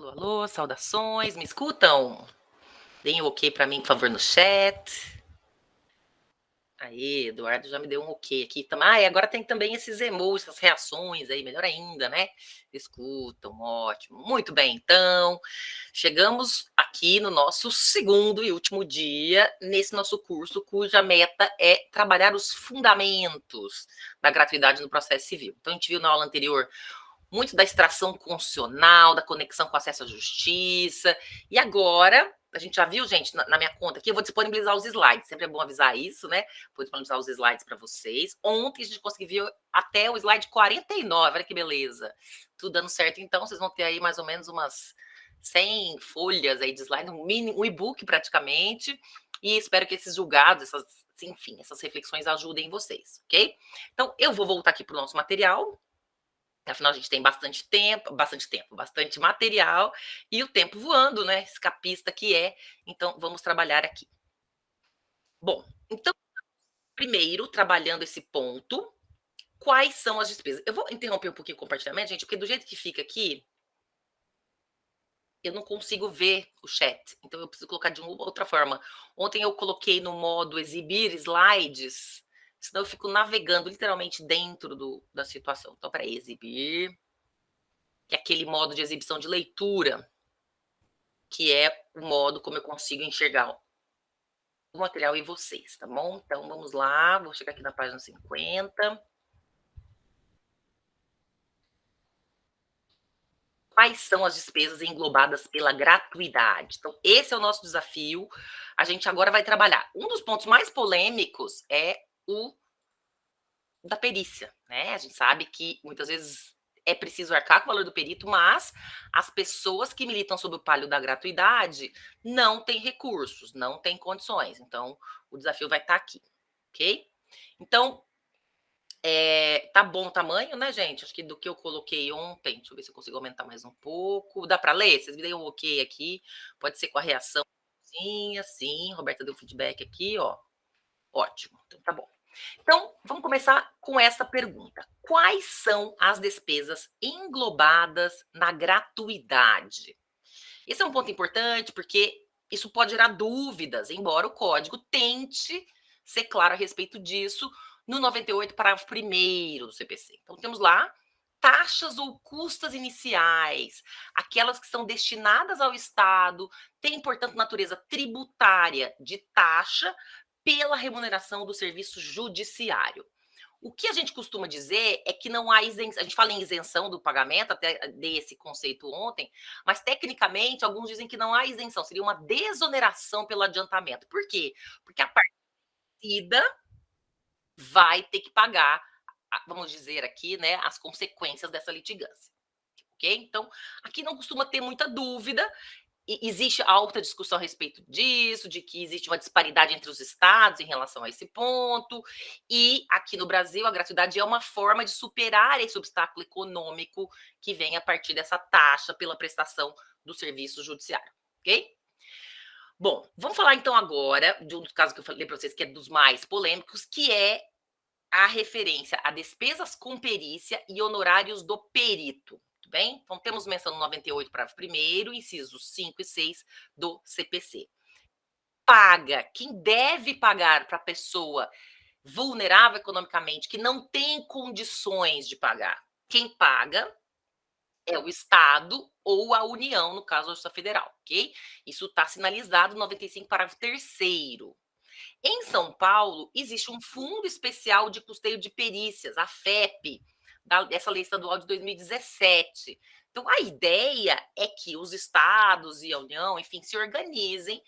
Alô, alô, saudações, me escutam? Deem um ok para mim, por favor, no chat. Aí, Eduardo já me deu um ok aqui. E agora tem também esses emojis, essas reações aí, melhor ainda, né? Escutam, ótimo. Muito bem, então, chegamos aqui no nosso segundo e último dia, nesse nosso curso, cuja meta é trabalhar os fundamentos da gratuidade no processo civil. Então, a gente viu na aula anterior muito da extração constitucional, da conexão com acesso à justiça. E agora, a gente já viu, gente, na minha conta aqui, eu vou disponibilizar os slides. Sempre é bom avisar isso, né? Vou disponibilizar os slides para vocês. Ontem a gente conseguiu ver até o slide 49. Olha que beleza. Tudo dando certo, então. Vocês vão ter aí mais ou menos umas 100 folhas aí de slide, um e-book praticamente. E espero que esses julgados, enfim, essas reflexões ajudem vocês, ok? Então, eu vou voltar aqui para o nosso material. Afinal, a gente tem bastante material e o tempo voando, né? Escapista que é. Então, vamos trabalhar aqui. Bom, então, primeiro, trabalhando esse ponto, quais são as despesas? Eu vou interromper um pouquinho o compartilhamento, gente, porque do jeito que fica aqui, eu não consigo ver o chat. Então, eu preciso colocar de uma outra forma. Ontem eu coloquei no modo exibir slides, senão eu fico navegando literalmente dentro da situação. Então, para exibir, que é aquele modo de exibição de leitura, que é o modo como eu consigo enxergar o material e vocês, tá bom? Então, vamos lá, vou chegar aqui na página 50. Quais são as despesas englobadas pela gratuidade? Então, esse é o nosso desafio. A gente agora vai trabalhar. Um dos pontos mais polêmicos é o da perícia, né? A gente sabe que muitas vezes é preciso arcar com o valor do perito, mas as pessoas que militam sob o palio da gratuidade não têm recursos, não têm condições. Então, o desafio vai estar aqui, ok? Então, tá bom o tamanho, né, gente? Acho que do que eu coloquei ontem, deixa eu ver se eu consigo aumentar mais um pouco. Dá para ler? Vocês me deem um ok aqui. Pode ser com a reação. Sim, Roberta deu feedback aqui, ó. Ótimo, então tá bom. Então, vamos começar com essa pergunta. Quais são as despesas englobadas na gratuidade? Esse é um ponto importante porque isso pode gerar dúvidas, embora o código tente ser claro a respeito disso no 98, parágrafo 1º do CPC. Então, temos lá taxas ou custas iniciais, aquelas que são destinadas ao Estado, têm, portanto, natureza tributária de taxa pela remuneração do serviço judiciário. O que a gente costuma dizer é que não há isenção. A gente fala em isenção do pagamento, até dei esse conceito ontem, mas tecnicamente alguns dizem que não há isenção, seria uma desoneração pelo adiantamento. Por quê? Porque a partida vai ter que pagar, vamos dizer aqui, né, as consequências dessa litigância. Ok? Então, aqui não costuma ter muita dúvida. Existe alta discussão a respeito disso, de que existe uma disparidade entre os estados em relação a esse ponto, e aqui no Brasil a gratuidade é uma forma de superar esse obstáculo econômico que vem a partir dessa taxa pela prestação do serviço judiciário, ok? Bom, vamos falar então agora de um dos casos que eu falei para vocês que é dos mais polêmicos, que é a referência a despesas com perícia e honorários do perito. Bem? Então, temos menção no 98, parágrafo 1º, incisos 5 e 6 do CPC. Quem deve pagar para a pessoa vulnerável economicamente, que não tem condições de pagar? Quem paga é o Estado ou a União, no caso da Justiça Federal, ok? Isso está sinalizado no 95, parágrafo 3º. Em São Paulo, existe um fundo especial de custeio de perícias, a FEP, dessa lei estadual de 2017. Então, a ideia é que os estados e a União, enfim, se organizem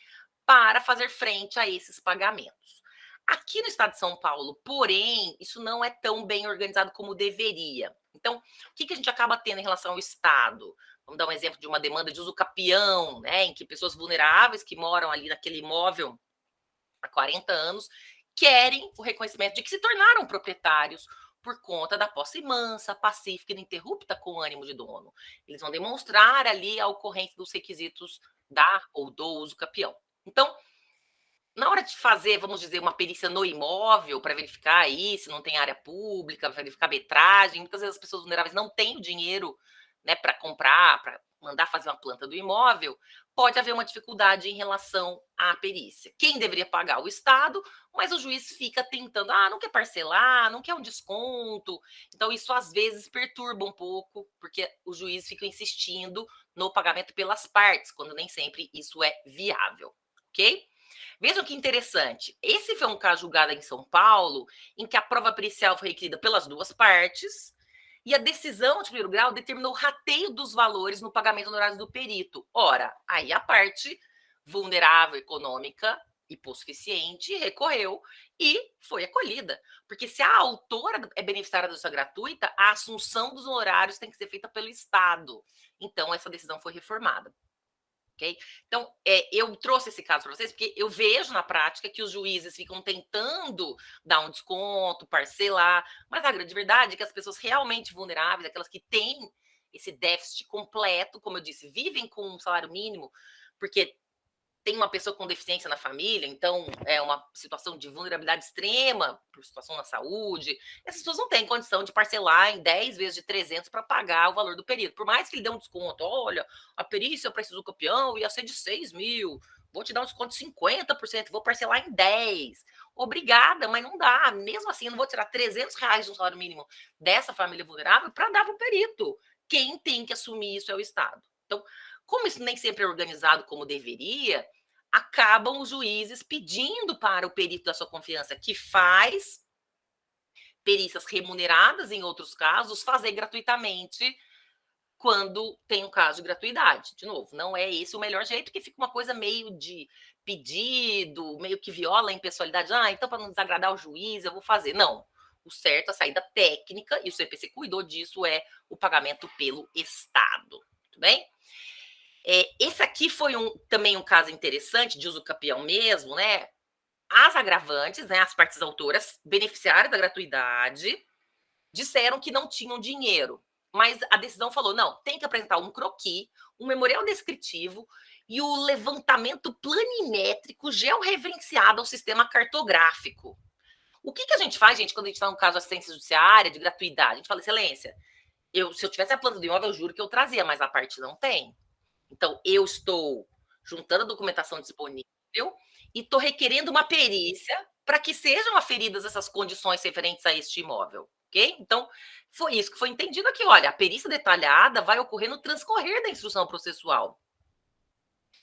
para fazer frente a esses pagamentos. Aqui no estado de São Paulo, porém, isso não é tão bem organizado como deveria. Então, o que a gente acaba tendo em relação ao Estado? Vamos dar um exemplo de uma demanda de uso capião, né, em que pessoas vulneráveis que moram ali naquele imóvel há 40 anos, querem o reconhecimento de que se tornaram proprietários por conta da posse mansa, pacífica e ininterrupta com o ânimo de dono. Eles vão demonstrar ali a ocorrência dos requisitos da ou do uso capião. Então, na hora de fazer, vamos dizer, uma perícia no imóvel para verificar aí se não tem área pública, para verificar metragem, muitas vezes as pessoas vulneráveis não têm o dinheiro, né, para comprar, para mandar fazer uma planta do imóvel, pode haver uma dificuldade em relação à perícia. Quem deveria pagar? O Estado, mas o juiz fica tentando, não quer parcelar, não quer um desconto. Então, isso às vezes perturba um pouco, porque o juiz fica insistindo no pagamento pelas partes, quando nem sempre isso é viável, ok? Vejam que interessante. Esse foi um caso julgado em São Paulo, em que a prova pericial foi requerida pelas duas partes, e a decisão de primeiro grau determinou o rateio dos valores no pagamento honorário do perito. Ora, aí a parte vulnerável econômica hipossuficiente recorreu e foi acolhida. Porque se a autora é beneficiária da justiça gratuita, a assunção dos honorários tem que ser feita pelo Estado. Então, essa decisão foi reformada. Okay? Então, eu trouxe esse caso para vocês porque eu vejo na prática que os juízes ficam tentando dar um desconto, parcelar, mas a grande verdade é que as pessoas realmente vulneráveis, aquelas que têm esse déficit completo, como eu disse, vivem com um salário mínimo, porque tem uma pessoa com deficiência na família, então é uma situação de vulnerabilidade extrema, por situação na saúde, essas pessoas não têm condição de parcelar em 10 vezes de 300 para pagar o valor do perito. Por mais que ele dê um desconto, olha, a perícia eu preciso do campeão ia ser de 6 mil, vou te dar um desconto de 50%, vou parcelar em 10. Obrigada, mas não dá. Mesmo assim, eu não vou tirar R$ 300 de um salário mínimo dessa família vulnerável para dar para o perito. Quem tem que assumir isso é o Estado. Então, como isso nem sempre é organizado como deveria, acabam os juízes pedindo para o perito da sua confiança, que faz perícias remuneradas, em outros casos, fazer gratuitamente quando tem um caso de gratuidade. De novo, não é esse o melhor jeito, porque fica uma coisa meio de pedido, meio que viola a impessoalidade. Então, para não desagradar o juiz, eu vou fazer. Não. O certo, a saída técnica, e o CPC cuidou disso, é o pagamento pelo Estado. Tudo bem? Esse aqui foi também um caso interessante, de uso capião mesmo, né? As agravantes, né, as partes autoras, beneficiárias da gratuidade, disseram que não tinham dinheiro, mas a decisão falou, não, tem que apresentar um croquis, um memorial descritivo e o levantamento planimétrico georreferenciado ao sistema cartográfico. O que a gente faz, gente, quando a gente está no caso de assistência judiciária, de gratuidade? A gente fala, excelência, se eu tivesse a planta do imóvel, eu juro que eu trazia, mas a parte não tem. Então, eu estou juntando a documentação disponível e estou requerendo uma perícia para que sejam aferidas essas condições referentes a este imóvel, ok? Então, foi isso que foi entendido aqui. Olha, a perícia detalhada vai ocorrer no transcorrer da instrução processual.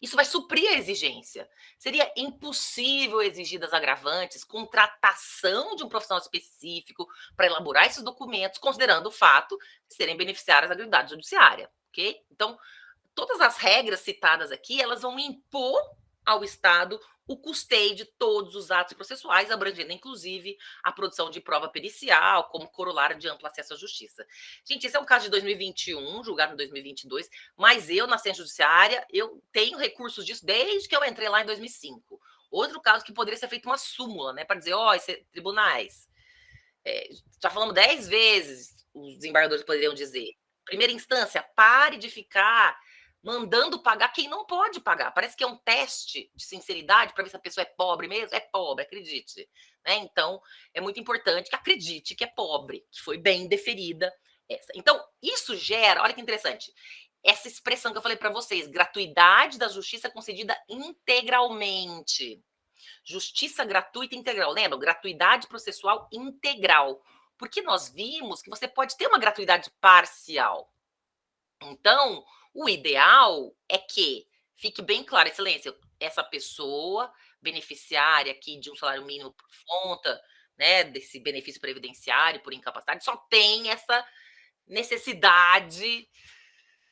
Isso vai suprir a exigência. Seria impossível exigir das agravantes contratação de um profissional específico para elaborar esses documentos, considerando o fato de serem beneficiárias da gratuidade judiciária, ok? Então, todas as regras citadas aqui, elas vão impor ao Estado o custeio de todos os atos processuais, abrangendo inclusive a produção de prova pericial, como corolário de amplo acesso à justiça. Gente, esse é um caso de 2021, julgado em 2022, mas eu, na ciência judiciária, eu tenho recursos disso desde que eu entrei lá em 2005. Outro caso que poderia ser feito uma súmula, né, para dizer, tribunais, já falamos 10 vezes, os desembargadores poderiam dizer, primeira instância, pare de ficar mandando pagar quem não pode pagar. Parece que é um teste de sinceridade para ver se a pessoa é pobre mesmo. É pobre, acredite. Né? Então, é muito importante que acredite que é pobre, que foi bem deferida essa. Então, isso gera, olha que interessante, essa expressão que eu falei para vocês, gratuidade da justiça concedida integralmente. Justiça gratuita integral. Lembra? Gratuidade processual integral. Porque nós vimos que você pode ter uma gratuidade parcial. Então, o ideal é que fique bem claro, excelência, essa pessoa beneficiária aqui de um salário mínimo por conta, né, desse benefício previdenciário por incapacidade, só tem essa necessidade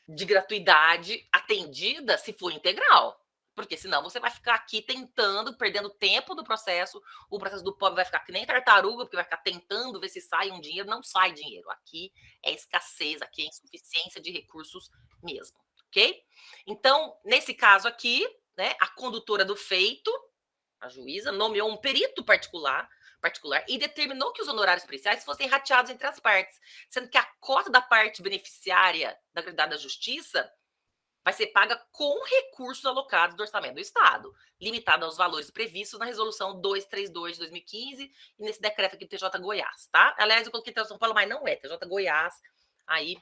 de gratuidade atendida se for integral. Porque senão você vai ficar aqui tentando, perdendo tempo do processo, o processo do pobre vai ficar que nem tartaruga, porque vai ficar tentando ver se sai um dinheiro, não sai dinheiro. Aqui é escassez, aqui é insuficiência de recursos mesmo, ok? Então, nesse caso aqui, né, a condutora do feito, a juíza, nomeou um perito particular e determinou que os honorários periciais fossem rateados entre as partes, sendo que a cota da parte beneficiária da gratuidade da justiça vai ser paga com recursos alocados do orçamento do Estado, limitado aos valores previstos na resolução 232 de 2015 e nesse decreto aqui do TJ Goiás, tá? Aliás, eu coloquei TJ São Paulo, mas não é TJ Goiás, aí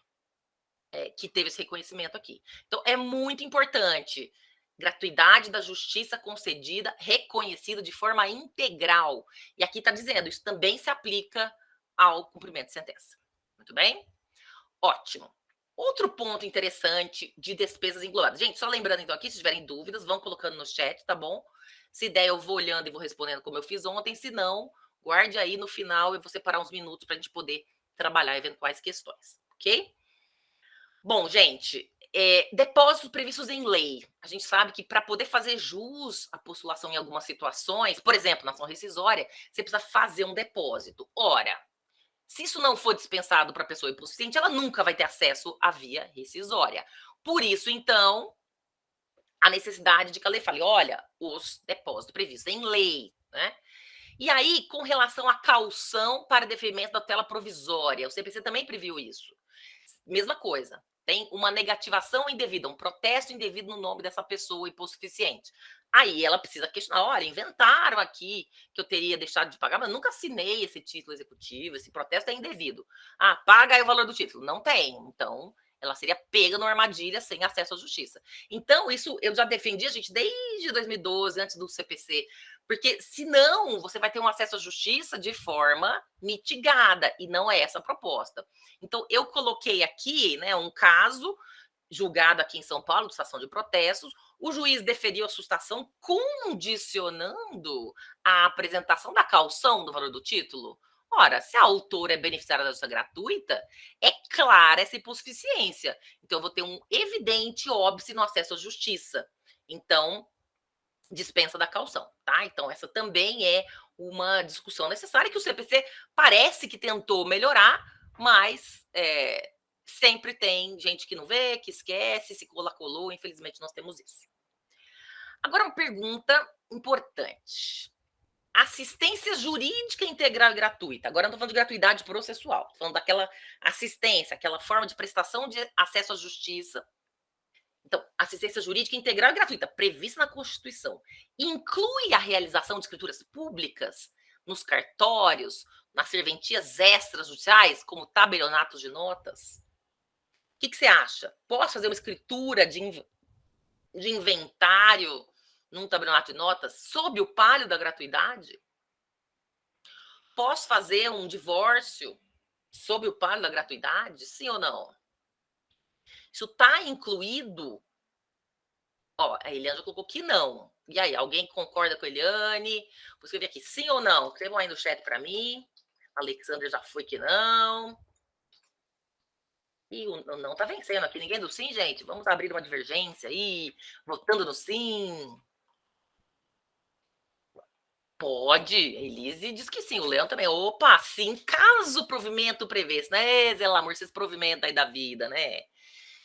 que teve esse reconhecimento aqui. Então, é muito importante. Gratuidade da justiça concedida, reconhecida de forma integral. E aqui está dizendo, isso também se aplica ao cumprimento de sentença. Muito bem? Ótimo. Outro ponto interessante de despesas englobadas. Gente, só lembrando então aqui, se tiverem dúvidas, vão colocando no chat, tá bom? Se der, eu vou olhando e vou respondendo como eu fiz ontem. Se não, guarde aí no final, eu vou separar uns minutos para a gente poder trabalhar eventuais questões, ok? Bom, gente, depósitos previstos em lei. A gente sabe que para poder fazer jus à postulação em algumas situações, por exemplo, na ação rescisória, você precisa fazer um depósito. Ora, se isso não for dispensado para a pessoa hipossuficiente, ela nunca vai ter acesso à via rescisória. Por isso, então, a necessidade de que a lei fale, olha, os depósitos previstos em lei, né? E aí, com relação à caução para deferimento da tutela provisória, o CPC também previu isso. Mesma coisa, tem uma negativação indevida, um protesto indevido no nome dessa pessoa hipossuficiente. Aí ela precisa questionar, olha, inventaram aqui que eu teria deixado de pagar, mas eu nunca assinei esse título executivo, esse protesto é indevido. Ah, paga aí o valor do título. Não tem, então ela seria pega numa armadilha sem acesso à justiça. Então, isso eu já defendi, a gente, desde 2012, antes do CPC, porque senão você vai ter um acesso à justiça de forma mitigada, e não é essa a proposta. Então, eu coloquei aqui, né, um caso julgado aqui em São Paulo, de sustação de protestos, o juiz deferiu a sustação condicionando a apresentação da caução do valor do título. Ora, se a autora é beneficiária da justiça gratuita, é clara essa hipossuficiência. Então, eu vou ter um evidente óbice no acesso à justiça. Então, dispensa da caução, tá? Então, essa também é uma discussão necessária que o CPC parece que tentou melhorar, mas sempre tem gente que não vê, que esquece, se colou, infelizmente nós temos isso. Agora, uma pergunta importante. Assistência jurídica integral e gratuita. Agora não estou falando de gratuidade processual, estou falando daquela assistência, aquela forma de prestação de acesso à justiça. Então, assistência jurídica integral e gratuita, prevista na Constituição, inclui a realização de escrituras públicas nos cartórios, nas serventias extrajudiciais, como tabelionatos de notas? O que você acha? Posso fazer uma escritura de inventário num tabelionato de notas sob o palio da gratuidade? Posso fazer um divórcio sob o palio da gratuidade? Sim ou não? Isso está incluído? Ó, a Eliane já colocou que não. E aí, alguém concorda com a Eliane? Vou escrever aqui, sim ou não? Escrevam aí no chat para mim. A Alexandra já foi que não. E o não tá vencendo aqui. Ninguém do sim, gente? Vamos abrir uma divergência aí, votando no sim. Pode. Elise diz que sim. O Leão também. Opa, sim, caso o provimento prevesse, né? Zé Lamor, esses provimentos aí da vida, né?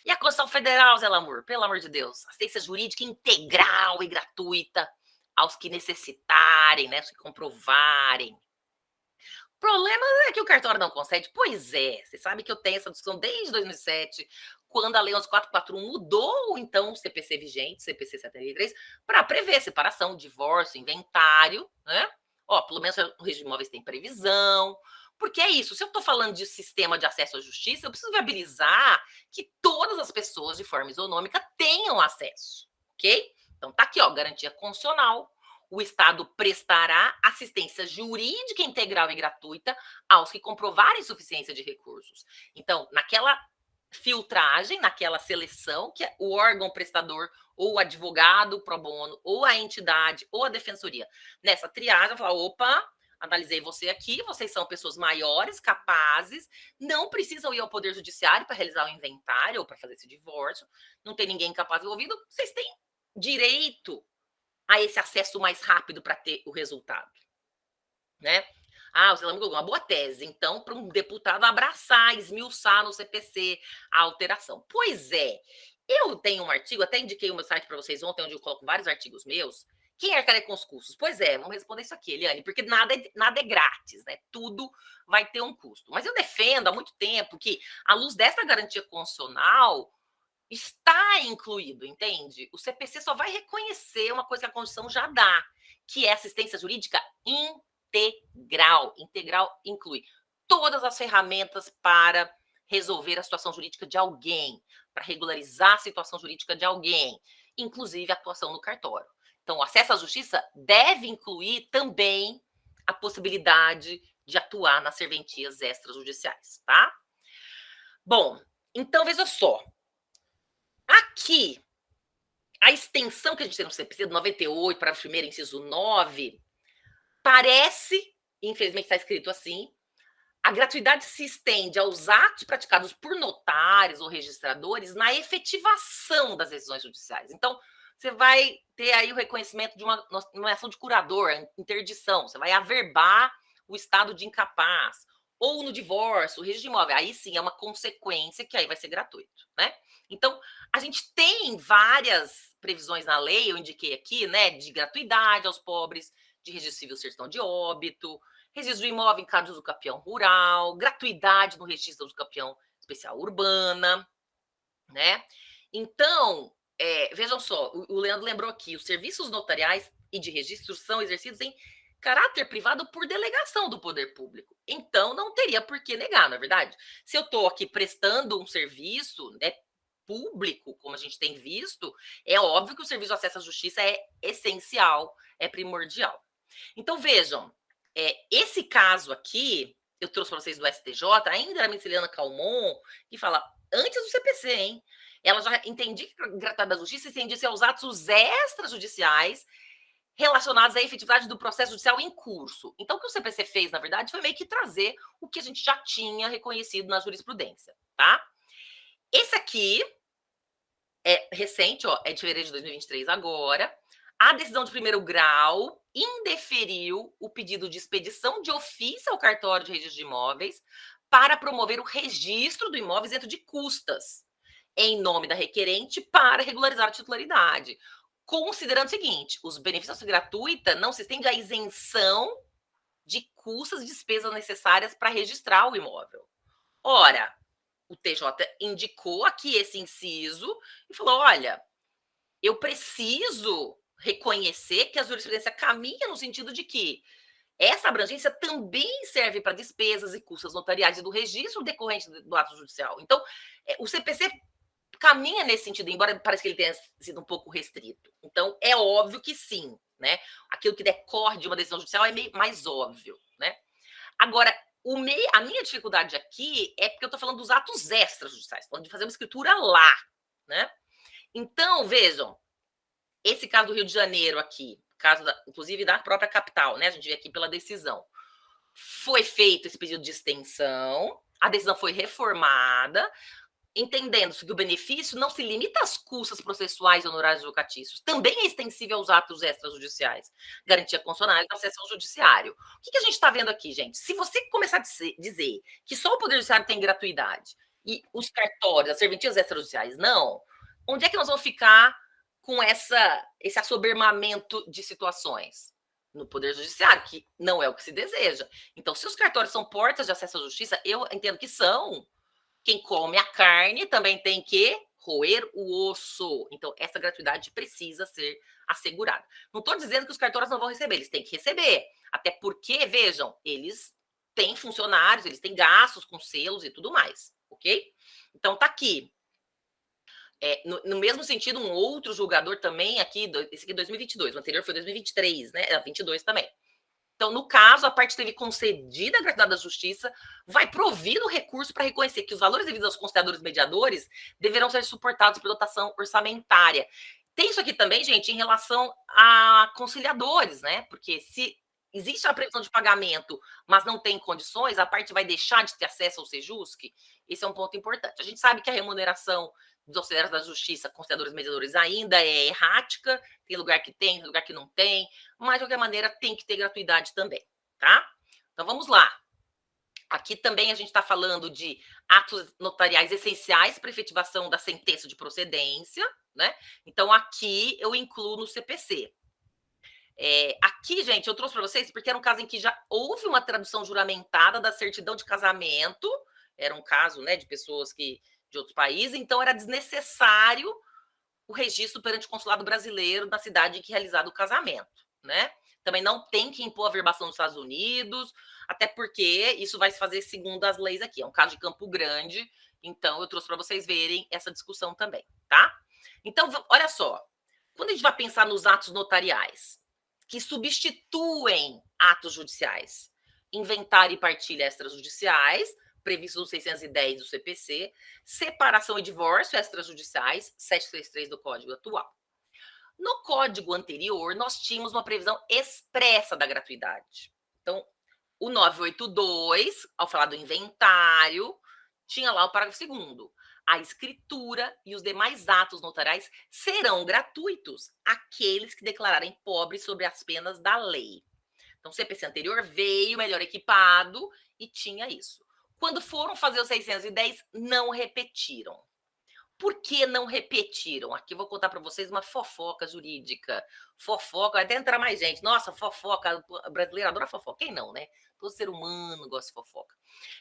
E a Constituição Federal, Zé Lamor, pelo amor de Deus, assistência jurídica integral e gratuita aos que necessitarem, né, os que comprovarem. O problema é que o cartório não concede. Pois é, você sabe que eu tenho essa discussão desde 2007, quando a Lei 11441 mudou, então, o CPC vigente, CPC 73, para prever separação, divórcio, inventário, né? Ó, pelo menos o regime de imóveis tem previsão, porque é isso, se eu estou falando de sistema de acesso à justiça, eu preciso viabilizar que todas as pessoas, de forma isonômica, tenham acesso, ok? Então, tá aqui, ó, garantia constitucional. O Estado prestará assistência jurídica integral e gratuita aos que comprovarem suficiência de recursos. Então, naquela filtragem, naquela seleção, que o órgão prestador, ou o advogado pro bono, ou a entidade, ou a defensoria, nessa triagem, vai falar, opa, analisei você aqui, vocês são pessoas maiores, capazes, não precisam ir ao Poder Judiciário para realizar o inventário ou para fazer esse divórcio, não tem ninguém capaz envolvido, vocês têm direito a esse acesso mais rápido para ter o resultado, né? Ah, o Zé Lamor colocou uma boa tese, então, para um deputado abraçar, esmiuçar no CPC a alteração. Pois é, eu tenho um artigo, até indiquei o meu site para vocês ontem, onde eu coloco vários artigos meus. Quem arcaria com os custos? Pois é, vamos responder isso aqui, Eliane, porque nada é grátis, né? Tudo vai ter um custo. Mas eu defendo há muito tempo que, à luz dessa garantia constitucional, está incluído, entende? O CPC só vai reconhecer uma coisa que a Constituição já dá, que é assistência jurídica integral. Integral inclui todas as ferramentas para resolver a situação jurídica de alguém, para regularizar a situação jurídica de alguém, inclusive a atuação no cartório. Então, o acesso à justiça deve incluir também a possibilidade de atuar nas serventias extrajudiciais, tá? Bom, então veja só. Aqui, a extensão que a gente tem no CPC, do 98, para o primeiro, inciso 9, parece, infelizmente está escrito assim, a gratuidade se estende aos atos praticados por notários ou registradores na efetivação das decisões judiciais. Então, você vai ter aí o reconhecimento de uma ação de curador, interdição, você vai averbar o estado de incapaz, ou no divórcio, o registro de imóvel, aí sim é uma consequência que aí vai ser gratuito, né? Então, a gente tem várias previsões na lei, eu indiquei aqui, né, de gratuidade aos pobres, de registro civil certidão de óbito, registro do imóvel em caso de uso capião rural, gratuidade no registro do capião especial urbana, né? Então, vejam só, o Leandro lembrou aqui, os serviços notariais e de registro são exercidos em caráter privado por delegação do poder público. Então, não teria por que negar, não é verdade? Se eu estou aqui prestando um serviço, né, público, como a gente tem visto, é óbvio que o serviço de acesso à justiça é essencial, é primordial. Então, vejam, esse caso aqui, eu trouxe para vocês do STJ, ainda era a Miceliana Calmon, que fala, antes do CPC, hein? Ela já entendia que a gratuidade da justiça estendia-se aos atos extrajudiciais relacionados à efetividade do processo judicial em curso. Então, o que o CPC fez, na verdade, foi meio que trazer o que a gente já tinha reconhecido na jurisprudência, tá? Esse aqui é recente, ó, é de fevereiro de 2023 agora. A decisão de primeiro grau indeferiu o pedido de expedição de ofício ao cartório de registro de imóveis para promover o registro do imóvel isento de custas, em nome da requerente, para regularizar a titularidade. Considerando o seguinte, os benefícios gratuita não se estende à isenção de custas e despesas necessárias para registrar o imóvel. Ora, o TJ indicou aqui esse inciso e falou, olha, eu preciso reconhecer que a jurisprudência caminha no sentido de que essa abrangência também serve para despesas e custas notariais e do registro decorrente do ato judicial. Então, o CPC caminha nesse sentido, embora pareça que ele tenha sido um pouco restrito. Então, é óbvio que sim, né? Aquilo que decorre de uma decisão judicial é meio mais óbvio, né? Agora, a minha dificuldade aqui é porque eu estou falando dos atos extrajudiciais, falando de fazer uma escritura lá, né? Então, vejam, esse caso do Rio de Janeiro aqui, caso inclusive da própria capital, né? A gente vê aqui pela decisão. Foi feito esse pedido de extensão, a decisão foi reformada, entendendo-se que o benefício não se limita às custas processuais e honorários advocatícios, também é extensível aos atos extrajudiciais, garantia constitucional e acesso ao judiciário. O que a gente está vendo aqui, gente? Se você começar a dizer que só o Poder Judiciário tem gratuidade e os cartórios, as serventias extrajudiciais não, onde é que nós vamos ficar com esse assoberbamento de situações? No Poder Judiciário, que não é o que se deseja. Então, se os cartórios são portas de acesso à justiça, eu entendo que são. Quem come a carne também tem que roer o osso. Então, essa gratuidade precisa ser assegurada. Não estou dizendo que os cartórios não vão receber, eles têm que receber. Até porque, vejam, eles têm funcionários, eles têm gastos com selos e tudo mais, ok? Então, tá aqui. No mesmo sentido, um outro julgador também aqui, esse aqui é 2022, o anterior foi 2023, né? 22 também. Então, no caso, a parte teve concedida a gratuidade da justiça, vai provir o recurso para reconhecer que os valores devidos aos conciliadores mediadores deverão ser suportados por dotação orçamentária. Tem isso aqui também, gente, em relação a conciliadores, né? Porque se existe a previsão de pagamento, mas não tem condições, a parte vai deixar de ter acesso ao Sejusc? Esse é um ponto importante. A gente sabe que a remuneração dos auxiliares da justiça, conciliadores mediadores, ainda é errática, tem lugar que tem lugar que não tem, mas de qualquer maneira tem que ter gratuidade também, tá? Então vamos lá. Aqui também a gente está falando de atos notariais essenciais para efetivação da sentença de procedência, né? Então aqui eu incluo no CPC. Aqui, gente, eu trouxe para vocês porque era um caso em que já houve uma tradução juramentada da certidão de casamento, era um caso, né, de pessoas de outros países, então era desnecessário o registro perante o consulado brasileiro na cidade em que realizado o casamento, né? Também não tem que impor a verbação nos Estados Unidos, até porque isso vai se fazer segundo as leis aqui. É um caso de Campo Grande, então eu trouxe para vocês verem essa discussão também, tá? Então, olha só, quando a gente vai pensar nos atos notariais que substituem atos judiciais, inventário e partilha extrajudiciais, previstos no 610 do CPC, separação e divórcio extrajudiciais, 733 do Código atual. No código anterior, nós tínhamos uma previsão expressa da gratuidade. Então, o 982, ao falar do inventário, tinha lá o parágrafo 2º. A escritura e os demais atos notariais serão gratuitos àqueles que declararem pobres sobre as penas da lei. Então, o CPC anterior veio melhor equipado e tinha isso. Quando foram fazer o 610, não repetiram. Por que não repetiram? Aqui eu vou contar para vocês uma fofoca jurídica. Fofoca, vai até entrar mais gente. Nossa, fofoca, brasileiro adora fofoca. Quem não, né? Todo ser humano gosta de fofoca.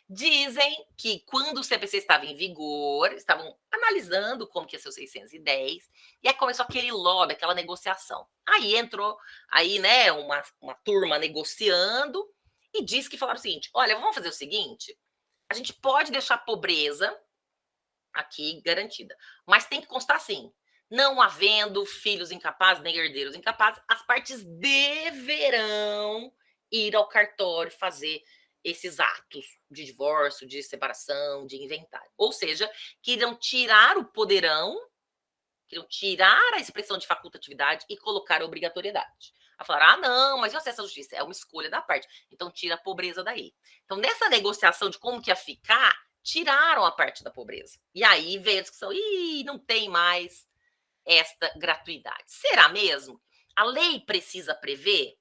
Dizem que quando o CPC estava em vigor, estavam analisando como que ia ser o 610, e aí começou aquele lobby, aquela negociação. Aí entrou, aí, né, uma turma negociando, e disse que falaram o seguinte, olha, vamos fazer o seguinte, a gente pode deixar a pobreza aqui garantida. Mas tem que constar assim: não havendo filhos incapazes nem herdeiros incapazes, as partes deverão ir ao cartório fazer esses atos de divórcio, de separação, de inventário. Ou seja, que irão tirar o poderão, que irão tirar a expressão de facultatividade e colocar a obrigatoriedade. A falar, ah, não, mas o acesso à justiça é uma escolha da parte, então tira a pobreza daí. Então, nessa negociação de como que ia ficar, tiraram a parte da pobreza. E aí veio a discussão, não tem mais esta gratuidade. Será mesmo? A lei precisa prever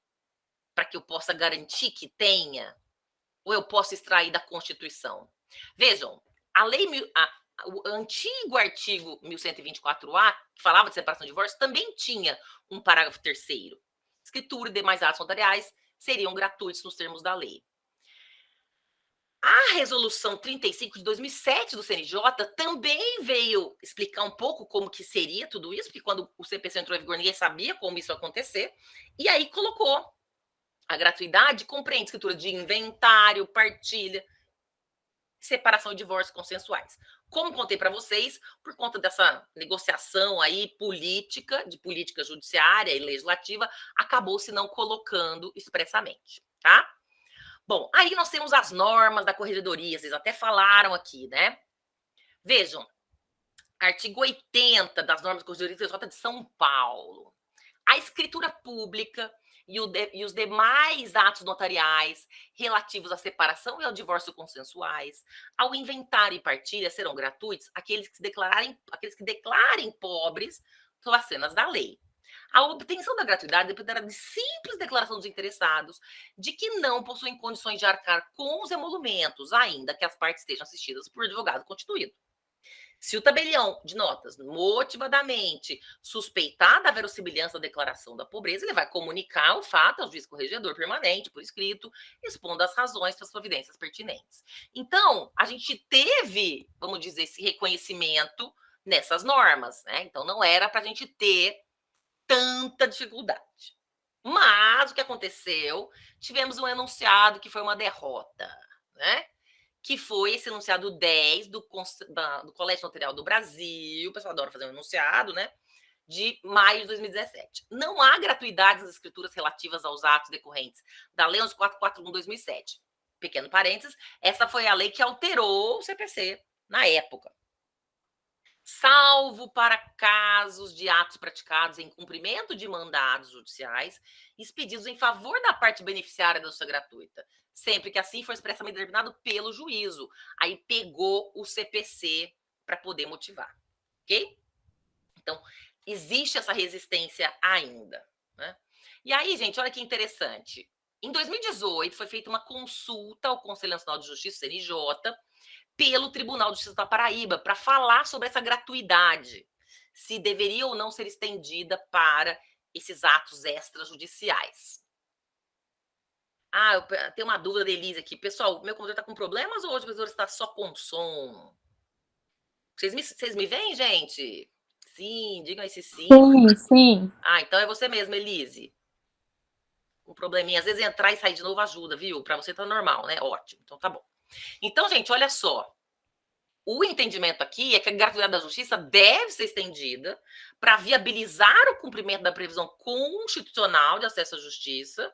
para que eu possa garantir que tenha? Ou eu posso extrair da Constituição? Vejam, a lei, o antigo artigo 1124A, que falava de separação e divórcio, também tinha um parágrafo 3º. Escritura e demais atos notariais seriam gratuitos nos termos da lei. A resolução 35 de 2007 do CNJ também veio explicar um pouco como que seria tudo isso, porque quando o CPC entrou em vigor, ninguém sabia como isso ia acontecer, e aí colocou a gratuidade, compreende escritura de inventário, partilha, separação e divórcio consensuais. Como contei para vocês, por conta dessa negociação aí política, de política judiciária e legislativa, acabou se não colocando expressamente, tá? Bom, aí nós temos as normas da corregedoria, vocês até falaram aqui, né? Vejam, artigo 80 das normas da corregedoria de São Paulo. A escritura pública e os demais atos notariais relativos à separação e ao divórcio consensuais, ao inventário e partilha serão gratuitos aqueles que declarem pobres sobre as cenas da lei. A obtenção da gratuidade dependerá de simples declaração dos interessados de que não possuem condições de arcar com os emolumentos, ainda que as partes estejam assistidas por advogado constituído. Se o tabelião de notas motivadamente suspeitar da verossimilhança da declaração da pobreza, ele vai comunicar o fato ao juiz corregedor permanente, por escrito, expondo as razões para as providências pertinentes. Então, a gente teve, vamos dizer, esse reconhecimento nessas normas, né? Então, não era para a gente ter tanta dificuldade. Mas o que aconteceu? Tivemos um enunciado que foi uma derrota, né? Que foi esse enunciado 10 do Colégio Notarial do Brasil, o pessoal adora fazer um enunciado, né? De maio de 2017. Não há gratuidade nas escrituras relativas aos atos decorrentes da Lei 11.441/2007. Pequeno parênteses, essa foi a lei que alterou o CPC na época. Salvo para casos de atos praticados em cumprimento de mandados judiciais expedidos em favor da parte beneficiária da justiça gratuita, sempre que assim for expressamente determinado pelo juízo. Aí pegou o CPC para poder motivar, ok? Então, existe essa resistência ainda, né? E aí, gente, olha que interessante. Em 2018, foi feita uma consulta ao Conselho Nacional de Justiça, CNJ, pelo Tribunal de Justiça da Paraíba, para falar sobre essa gratuidade, se deveria ou não ser estendida para esses atos extrajudiciais. Ah, eu tenho uma dúvida da Elise aqui. Pessoal, meu computador está com problemas ou hoje o computador está só com som? Vocês me veem, gente? Sim, digam aí se sim. Sim, sim. Ah, então é você mesmo, Elise. um probleminha. Às vezes entrar e sair de novo ajuda, viu? Para você tá normal, né? Ótimo, então tá bom. Então, gente, olha só. O entendimento aqui é que a gratuidade da justiça deve ser estendida para viabilizar o cumprimento da previsão constitucional de acesso à justiça,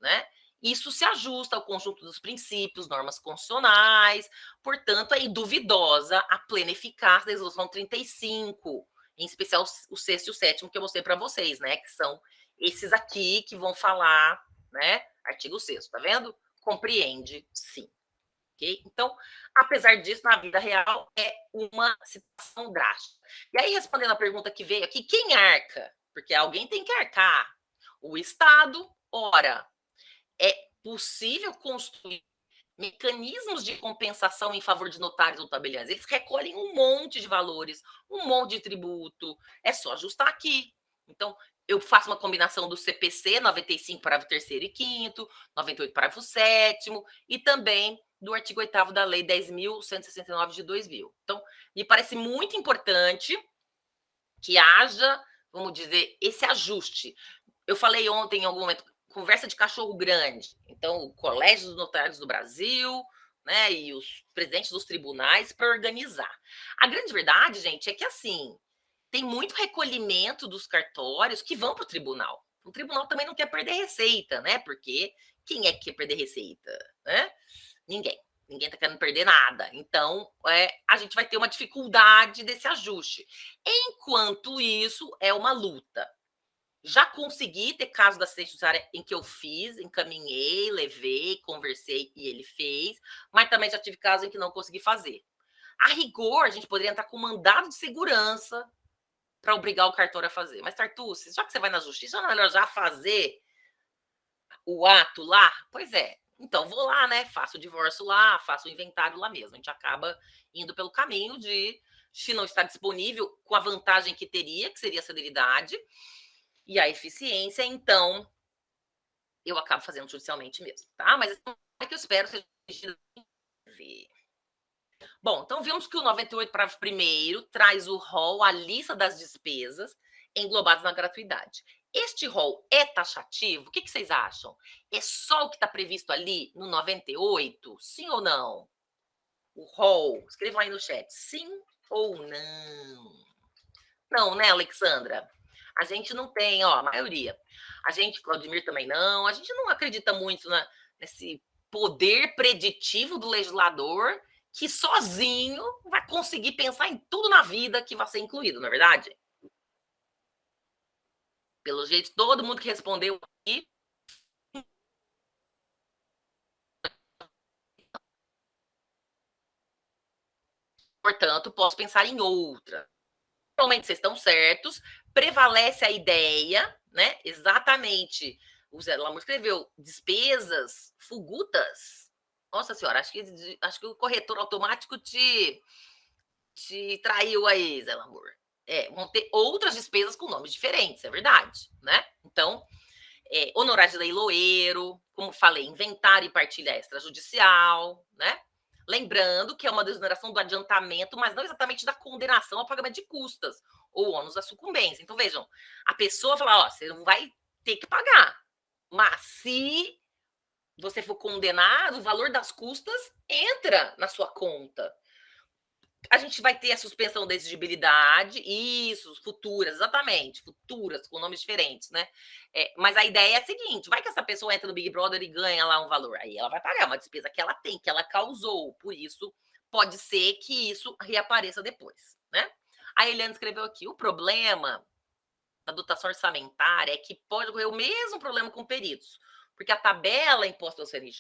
né? Isso se ajusta ao conjunto dos princípios, normas constitucionais, portanto, é duvidosa a plena eficácia da resolução 35, em especial o sexto e o sétimo que eu mostrei para vocês, né? Que são esses aqui que vão falar, né? Artigo 6º, tá vendo? Compreende, sim. Okay? Então, apesar disso, na vida real, é uma situação drástica. E aí, respondendo a pergunta que veio aqui, quem arca? Porque alguém tem que arcar. O Estado, ora, é possível construir mecanismos de compensação em favor de notários ou tabeliães. Eles recolhem um monte de valores, um monte de tributo. É só ajustar aqui. Então, eu faço uma combinação do CPC, 95, parágrafo 3º e 5º, 98, parágrafo 7º, e também do artigo 8º da Lei 10.169 de 2000. Então, me parece muito importante que haja, vamos dizer, esse ajuste. Eu falei ontem, em algum momento, conversa de cachorro grande. Então, o Colégio dos Notários do Brasil, né, e os presidentes dos tribunais para organizar. A grande verdade, gente, é que assim, tem muito recolhimento dos cartórios que vão para o tribunal. O tribunal também não quer perder receita, né? Porque quem é que quer perder receita? Né? Ninguém. Ninguém está querendo perder nada. Então, a gente vai ter uma dificuldade desse ajuste. Enquanto isso, é uma luta. Já consegui ter casos da assistência judiciária em que eu fiz, encaminhei, levei, conversei e ele fez, mas também já tive casos em que não consegui fazer. A rigor, a gente poderia entrar com mandado de segurança para obrigar o cartório a fazer. Mas, Tartucci, já que você vai na justiça, não é melhor já fazer o ato lá? Pois é. Então, vou lá, né? Faço o divórcio lá, faço o inventário lá mesmo. A gente acaba indo pelo caminho de, se não está disponível, com a vantagem que teria, que seria a celeridade e a eficiência, então eu acabo fazendo judicialmente mesmo, tá? Mas é que eu espero seja. Bom, então vimos que o 98, parágrafo 1º, traz o rol, a lista das despesas englobadas na gratuidade. Este rol é taxativo? O que vocês acham? É só o que está previsto ali no 98? Sim ou não? O rol, escrevam aí no chat, sim ou não? Não, né, Alexandra? A gente não tem, ó, a maioria. A gente, Claudemir também não, a gente não acredita muito nesse poder preditivo do legislador que sozinho vai conseguir pensar em tudo na vida que vai ser incluído, não é verdade? Pelo jeito, todo mundo que respondeu aqui. Portanto, posso pensar em outra. Realmente vocês estão certos, prevalece a ideia, né? Exatamente. O Zé Lamor escreveu despesas fugutas. Nossa senhora, acho que o corretor automático te traiu aí, Zé Lamor. Vão ter outras despesas com nomes diferentes, é verdade, né? Então, honorários de leiloeiro, como falei, inventário e partilha extrajudicial, né? Lembrando que é uma desoneração do adiantamento, mas não exatamente da condenação ao pagamento de custas ou ônus da sucumbência. Então, vejam, a pessoa fala, ó, você não vai ter que pagar, mas se você for condenado, o valor das custas entra na sua conta. A gente vai ter a suspensão da exigibilidade, isso, futuras, exatamente, futuras, com nomes diferentes, né? Mas a ideia é a seguinte: vai que essa pessoa entra no Big Brother e ganha lá um valor, aí ela vai pagar uma despesa que ela tem, que ela causou, por isso pode ser que isso reapareça depois, né? A Eliane escreveu aqui: o problema da dotação orçamentária é que pode ocorrer o mesmo problema com peritos, porque a tabela imposta pelo CNJ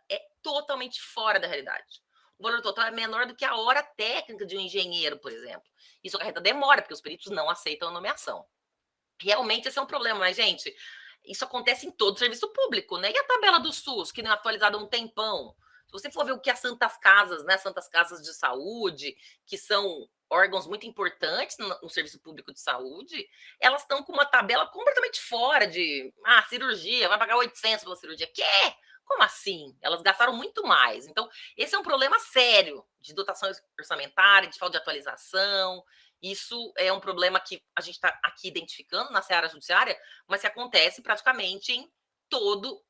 é totalmente fora da realidade. O valor total é menor do que a hora técnica de um engenheiro, por exemplo. Isso acarreta demora, porque os peritos não aceitam a nomeação. Realmente esse é um problema, mas, gente, isso acontece em todo serviço público, né? E a tabela do SUS, que não é atualizada há um tempão? Se você for ver o que as Santas Casas, né? Santas Casas de Saúde, que são órgãos muito importantes no serviço público de saúde, elas estão com uma tabela completamente fora de cirurgia, vai pagar 800 pela cirurgia. Quê? Como assim? Elas gastaram muito mais. Então, esse é um problema sério de dotação orçamentária, de falta de atualização. Isso é um problema que a gente está aqui identificando na seara judiciária, mas que acontece praticamente em todo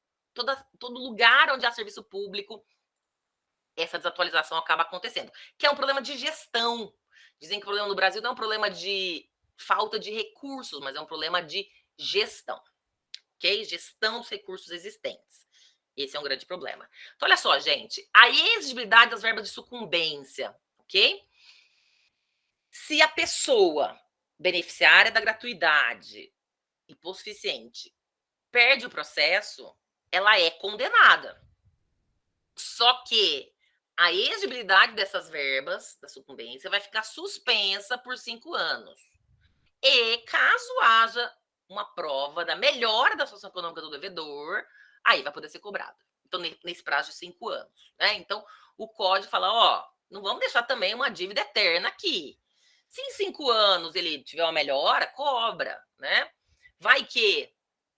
lugar onde há serviço público, essa desatualização acaba acontecendo, que é um problema de gestão. Dizem que o problema no Brasil não é um problema de falta de recursos, mas é um problema de gestão, ok? Gestão dos recursos existentes. Esse é um grande problema. Então, olha só, gente, a exigibilidade das verbas de sucumbência, ok? Se a pessoa beneficiária da gratuidade, hipossuficiente, perde o processo, ela é condenada. Só que a exigibilidade dessas verbas da sucumbência vai ficar suspensa por 5 anos. E caso haja uma prova da melhora da situação econômica do devedor, aí vai poder ser cobrado. Então, nesse prazo de 5 anos. Né? Então, o código fala, ó, não vamos deixar também uma dívida eterna aqui. Se em 5 anos ele tiver uma melhora, cobra, né? Vai que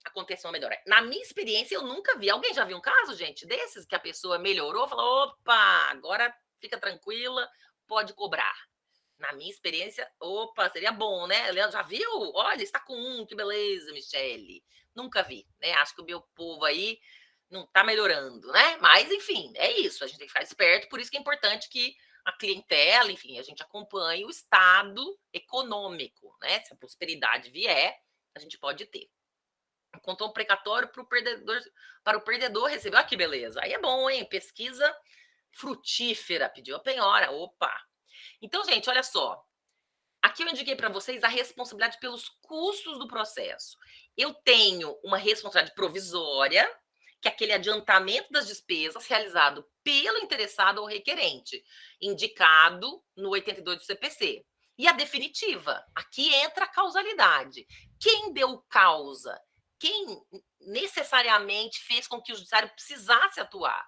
aconteceu uma melhora. Na minha experiência, eu nunca vi. Alguém já viu um caso, gente, desses que a pessoa melhorou, falou, opa, agora fica tranquila, pode cobrar. Na minha experiência, opa, seria bom, né? Leandro, já viu? Olha, está com que beleza, Michele. Nunca vi, né? Acho que o meu povo aí não está melhorando, né? Mas, enfim, é isso. A gente tem que ficar esperto, por isso que é importante que a clientela, enfim, a gente acompanhe o estado econômico, né? Se a prosperidade vier, a gente pode ter. Contou um precatório para o perdedor receber. Olha que beleza. Aí é bom, hein? Pesquisa frutífera, pediu a penhora. Opa! Então, gente, olha só. Aqui eu indiquei para vocês a responsabilidade pelos custos do processo. Eu tenho uma responsabilidade provisória, que é aquele adiantamento das despesas realizado pelo interessado ou requerente, indicado no 82 do CPC. E a definitiva, aqui entra a causalidade. Quem deu causa? Quem necessariamente fez com que o judiciário precisasse atuar?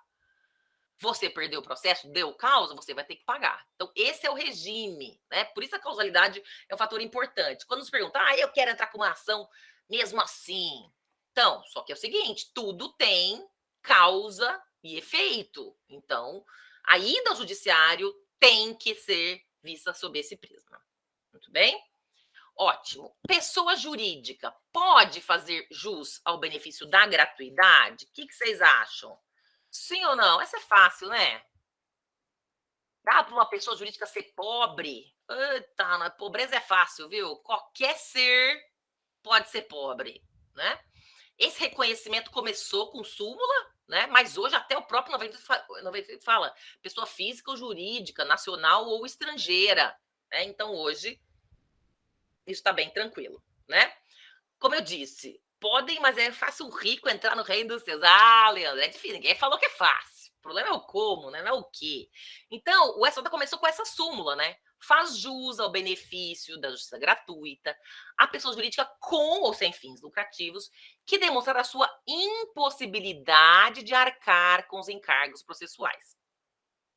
Você perdeu o processo, deu causa, você vai ter que pagar. Então, esse é o regime, né? Por isso a causalidade é um fator importante. Quando nos perguntam, eu quero entrar com uma ação mesmo assim. Então, só que é o seguinte, tudo tem causa e efeito. Então, a ida ao judiciário tem que ser vista sob esse prisma. Muito bem? Ótimo. Pessoa jurídica pode fazer jus ao benefício da gratuidade? O que vocês acham? Sim ou não? Essa é fácil, né? Dá para uma pessoa jurídica ser pobre? Eita, pobreza é fácil, viu? Qualquer ser pode ser pobre, né? Esse reconhecimento começou com súmula, né? Mas hoje até o próprio 98 fala pessoa física ou jurídica, nacional ou estrangeira. Né? Então hoje isso está bem tranquilo, né? Como eu disse, podem, mas é fácil o rico entrar no reino dos céus. Ah, Leandro, é difícil. Ninguém falou que é fácil. O problema é o como, né? Não é o que. Então, o STJ começou com essa súmula, né? Faz jus ao benefício da justiça gratuita a pessoa jurídica com ou sem fins lucrativos que demonstrar a sua impossibilidade de arcar com os encargos processuais.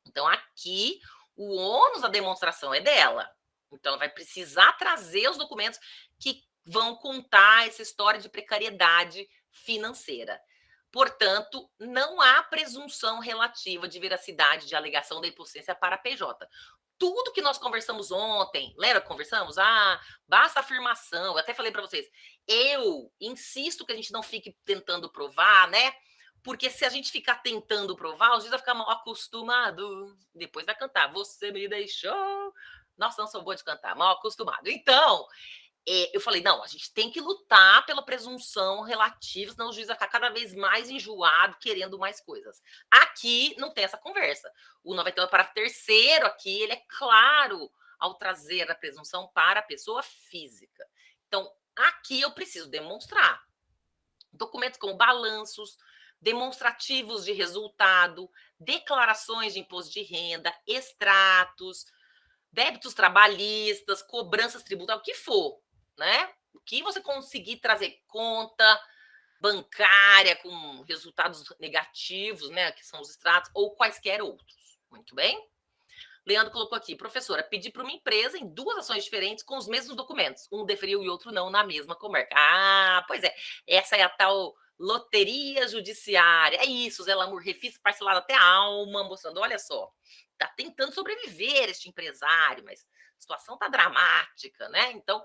Então, aqui, o ônus da demonstração é dela. Então, ela vai precisar trazer os documentos que vão contar essa história de precariedade financeira. Portanto, não há presunção relativa de veracidade de alegação da hipossuficiência para a PJ. Tudo que nós conversamos ontem, lembra que conversamos? Basta afirmação. Eu até falei para vocês. Eu insisto que a gente não fique tentando provar, né? Porque se a gente ficar tentando provar, os juízes vai ficar mal acostumado. Depois vai cantar. Você me deixou. Nossa, não sou boa de cantar. Mal acostumado. Então, eu falei, não, a gente tem que lutar pela presunção relativa, senão o juiz vai ficar cada vez mais enjoado, querendo mais coisas. Aqui não tem essa conversa. O 98 parágrafo terceiro aqui, ele é claro ao trazer a presunção para a pessoa física. Então, aqui eu preciso demonstrar. Documentos como balanços, demonstrativos de resultado, declarações de imposto de renda, extratos, débitos trabalhistas, cobranças tributárias, o que for, né? O que você conseguir trazer conta bancária com resultados negativos, né, que são os extratos, ou quaisquer outros. Muito bem? Leandro colocou aqui, professora, pedi para uma empresa em 2 ações diferentes com os mesmos documentos. Um deferiu e outro não na mesma comarca. Pois é. Essa é a tal loteria judiciária. É isso, Zé Lamour, refis parcelado até a alma, mostrando, olha só, tá tentando sobreviver este empresário, mas a situação tá dramática, né? Então,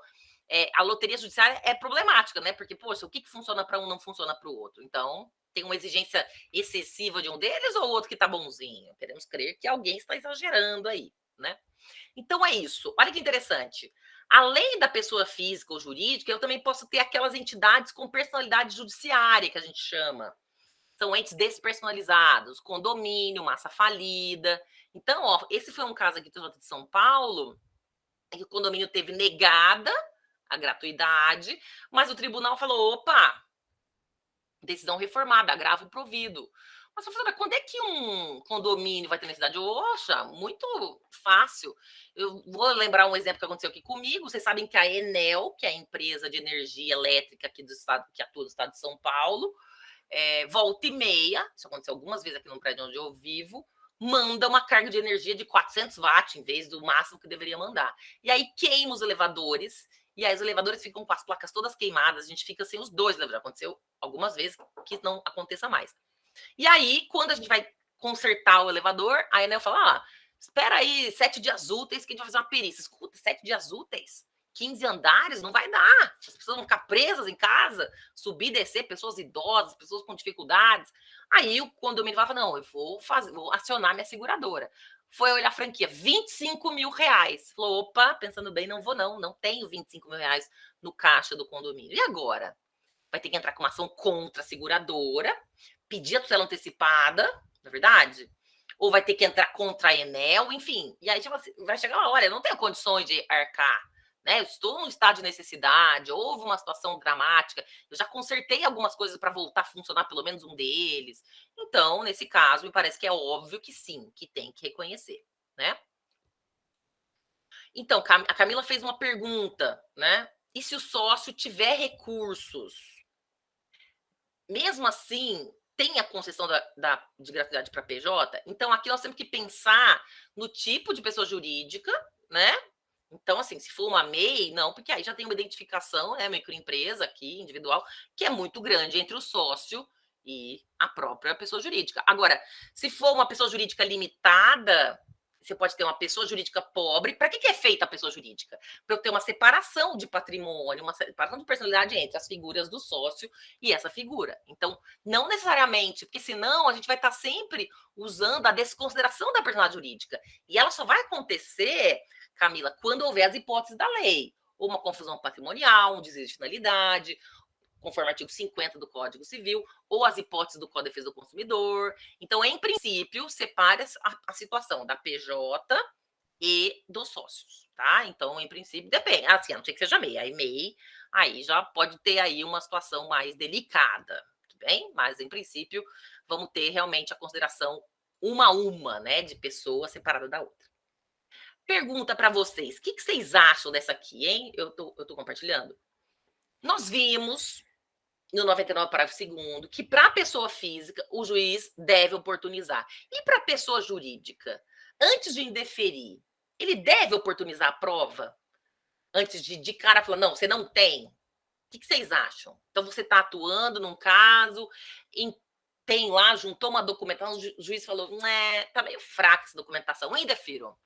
a loteria judiciária é problemática, né? Porque, poxa, o que funciona para um não funciona para o outro. Então, tem uma exigência excessiva de um deles ou outro que tá bonzinho? Queremos crer que alguém está exagerando aí, né? Então é isso. Olha que interessante. Além da pessoa física ou jurídica, eu também posso ter aquelas entidades com personalidade judiciária, que a gente chama. São entes despersonalizados, condomínio, massa falida. Então, ó, esse foi um caso aqui do TJ de São Paulo, em que o condomínio teve negada a gratuidade, mas o tribunal falou: opa, decisão reformada, agravo provido. Mas, professora, quando é que um condomínio vai ter necessidade? Oxa, muito fácil. Eu vou lembrar um exemplo que aconteceu aqui comigo. Vocês sabem que a Enel, que é a empresa de energia elétrica aqui do estado, que atua no estado de São Paulo, volta e meia, isso aconteceu algumas vezes aqui no prédio onde eu vivo, manda uma carga de energia de 400 watts em vez do máximo que deveria mandar. E aí queima os elevadores, e aí os elevadores ficam com as placas todas queimadas, a gente fica sem os dois elevadores. Aconteceu algumas vezes que não aconteça mais. E aí, quando a gente vai consertar o elevador, a Enel fala: espera aí 7 dias úteis que a gente vai fazer uma perícia. Escuta, 7 dias úteis? 15 andares? Não vai dar. As pessoas vão ficar presas em casa, subir e descer, pessoas idosas, pessoas com dificuldades. Aí o condomínio fala: não, eu vou acionar minha seguradora. Foi olhar a franquia, 25 mil reais. Falou: opa, pensando bem, não vou não tenho 25 mil reais no caixa do condomínio. E agora? Vai ter que entrar com uma ação contra a seguradora, pedir a tutela antecipada, na verdade, ou vai ter que entrar contra a Enel, enfim. E aí vai chegar uma hora, eu não tenho condições de arcar, né? Eu estou num estado de necessidade, houve uma situação dramática, eu já consertei algumas coisas para voltar a funcionar pelo menos um deles. Então, nesse caso, me parece que é óbvio que sim, que tem que reconhecer, né? Então, a Camila fez uma pergunta, né? E se o sócio tiver recursos? Mesmo assim, tem a concessão de gratuidade para PJ, então aqui nós temos que pensar no tipo de pessoa jurídica, né? Então, assim, se for uma MEI, não, porque aí já tem uma identificação, né, microempresa aqui, individual, que é muito grande entre o sócio e a própria pessoa jurídica. Agora, se for uma pessoa jurídica limitada, você pode ter uma pessoa jurídica pobre. Para que é feita a pessoa jurídica? Para eu ter uma separação de patrimônio, uma separação de personalidade entre as figuras do sócio e essa figura. Então, não necessariamente, porque senão a gente vai estar sempre usando a desconsideração da personalidade jurídica. E ela só vai acontecer, Camila, quando houver as hipóteses da lei. Ou uma confusão patrimonial, um desvio de finalidade, conforme o artigo 50 do Código Civil, ou as hipóteses do Código de Defesa do Consumidor. Então, em princípio, separe a situação da PJ e dos sócios, tá? Então, em princípio, depende. Assim, a não ser que seja MEI. Aí, MEI, aí já pode ter aí uma situação mais delicada, tudo bem? Mas, em princípio, vamos ter realmente a consideração uma a uma, né, de pessoa separada da outra. Pergunta para vocês, o que vocês acham dessa aqui, hein? Eu tô compartilhando. Nós vimos no 99, parágrafo 2º, que para a pessoa física, o juiz deve oportunizar. E para a pessoa jurídica, antes de indeferir, ele deve oportunizar a prova? Antes de cara falar, não, você não tem. O que vocês acham? Então, você está atuando num caso, tem lá, juntou uma documentação, o juiz falou, tá meio fraca essa documentação, indefiro.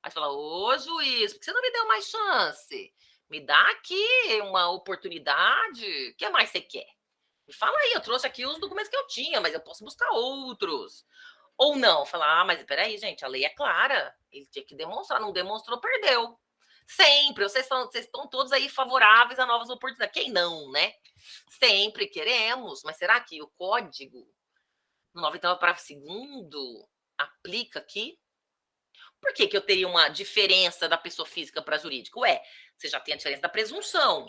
Aí você fala, ô juiz, por que você não me deu mais chance? Me dá aqui uma oportunidade. O que mais você quer? Me fala aí, eu trouxe aqui os documentos que eu tinha, mas eu posso buscar outros. Ou não, falar, mas peraí, gente, a lei é clara. Ele tinha que demonstrar, não demonstrou, perdeu. Sempre, vocês estão todos aí favoráveis a novas oportunidades. Quem não, né? Sempre queremos, mas será que o código, no 99, parágrafo 2º, aplica aqui? Por que eu teria uma diferença da pessoa física para a jurídica? Ué, você já tem a diferença da presunção.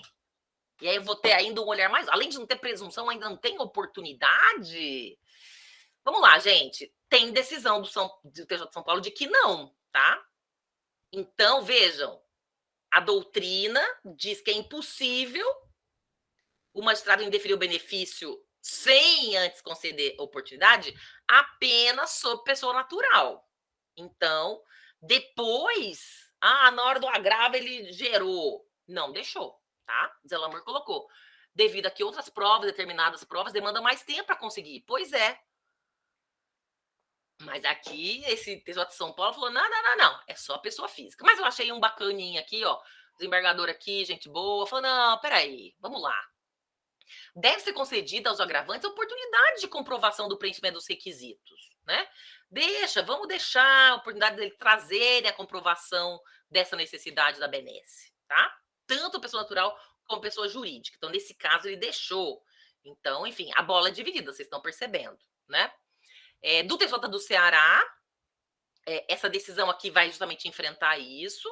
E aí eu vou ter ainda um olhar mais. Além de não ter presunção, ainda não tem oportunidade. Vamos lá, gente. Tem decisão do TJ de São Paulo de que não, tá? Então, vejam, a doutrina diz que é impossível o magistrado indeferir o benefício sem antes conceder oportunidade apenas sob pessoa natural. Então, depois, na hora do agravo ele gerou. Não deixou, tá? Zelamor colocou. Devido a que outras provas, determinadas provas, demandam mais tempo para conseguir. Pois é. Mas aqui, esse TJ de São Paulo falou, não, é só pessoa física. Mas eu achei um bacaninha aqui, ó, desembargador aqui, gente boa, falou: não, peraí, vamos lá. Deve ser concedida aos agravantes a oportunidade de comprovação do preenchimento dos requisitos, né? Vamos deixar a oportunidade dele trazerem a comprovação dessa necessidade da benesse, tá? Tanto pessoa natural como pessoa jurídica. Então, nesse caso, ele deixou. Então, enfim, a bola é dividida, vocês estão percebendo, né? Do TJ do Ceará, essa decisão aqui vai justamente enfrentar isso.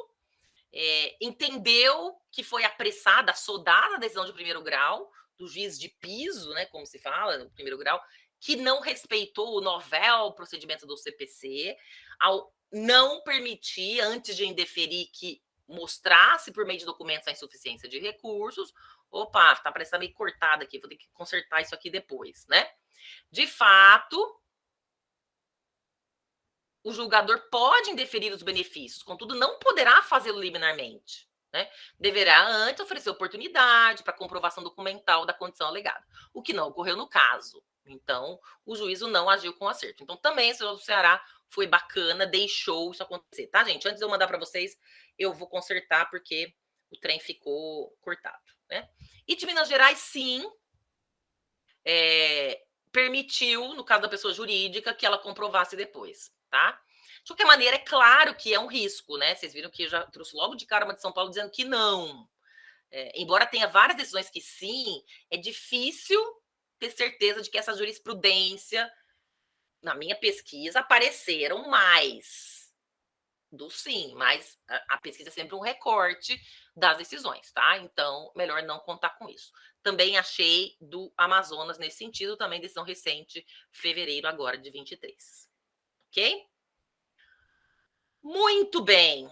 Entendeu que foi apressada, assodada a decisão de primeiro grau, do juiz de piso, né, como se fala, no primeiro grau, que não respeitou o novel procedimento do CPC, ao não permitir, antes de indeferir, que mostrasse por meio de documentos a insuficiência de recursos. Opa, tá parecendo meio cortado aqui, vou ter que consertar isso aqui depois, né? De fato, o julgador pode indeferir os benefícios, contudo, não poderá fazê-lo liminarmente. Né? Deverá antes oferecer oportunidade para comprovação documental da condição alegada, o que não ocorreu no caso. Então, o juízo não agiu com acerto. Então, também esse do Ceará foi bacana, deixou isso acontecer, tá, gente? Antes de eu mandar para vocês, eu vou consertar porque o trem ficou cortado, né? E de Minas Gerais, sim, permitiu, no caso da pessoa jurídica, que ela comprovasse depois, tá? De qualquer maneira, é claro que é um risco, né? Vocês viram que eu já trouxe logo de cara uma de São Paulo dizendo que não. Embora tenha várias decisões que sim, é difícil ter certeza de que essa jurisprudência, na minha pesquisa, apareceram mais do sim, mas a pesquisa é sempre um recorte das decisões, tá? Então, melhor não contar com isso. Também achei do Amazonas nesse sentido, também decisão recente, fevereiro agora de 23. Ok? Muito bem.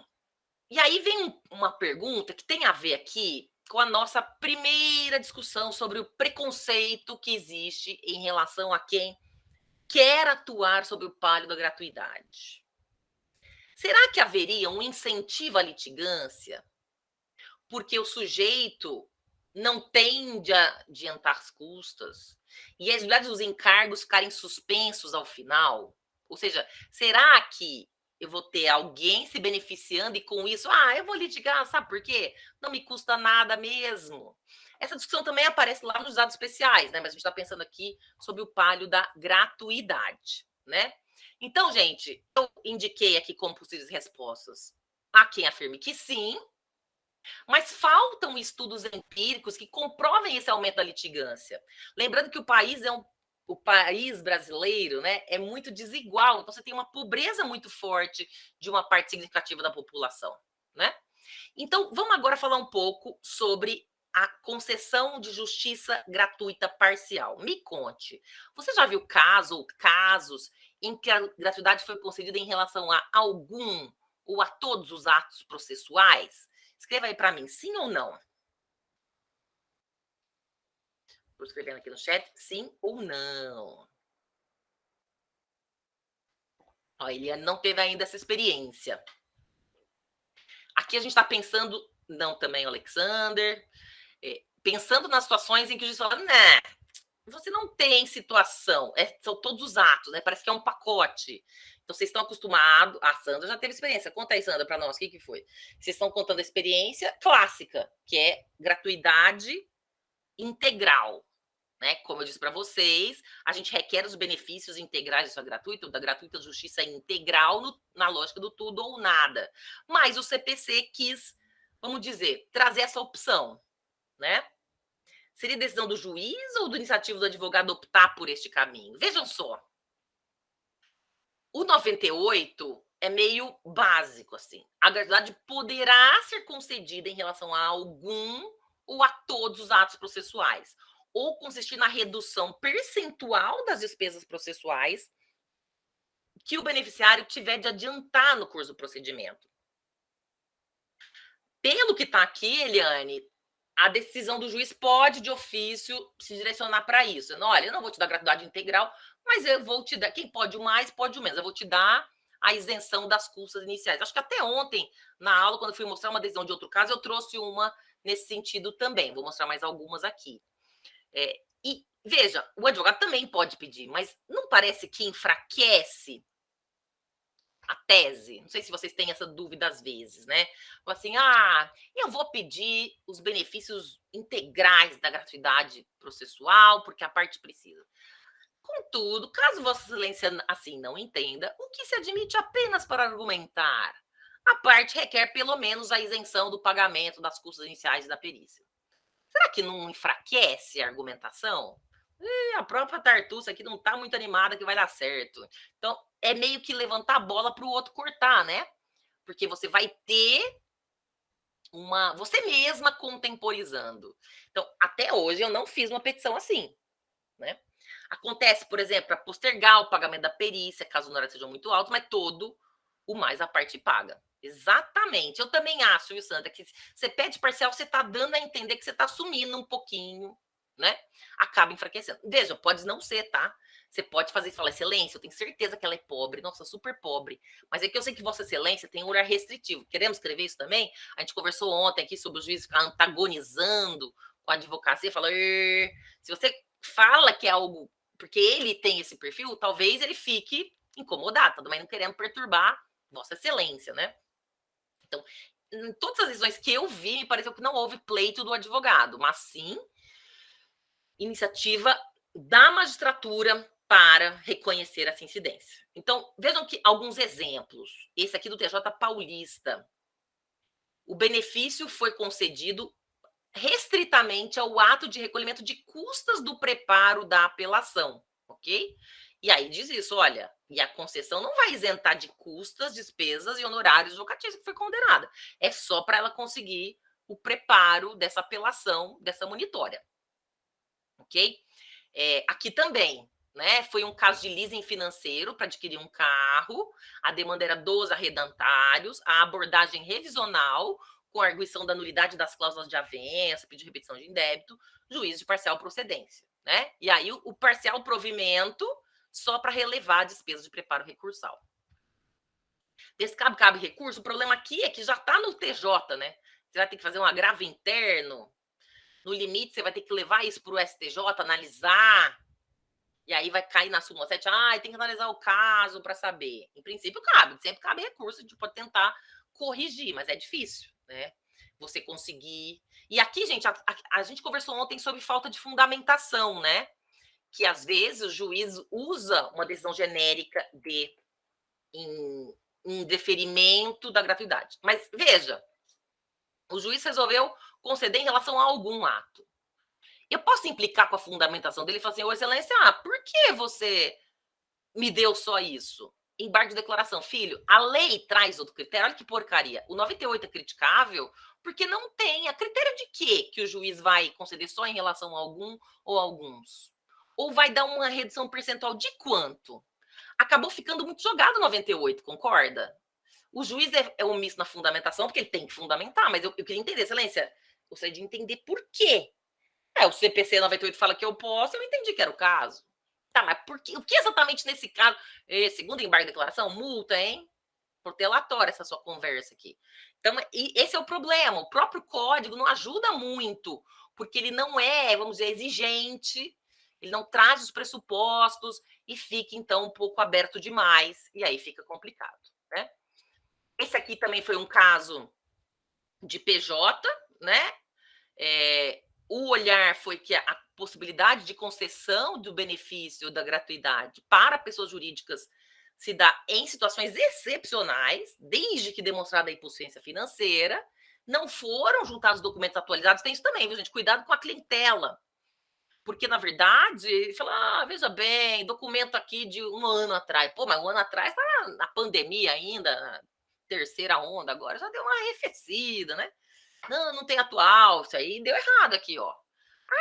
E aí vem uma pergunta que tem a ver aqui com a nossa primeira discussão sobre o preconceito que existe em relação a quem quer atuar sob o palio da gratuidade. Será que haveria um incentivo à litigância porque o sujeito não tende a adiantar as custas e as unidades dos encargos ficarem suspensos ao final? Ou seja, será que eu vou ter alguém se beneficiando e com isso, eu vou litigar, sabe por quê? Não me custa nada mesmo. Essa discussão também aparece lá nos dados especiais, né? Mas a gente está pensando aqui sobre o palio da gratuidade, né? Então, gente, eu indiquei aqui como possíveis respostas. Há quem afirme que sim, mas faltam estudos empíricos que comprovem esse aumento da litigância. Lembrando que o país brasileiro, né, é muito desigual, então você tem uma pobreza muito forte de uma parte significativa da população, né? Então, vamos agora falar um pouco sobre a concessão de justiça gratuita parcial. Me conte, você já viu casos em que a gratuidade foi concedida em relação a algum ou a todos os atos processuais? Escreva aí para mim, sim ou não? Estou escrevendo aqui no chat, sim ou não. Ó, Eliane não teve ainda essa experiência. Aqui a gente está pensando, não também o Alexander, pensando nas situações em que o juiz fala, né, você não tem situação, são todos os atos, né? Parece que é um pacote. Então, vocês estão acostumados. A Sandra já teve experiência. Conta aí, Sandra, para nós, o que foi? Vocês estão contando a experiência clássica, que é gratuidade integral. Né? Como eu disse para vocês, a gente requer os benefícios integrais da gratuita, da gratuita justiça integral na lógica do tudo ou nada. Mas o CPC quis, vamos dizer, trazer essa opção, né? Seria decisão do juiz ou do iniciativo do advogado optar por este caminho? Vejam só. O 98 é meio básico, assim. A gratuidade poderá ser concedida em relação a algum ou a todos os atos processuais, ou consistir na redução percentual das despesas processuais que o beneficiário tiver de adiantar no curso do procedimento. Pelo que está aqui, Eliane, a decisão do juiz pode, de ofício, se direcionar para isso. Olha, eu não vou te dar gratuidade integral, mas eu vou te dar, quem pode o mais, pode o menos. Eu vou te dar a isenção das custas iniciais. Acho que até ontem, na aula, quando eu fui mostrar uma decisão de outro caso, eu trouxe uma nesse sentido também. Vou mostrar mais algumas aqui. E, veja, o advogado também pode pedir, mas não parece que enfraquece a tese, não sei se vocês têm essa dúvida às vezes, né? Assim, eu vou pedir os benefícios integrais da gratuidade processual, porque a parte precisa. Contudo, caso Vossa Excelência assim não entenda, o que se admite apenas para argumentar, a parte requer pelo menos a isenção do pagamento das custas iniciais da perícia. Será que não enfraquece a argumentação? A própria Tartuça aqui não está muito animada que vai dar certo. Então, é meio que levantar a bola para o outro cortar, né? Porque você vai ter você mesma contemporizando. Então, até hoje eu não fiz uma petição assim, né? Acontece, por exemplo, para postergar o pagamento da perícia, caso o honorário seja muito alto, mas todo o mais a parte paga. Exatamente. Eu também acho, viu, Sandra, que você pede parcial, você está dando a entender que você está sumindo um pouquinho, né? Acaba enfraquecendo. Veja, pode não ser, tá? Você pode fazer e falar, excelência, eu tenho certeza que ela é pobre, nossa, super pobre. Mas é que eu sei que Vossa Excelência tem um olhar restritivo. Queremos escrever isso também? A gente conversou ontem aqui sobre o juiz ficar antagonizando com a advocacia, falou, se você fala que é algo, porque ele tem esse perfil, talvez ele fique incomodado, também não querendo perturbar Vossa Excelência, né? Então, em todas as decisões que eu vi, me pareceu que não houve pleito do advogado, mas sim iniciativa da magistratura para reconhecer essa incidência. Então, vejam que alguns exemplos. Esse aqui do TJ Paulista. O benefício foi concedido restritamente ao ato de recolhimento de custas do preparo da apelação, ok? E aí diz isso, olha, e a concessão não vai isentar de custas, despesas e honorários do locatício que foi condenada. É só para ela conseguir o preparo dessa apelação, dessa monitória, ok? Aqui também, né? Foi um caso de leasing financeiro para adquirir um carro, a demanda era dos arredatários, a abordagem revisional, com a arguição da nulidade das cláusulas de avença, pedido de repetição de indébito, juízo de parcial procedência, né? E aí o parcial provimento só para relevar a despesa de preparo recursal. Desse cabe recurso, o problema aqui é que já está no TJ, né? Você vai ter que fazer um agravo interno, no limite você vai ter que levar isso para o STJ, analisar, e aí vai cair na súmula 7, tem que analisar o caso para saber. Em princípio cabe, sempre cabe recurso, a gente pode tentar corrigir, mas é difícil, né? Você conseguir. E aqui, gente, a gente conversou ontem sobre falta de fundamentação, né? Que às vezes o juiz usa uma decisão genérica em deferimento da gratuidade. Mas veja, o juiz resolveu conceder em relação a algum ato. Eu posso implicar com a fundamentação dele e falar assim, ô excelência, por que você me deu só isso? Embargo de declaração. Filho, a lei traz outro critério. Olha que porcaria. O 98 é criticável porque não tem. A critério de quê que o juiz vai conceder só em relação a algum ou alguns? Ou vai dar uma redução percentual de quanto? Acabou ficando muito jogado o 98, concorda? O juiz é omisso na fundamentação porque ele tem que fundamentar, mas eu queria entender, excelência, gostaria de entender por quê. O CPC 98 fala que eu posso, eu entendi que era o caso. Tá, mas por quê? O que exatamente nesse caso? Segundo embargo de declaração, multa, hein? Protelatória essa sua conversa aqui. Então, esse é o problema. O próprio código não ajuda muito, porque ele não é, vamos dizer, exigente, ele não traz os pressupostos e fica, então, um pouco aberto demais, e aí fica complicado, né? Esse aqui também foi um caso de PJ, né? O olhar foi que a possibilidade de concessão do benefício da gratuidade para pessoas jurídicas se dá em situações excepcionais, desde que demonstrada a impotência financeira, não foram juntados documentos atualizados, tem isso também, viu, gente? Cuidado com a clientela. Porque, na verdade, fala, veja bem, documento aqui de um ano atrás. Pô, mas um ano atrás tá na pandemia ainda, na terceira onda, agora já deu uma arrefecida, né? Não tem atual, isso aí deu errado aqui, ó.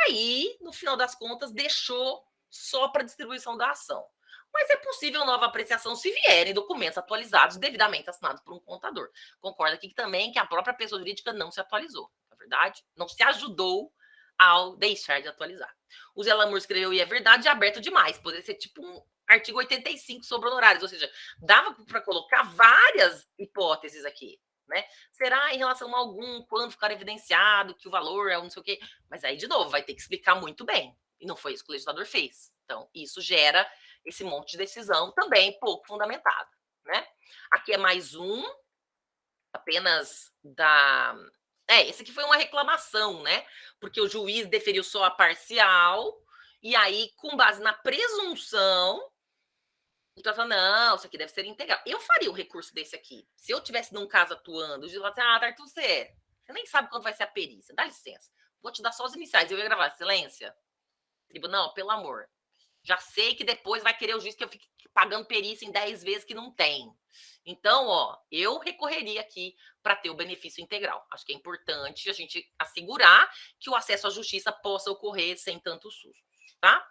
Aí, no final das contas, deixou só para distribuição da ação. Mas é possível nova apreciação se vierem documentos atualizados devidamente assinados por um contador. Concorda aqui também que a própria pessoa jurídica não se atualizou, na verdade, não se ajudou ao deixar de atualizar. O Zé Lamour escreveu, e é verdade, é aberto demais. Poderia ser tipo um artigo 85 sobre honorários, ou seja, dava para colocar várias hipóteses aqui. Né? Será em relação a algum, quando ficar evidenciado que o valor é um não sei o quê. Mas aí, de novo, vai ter que explicar muito bem. E não foi isso que o legislador fez. Então, isso gera esse monte de decisão também pouco fundamentada. né? Aqui é mais um, apenas da. Esse aqui foi uma reclamação, né? Porque o juiz deferiu só a parcial, e aí, com base na presunção, então, falando, não, isso aqui deve ser integral. Eu faria o recurso desse aqui. Se eu tivesse num caso atuando, o juiz falasse, Tartu, você nem sabe quando vai ser a perícia. Dá licença. Vou te dar só os iniciais. Eu ia gravar, excelência. Não, pelo amor. Já sei que depois vai querer o juiz que eu fique pagando perícia em 10 vezes que não tem. Então, eu recorreria aqui para ter o benefício integral. Acho que é importante a gente assegurar que o acesso à justiça possa ocorrer sem tanto susto, tá?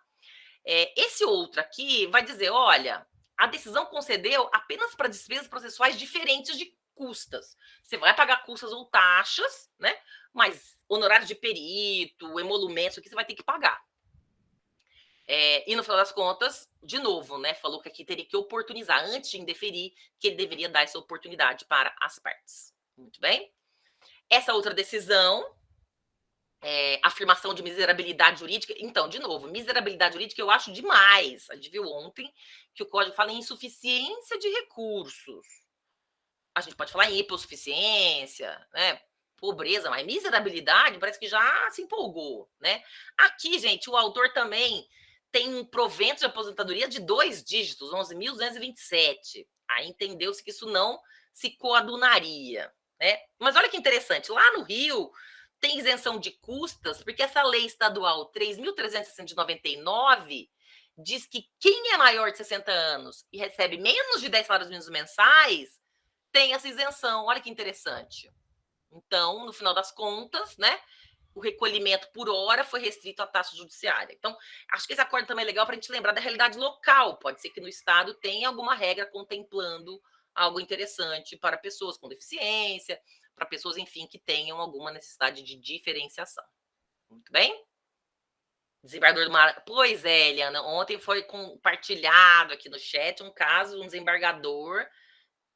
Esse outro aqui vai dizer, olha, a decisão concedeu apenas para despesas processuais diferentes de custas. Você vai pagar custas ou taxas, né? Mas honorários de perito, emolumentos, aqui você vai ter que pagar. E no final das contas, de novo, né? Falou que aqui teria que oportunizar, antes de indeferir, que ele deveria dar essa oportunidade para as partes. Muito bem? Essa outra decisão, afirmação de miserabilidade jurídica. Então, de novo, miserabilidade jurídica eu acho demais. A gente viu ontem que o código fala em insuficiência de recursos. A gente pode falar em hipossuficiência, né? Pobreza, mas miserabilidade parece que já se empolgou, né? Aqui, gente, o autor também tem um provento de aposentadoria de 2 dígitos, 11.227. Aí entendeu-se que isso não se coadunaria, né? Mas olha que interessante, lá no Rio tem isenção de custas, porque essa lei estadual 3.399 diz que quem é maior de 60 anos e recebe menos de 10 salários mínimos mensais tem essa isenção. Olha que interessante. Então, no final das contas, né, o recolhimento por hora foi restrito à taxa judiciária. Então, acho que esse acordo também é legal para a gente lembrar da realidade local. Pode ser que no estado tenha alguma regra contemplando algo interessante para pessoas com deficiência, para pessoas, enfim, que tenham alguma necessidade de diferenciação. Muito bem? Desembargador do Maranhão. Pois é, Eliana, ontem foi compartilhado aqui no chat um caso, um desembargador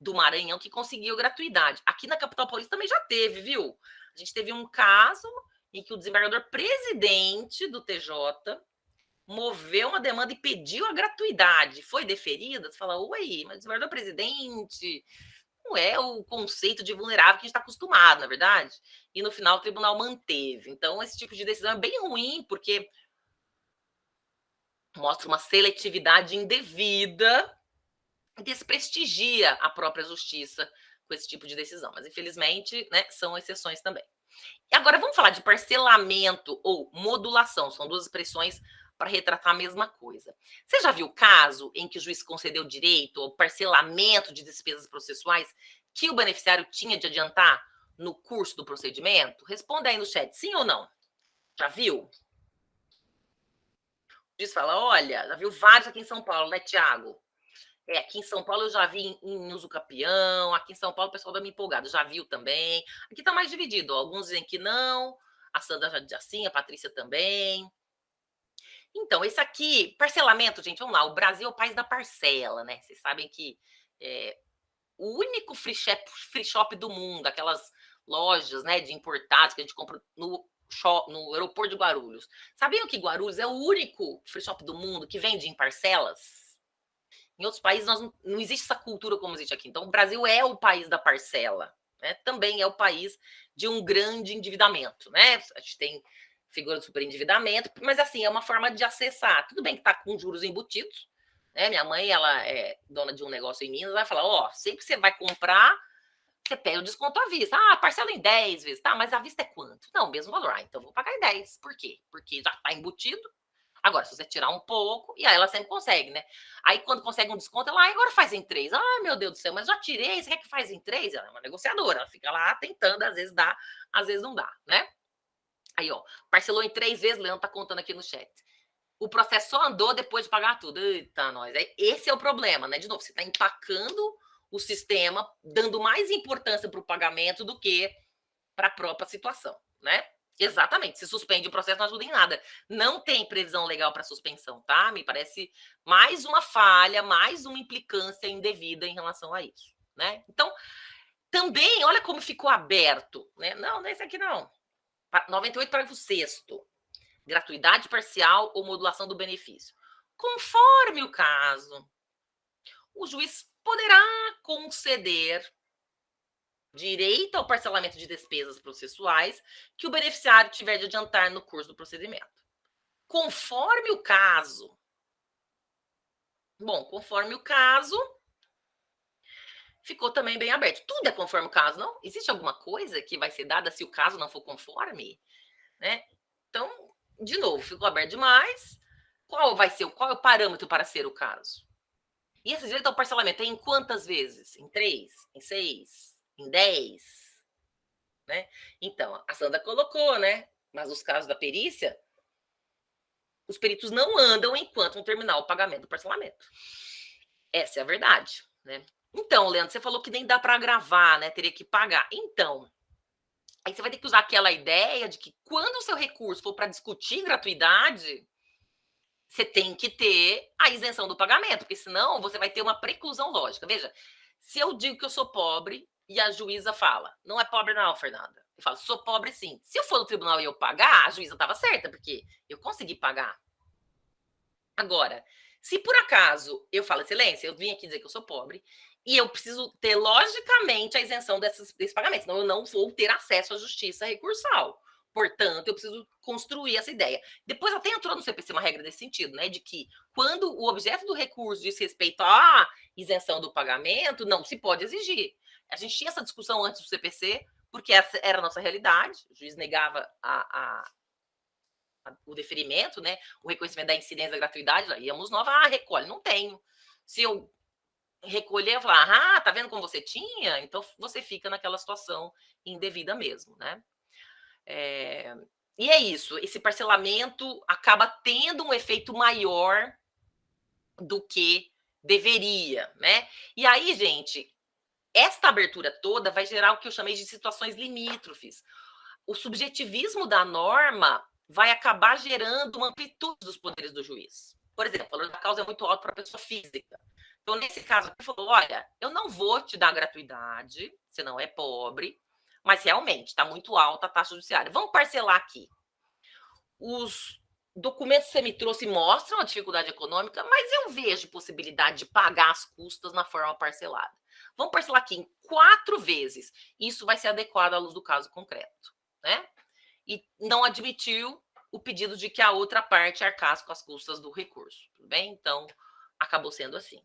do Maranhão que conseguiu gratuidade. Aqui na capital paulista também já teve, viu? A gente teve um caso em que o desembargador presidente do TJ moveu uma demanda e pediu a gratuidade. Foi deferida? Você fala, oi, mas o desembargador presidente não é o conceito de vulnerável que a gente está acostumado, na verdade. E no final o tribunal manteve. Então, esse tipo de decisão é bem ruim, porque mostra uma seletividade indevida e desprestigia a própria justiça com esse tipo de decisão. Mas, infelizmente, né, são exceções também. E agora vamos falar de parcelamento ou modulação. São duas expressões para retratar a mesma coisa. Você já viu o caso em que o juiz concedeu direito ao parcelamento de despesas processuais que o beneficiário tinha de adiantar no curso do procedimento? Responda aí no chat, sim ou não? Já viu? O juiz fala, olha, já viu vários aqui em São Paulo, né, Tiago? Aqui em São Paulo eu já vi em uso capião, aqui em São Paulo o pessoal dá me empolgado, já viu também. Aqui está mais dividido, alguns dizem que não, a Sandra já diz assim, a Patrícia também. Então, esse aqui, parcelamento, gente, vamos lá, o Brasil é o país da parcela, né? Vocês sabem que o único free shop do mundo, aquelas lojas, né, de importados que a gente compra no aeroporto de Guarulhos. Sabiam que Guarulhos é o único free shop do mundo que vende em parcelas? Em outros países não existe essa cultura como existe aqui. Então, o Brasil é o país da parcela, né? Também é o país de um grande endividamento, né? A gente tem figura de superendividamento, mas assim, é uma forma de acessar. Tudo bem que está com juros embutidos, né? Minha mãe, ela é dona de um negócio em Minas, vai falar, sempre que você vai comprar, você pega o desconto à vista. Parcela em 10 vezes, tá? Mas à vista é quanto? Não, mesmo valor. Então, vou pagar em 10. Por quê? Porque já está embutido. Agora, se você tirar um pouco, e aí ela sempre consegue, né? Aí, quando consegue um desconto, ela agora faz em 3. Meu Deus do céu, mas já tirei, você quer que faz em 3? Ela é uma negociadora, ela fica lá tentando, às vezes dá, às vezes não dá, né? Aí, parcelou em 3 vezes, o Leandro tá contando aqui no chat. O processo só andou depois de pagar tudo. Eita, nós. Esse é o problema, né? De novo, você tá empacando o sistema, dando mais importância para o pagamento do que para a própria situação, né? Exatamente. Se suspende o processo, não ajuda em nada. Não tem previsão legal para suspensão, tá? Me parece mais uma falha, mais uma implicância indevida em relação a isso, né? Então, também, olha como ficou aberto, né? Não, nesse aqui não. 98, parágrafo 6º. Gratuidade parcial ou modulação do benefício. Conforme o caso, o juiz poderá conceder direito ao parcelamento de despesas processuais que o beneficiário tiver de adiantar no curso do procedimento. Conforme o caso, ficou também bem aberto. Tudo é conforme o caso, não? Existe alguma coisa que vai ser dada se o caso não for conforme? Né? Então, de novo, ficou aberto demais. Qual é o parâmetro para ser o caso? E esse direito ao parcelamento é em quantas vezes? Em 3? Em 6? Em 10? Né? Então, a Sandra colocou, né? Mas os casos da perícia, os peritos não andam enquanto não terminar o pagamento do parcelamento. Essa é a verdade, né? Então, Leandro, você falou que nem dá para agravar, né? Teria que pagar. Então, aí você vai ter que usar aquela ideia de que quando o seu recurso for para discutir gratuidade, você tem que ter a isenção do pagamento, porque senão você vai ter uma preclusão lógica. Veja, se eu digo que eu sou pobre e a juíza fala, não é pobre não, Fernanda. Eu falo, sou pobre sim. Se eu for no tribunal e eu pagar, a juíza estava certa, porque eu consegui pagar. Agora, se por acaso eu falo, excelência, eu vim aqui dizer que eu sou pobre, e eu preciso ter, logicamente, a isenção desses pagamentos, senão eu não vou ter acesso à justiça recursal. Portanto, eu preciso construir essa ideia. Depois até entrou no CPC uma regra nesse sentido, né? De que quando o objeto do recurso diz respeito à isenção do pagamento, não se pode exigir. A gente tinha essa discussão antes do CPC, porque essa era a nossa realidade. O juiz negava o deferimento, né? O reconhecimento da incidência da gratuidade, íamos nova, recolhe, não tenho. Se eu recolher, eu falar, tá vendo como você tinha? Então você fica naquela situação indevida mesmo, né? E é isso, esse parcelamento acaba tendo um efeito maior do que deveria, né? E aí, gente, esta abertura toda vai gerar o que eu chamei de situações limítrofes. O subjetivismo da norma vai acabar gerando uma amplitude dos poderes do juiz. Por exemplo, o valor da causa é muito alto para a pessoa física. Então, nesse caso, ele falou, olha, eu não vou te dar gratuidade, você não é pobre, mas realmente está muito alta a taxa judiciária. Vamos parcelar aqui. Os documentos que você me trouxe mostram a dificuldade econômica, mas eu vejo possibilidade de pagar as custas na forma parcelada. Vamos parcelar aqui em 4 vezes. Isso vai ser adequado à luz do caso concreto, né? E não admitiu o pedido de que a outra parte arcasse com as custas do recurso, tudo bem? Então, acabou sendo assim.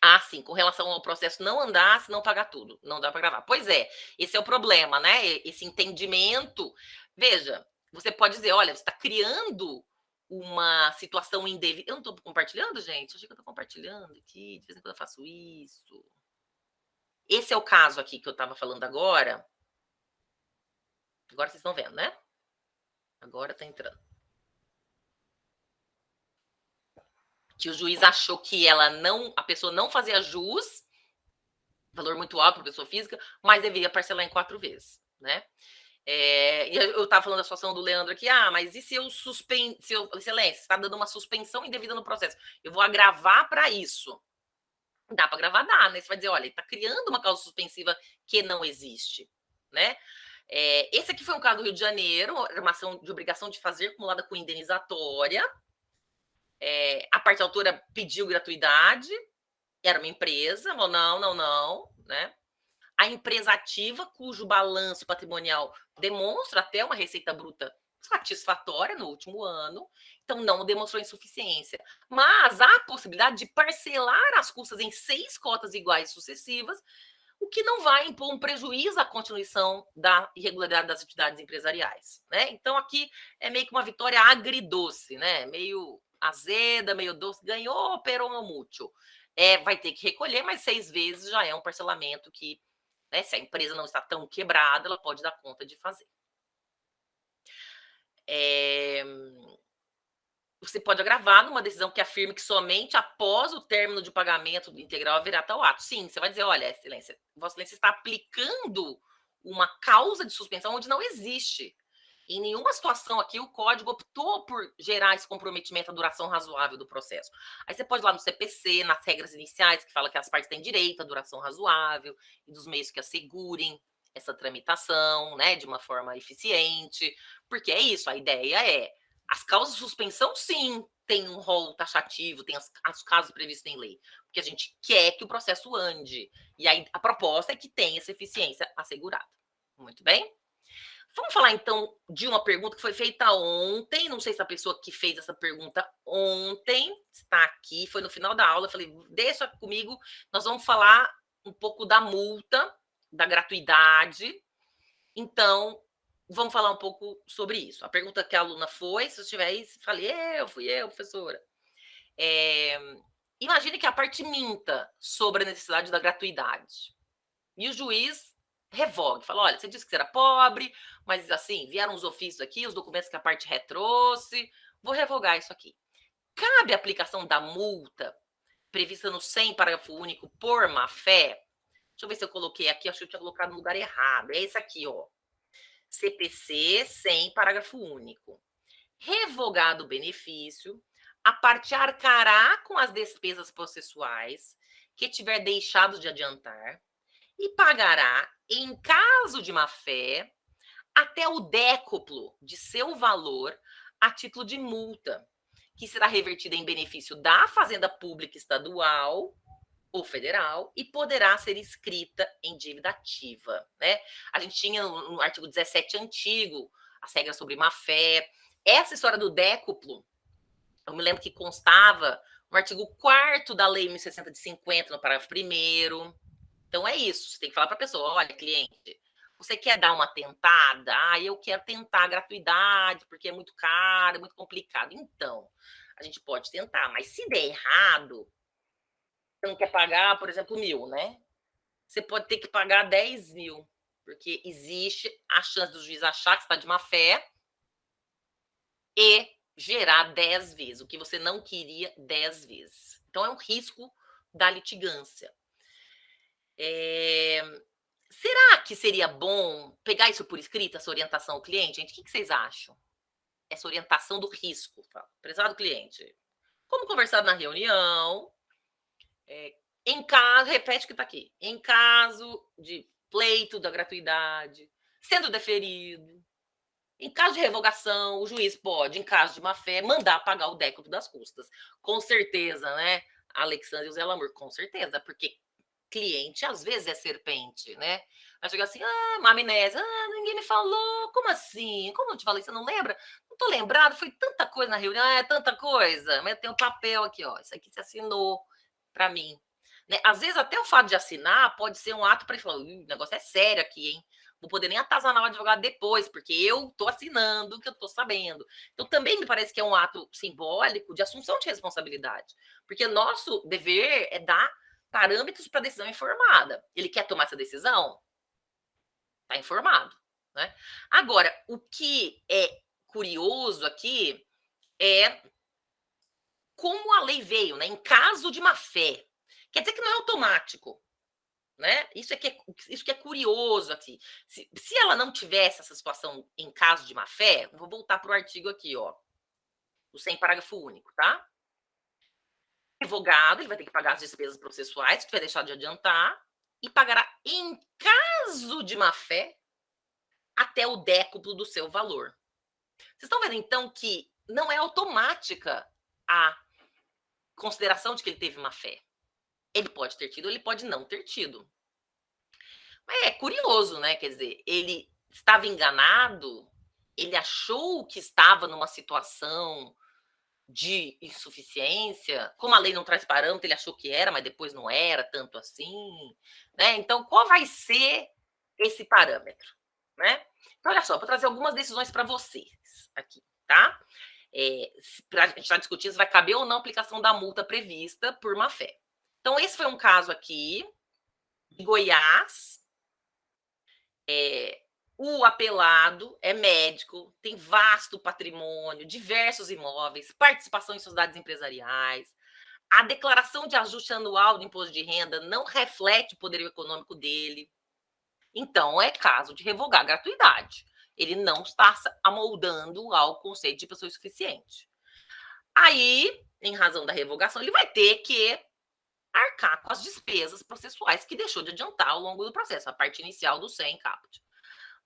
Ah, sim, com relação ao processo não andar, se não pagar tudo, não dá para gravar. Pois é, esse é o problema, né? Esse entendimento. Veja, você pode dizer, olha, você está criando uma situação indevida. Eu não estou compartilhando, gente? Eu achei que eu estou compartilhando aqui, de vez em quando eu faço isso. Esse é o caso aqui que eu estava falando agora. Agora vocês estão vendo, né? Agora está entrando. Que o juiz achou que a pessoa não fazia jus, valor muito alto para pessoa física, mas deveria parcelar em 4 vezes, né? E eu estava falando da situação do Leandro aqui, mas e se eu excelência, está dando uma suspensão indevida no processo, eu vou agravar para isso. Dá para agravar, dá, né? Você vai dizer, olha, está criando uma causa suspensiva que não existe, né? Esse aqui foi um caso do Rio de Janeiro, uma ação de obrigação de fazer acumulada com indenizatória. A parte autora pediu gratuidade, era uma empresa, falou não, né? A empresa ativa, cujo balanço patrimonial demonstra até uma receita bruta satisfatória no último ano, então não demonstrou insuficiência. Mas há a possibilidade de parcelar as custas em 6 cotas iguais sucessivas, o que não vai impor um prejuízo à continuação da irregularidade das atividades empresariais, né? Então aqui é meio que uma vitória agridoce, né? Meio azeda, meio doce, ganhou, pero no mútuo. Vai ter que recolher, mas 6 vezes já é um parcelamento que, né, se a empresa não está tão quebrada, ela pode dar conta de fazer. Você pode agravar numa decisão que afirme que somente após o término de pagamento integral haverá tal ato. Sim, você vai dizer, olha, excelência, Vossa Excelência está aplicando uma causa de suspensão onde não existe. Em nenhuma situação aqui o código optou por gerar esse comprometimento à duração razoável do processo. Aí você pode ir lá no CPC, nas regras iniciais, que fala que as partes têm direito à duração razoável e dos meios que assegurem essa tramitação, né, de uma forma eficiente, porque é isso, a ideia é As causas de suspensão, sim, tem um rol taxativo, tem os casos previstos em lei, porque a gente quer que o processo ande. E aí a proposta é que tenha essa eficiência assegurada. Muito bem? Vamos falar então de uma pergunta que foi feita ontem. Não sei se a pessoa que fez essa pergunta ontem está aqui, foi no final da aula. Eu falei, deixa comigo, nós vamos falar um pouco da multa, da gratuidade. Então, vamos falar um pouco sobre isso. A pergunta que a aluna foi, se eu estiver aí, falei, fui eu, professora. Imagine que a parte minta sobre a necessidade da gratuidade. E o juiz revoga, fala, olha, você disse que você era pobre, mas assim, vieram os ofícios aqui, os documentos que a parte ré trouxe, vou revogar isso aqui. Cabe a aplicação da multa prevista no 100, parágrafo único, por má-fé? Deixa eu ver se eu coloquei aqui, acho que eu tinha colocado no lugar errado. É esse aqui, ó. CPC 100, parágrafo único. Revogado o benefício, a parte arcará com as despesas processuais que tiver deixado de adiantar e pagará, em caso de má-fé, até o décuplo de seu valor a título de multa, que será revertida em benefício da Fazenda Pública Estadual ou federal e poderá ser inscrita em dívida ativa, né? A gente tinha no artigo 17 antigo as regras sobre má-fé. Essa história do décuplo, eu me lembro que constava no artigo 4º da Lei 1060 de 50, no parágrafo 1º. Então é isso, você tem que falar para a pessoa, olha, cliente, você quer dar uma tentada? Eu quero tentar a gratuidade, porque é muito caro, é muito complicado. Então, a gente pode tentar, mas se der errado, você não quer pagar, por exemplo, 1.000, né? Você pode ter que pagar 10.000, porque existe a chance do juiz achar que está de má fé e gerar 10 vezes, o que você não queria 10 vezes. Então, é um risco da litigância. Será que seria bom pegar isso por escrito, essa orientação ao cliente? Gente, o que vocês acham? Essa orientação do risco, prezado cliente. Como conversado na reunião, em caso, repete o que está aqui, em caso de pleito da gratuidade, sendo deferido, em caso de revogação, o juiz pode, em caso de má-fé, mandar pagar o décuplo das custas. Com certeza, né, Alexandre e o Zé Lamour, com certeza, porque cliente às vezes é serpente, né? Vai chegar assim, uma amnésia, ninguém me falou, como assim? Como eu te falei, você não lembra? Não tô lembrado, foi tanta coisa na reunião, é tanta coisa, mas tem um papel aqui, ó, isso aqui você assinou para mim. Né? Às vezes até o fato de assinar pode ser um ato para ele falar, o negócio é sério aqui, hein? Vou poder nem atazanar o advogado depois, porque eu tô assinando o que eu tô sabendo. Então também me parece que é um ato simbólico de assunção de responsabilidade, porque nosso dever é dar parâmetros para decisão informada. Ele quer tomar essa decisão? Está informado. Né? Agora, o que é curioso aqui é como a lei veio, né? Em caso de má-fé. Quer dizer que não é automático. Né? Isso que é curioso aqui. Se ela não tivesse essa situação em caso de má-fé, vou voltar para o artigo aqui, ó. O 100, parágrafo único, tá? Advogado, ele vai ter que pagar as despesas processuais, que vai deixar de adiantar, e pagará, em caso de má-fé, até o décuplo do seu valor. Vocês estão vendo, então, que não é automática a consideração de que ele teve má-fé. Ele pode ter tido, ele pode não ter tido. Mas é curioso, né? Quer dizer, ele estava enganado, ele achou que estava numa situação de insuficiência, como a lei não traz parâmetro, ele achou que era, mas depois não era tanto assim, né? Então, qual vai ser esse parâmetro, né? Então, olha só, vou trazer algumas decisões para vocês aqui, tá? A gente está discutindo se vai caber ou não a aplicação da multa prevista por má-fé. Então, esse foi um caso aqui de Goiás. O apelado é médico, tem vasto patrimônio, diversos imóveis, participação em sociedades empresariais. A declaração de ajuste anual do imposto de renda não reflete o poderio econômico dele. Então, é caso de revogar a gratuidade. Ele não está amoldando ao conceito de pessoa insuficiente. Aí, em razão da revogação, ele vai ter que arcar com as despesas processuais que deixou de adiantar ao longo do processo, a parte inicial do 100 caput.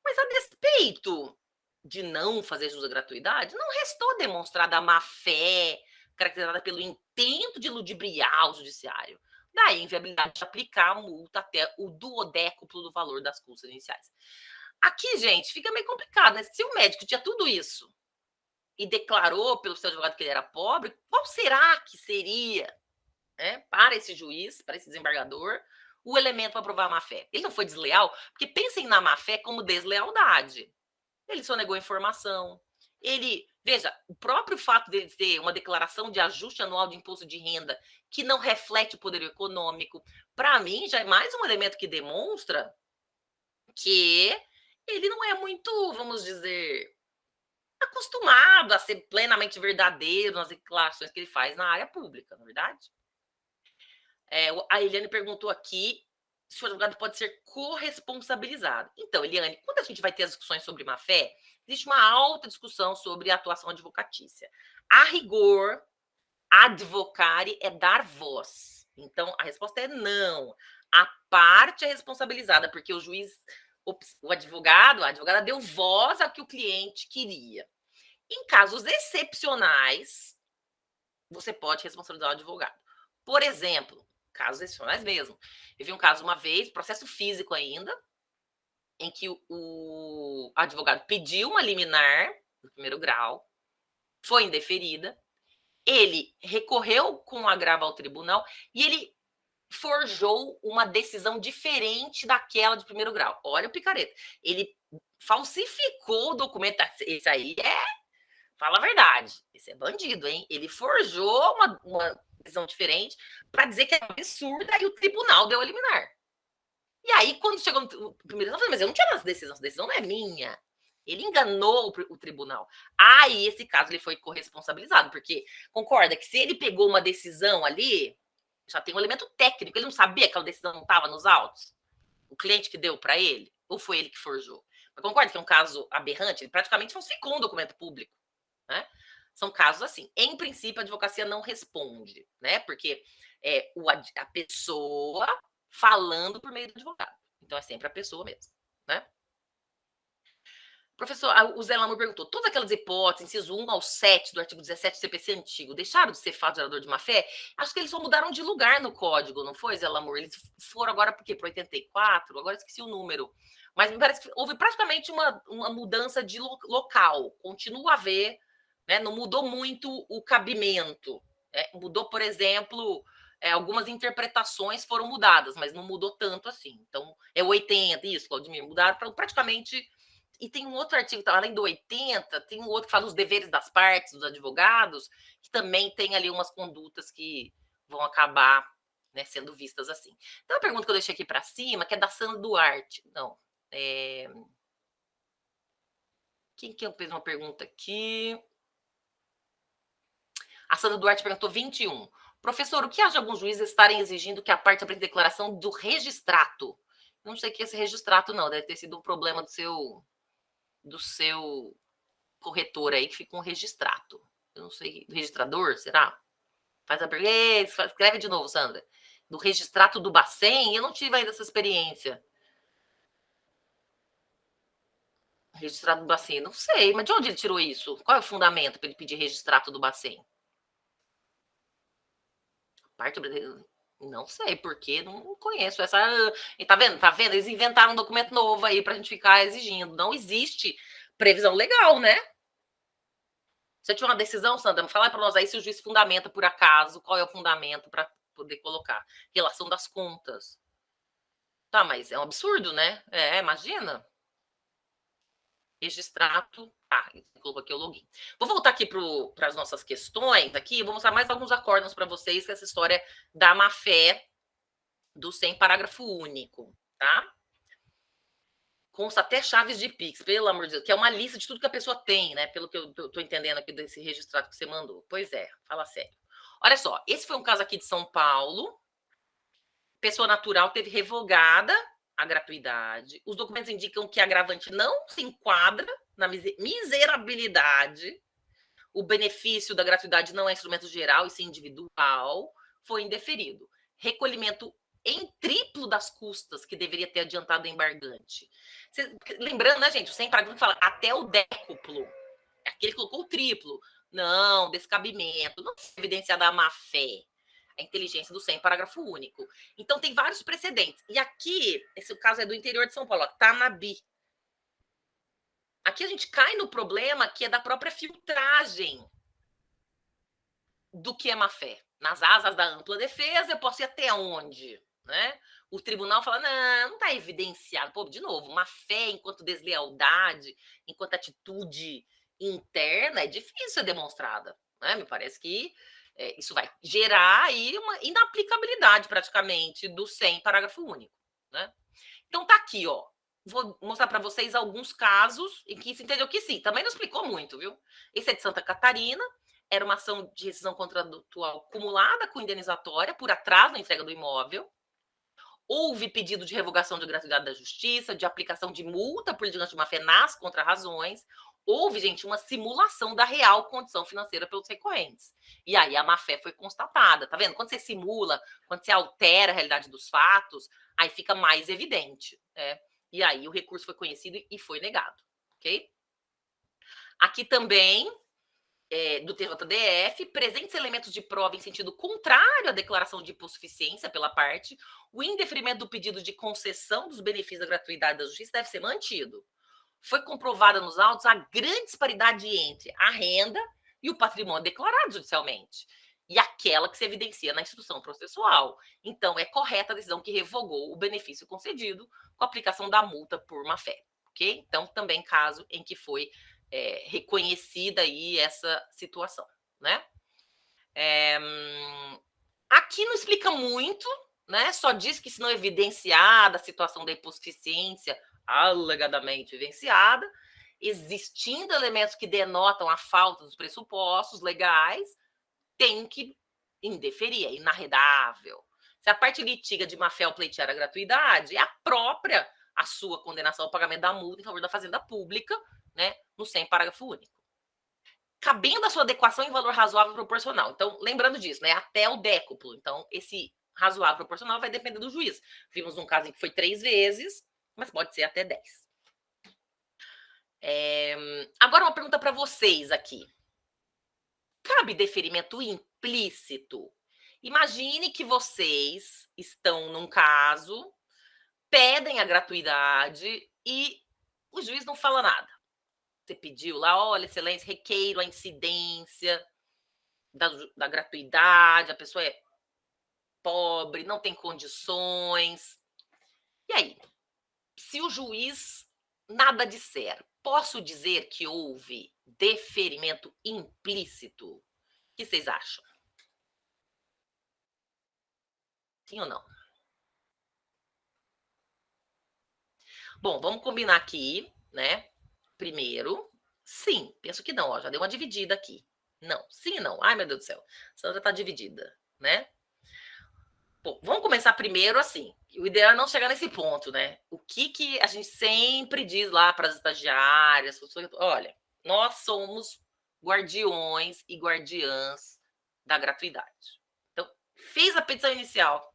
Mas a despeito de não fazer jus à gratuidade, não restou demonstrada a má-fé, caracterizada pelo intento de ludibriar o judiciário. Daí, a inviabilidade de aplicar a multa até o duodécuplo do valor das custas iniciais. Aqui, gente, fica meio complicado, né? Se o médico tinha tudo isso e declarou pelo seu advogado que ele era pobre, qual será que seria, né, para esse juiz, para esse desembargador, o elemento para provar a má-fé? Ele não foi desleal? Porque pensem na má-fé como deslealdade. Ele só negou informação. Ele, veja, o próprio fato de ter uma declaração de ajuste anual de imposto de renda que não reflete o poder econômico, para mim já é mais um elemento que demonstra que ele não é muito, vamos dizer, acostumado a ser plenamente verdadeiro nas declarações que ele faz na área pública, na verdade. A Eliane perguntou aqui se o advogado pode ser corresponsabilizado. Então, Eliane, quando a gente vai ter as discussões sobre má-fé, existe uma alta discussão sobre a atuação advocatícia. A rigor, advocare é dar voz. Então, a resposta é não. A parte é responsabilizada, porque o juiz, a advogada deu voz ao que o cliente queria. Em casos excepcionais, você pode responsabilizar o advogado. Por exemplo, casos excepcionais mesmo. Eu vi um caso uma vez, processo físico ainda, em que o advogado pediu uma liminar no primeiro grau, foi indeferida, ele recorreu com agravo ao tribunal e ele forjou uma decisão diferente daquela de primeiro grau. Olha o picareta. Ele falsificou o documento. Esse aí fala a verdade. Esse é bandido, hein? Ele forjou uma decisão diferente para dizer que é absurda e o tribunal deu a liminar. E aí, quando chegou no primeiro, eu falei, mas eu não tinha essa decisão não é minha. Ele enganou o tribunal. Aí, esse caso, ele foi corresponsabilizado, porque concorda que se ele pegou uma decisão ali, já tem um elemento técnico, ele não sabia que aquela decisão não estava nos autos? O cliente que deu para ele? Ou foi ele que forjou? Mas concorda que é um caso aberrante? Ele praticamente falsificou um documento público, né? São casos assim. Em princípio, a advocacia não responde, né? Porque é a pessoa falando por meio do advogado. Então, é sempre a pessoa mesmo, né? Professor, o Zé Lamour perguntou: todas aquelas hipóteses, inciso 1 ao 7 do artigo 17 do CPC antigo, deixaram de ser fato gerador de má-fé? Acho que eles só mudaram de lugar no código, não foi, Zé Lamour? Eles foram agora por quê? Para 84? Agora esqueci o número. Mas me parece que houve praticamente uma mudança de local. Continua a haver, né? Não mudou muito o cabimento. Né? Mudou, por exemplo, algumas interpretações foram mudadas, mas não mudou tanto assim. Então, é 80, isso, Claudemir, mudaram para praticamente. E tem um outro artigo, além do 80, tem um outro que fala dos deveres das partes, dos advogados, que também tem ali umas condutas que vão acabar, né, sendo vistas assim. Então, a pergunta que eu deixei aqui para cima, que é da Sandra Duarte. Não. Quem que fez uma pergunta aqui? A Sandra Duarte perguntou 21. Professor, o que acha de alguns juízes estarem exigindo que a parte apresente declaração do registrato? Não sei o que é esse registrato, não. Deve ter sido um problema do seu corretor aí que fica um registrato. Eu não sei, do registrador, será? Faz a pergunta. Escreve de novo, Sandra. Do registrato do Bacen, eu não tive ainda essa experiência. Registrado do Bacen, não sei, mas de onde ele tirou isso? Qual é o fundamento para ele pedir registrato do Bacen? Parte brasileira. Não sei, porque não conheço essa. E tá vendo? Tá vendo? Eles inventaram um documento novo aí pra gente ficar exigindo. Não existe previsão legal, né? Você tinha uma decisão, Sandra? Fala para nós aí se o juiz fundamenta por acaso, qual é o fundamento para poder colocar. Relação das contas. Tá, mas é um absurdo, né? Imagina. Registrato. Tá, colocou aqui o login. Vou voltar aqui para as nossas questões aqui. Vou mostrar mais alguns acórdãos para vocês, que é essa história da má-fé do sem parágrafo único, tá? Consta até chaves de Pix, pelo amor de Deus, que é uma lista de tudo que a pessoa tem, né? Pelo que eu tô entendendo aqui desse registrado que você mandou. Pois é, fala sério. Olha só, esse foi um caso aqui de São Paulo. Pessoa natural teve revogada a gratuidade. Os documentos indicam que a agravante não se enquadra na miserabilidade. O benefício da gratuidade não é instrumento geral, e sim individual. Foi indeferido. Recolhimento em triplo das custas que deveria ter adiantado o embargante. Lembrando, né, gente, o sem parágrafo fala até o décuplo. Aquele que colocou o triplo. Não, descabimento. Não foi evidenciada a má-fé. A inteligência do sem parágrafo único. Então, tem vários precedentes. E aqui, esse caso é do interior de São Paulo, tá na BI. Aqui a gente cai no problema que é da própria filtragem do que é má-fé. Nas asas da ampla defesa, eu posso ir até onde? Né? O tribunal fala, não está evidenciado. Pô, de novo, má-fé enquanto deslealdade, enquanto atitude interna, é difícil ser demonstrada. Né? Me parece que isso vai gerar aí uma inaplicabilidade, praticamente, do sem parágrafo único. Né? Então, tá aqui, ó. Vou mostrar para vocês alguns casos em que se entendeu que sim. Também não explicou muito, viu? Esse é de Santa Catarina. Era uma ação de rescisão contratual acumulada com indenizatória por atraso na entrega do imóvel. Houve pedido de revogação de gratuidade da justiça, de aplicação de multa por litigante de má-fé nas contrarrazões. Houve, gente, uma simulação da real condição financeira pelos recorrentes. E aí a má-fé foi constatada, tá vendo? Quando você simula, quando você altera a realidade dos fatos, aí fica mais evidente, né? E aí o recurso foi conhecido e foi negado, ok? Aqui também, do TJDF, presentes elementos de prova em sentido contrário à declaração de hipossuficiência pela parte, o indeferimento do pedido de concessão dos benefícios da gratuidade da justiça deve ser mantido. Foi comprovada nos autos a grande disparidade entre a renda e o patrimônio declarado judicialmente, e aquela que se evidencia na instituição processual. Então, é correta a decisão que revogou o benefício concedido com a aplicação da multa por má-fé, ok? Então, também caso em que foi reconhecida aí essa situação, né? Aqui não explica muito, né? Só diz que se não evidenciada a situação da hipossuficiência alegadamente evidenciada, existindo elementos que denotam a falta dos pressupostos legais, tem que indeferir, é inarredável. Se a parte litiga de má-fé ou pleitear a gratuidade, é a própria a sua condenação ao pagamento da multa em favor da fazenda pública, né, no sem parágrafo único. Cabendo a sua adequação em valor razoável proporcional. Então, lembrando disso, né, até o décuplo. Então, esse razoável proporcional vai depender do juiz. Vimos um caso em que foi 3 vezes, mas pode ser até 10. Agora, uma pergunta para vocês aqui. Cabe deferimento implícito? Imagine que vocês estão num caso, pedem a gratuidade e o juiz não fala nada. Você pediu lá, olha, excelência, requeiro a incidência da gratuidade, a pessoa é pobre, não tem condições. E aí? Se o juiz nada disser, posso dizer que houve deferimento implícito? O que vocês acham? Sim ou não? Bom, vamos combinar aqui, né? Primeiro, sim. Penso que não, ó, já deu uma dividida aqui. Não, sim e não. Ai, meu Deus do céu. A Sandra tá dividida, né? Bom, vamos começar primeiro assim. O ideal é não chegar nesse ponto, né? O que a gente sempre diz lá para as estagiárias, olha, nós somos guardiões e guardiãs da gratuidade. Então, fez a petição inicial,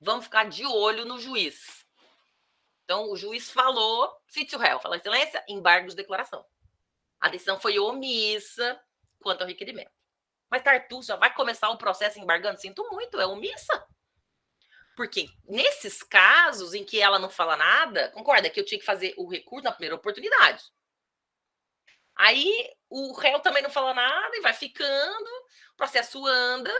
vamos ficar de olho no juiz. Então, o juiz falou, sítio réu, fala, excelência, embargo de declaração. A decisão foi omissa quanto ao requerimento. Mas Tartu já vai começar o processo embargando? Sinto muito, é omissa. Porque nesses casos em que ela não fala nada, concorda que eu tinha que fazer o recurso na primeira oportunidade. Aí o réu também não fala nada e vai ficando, o processo anda,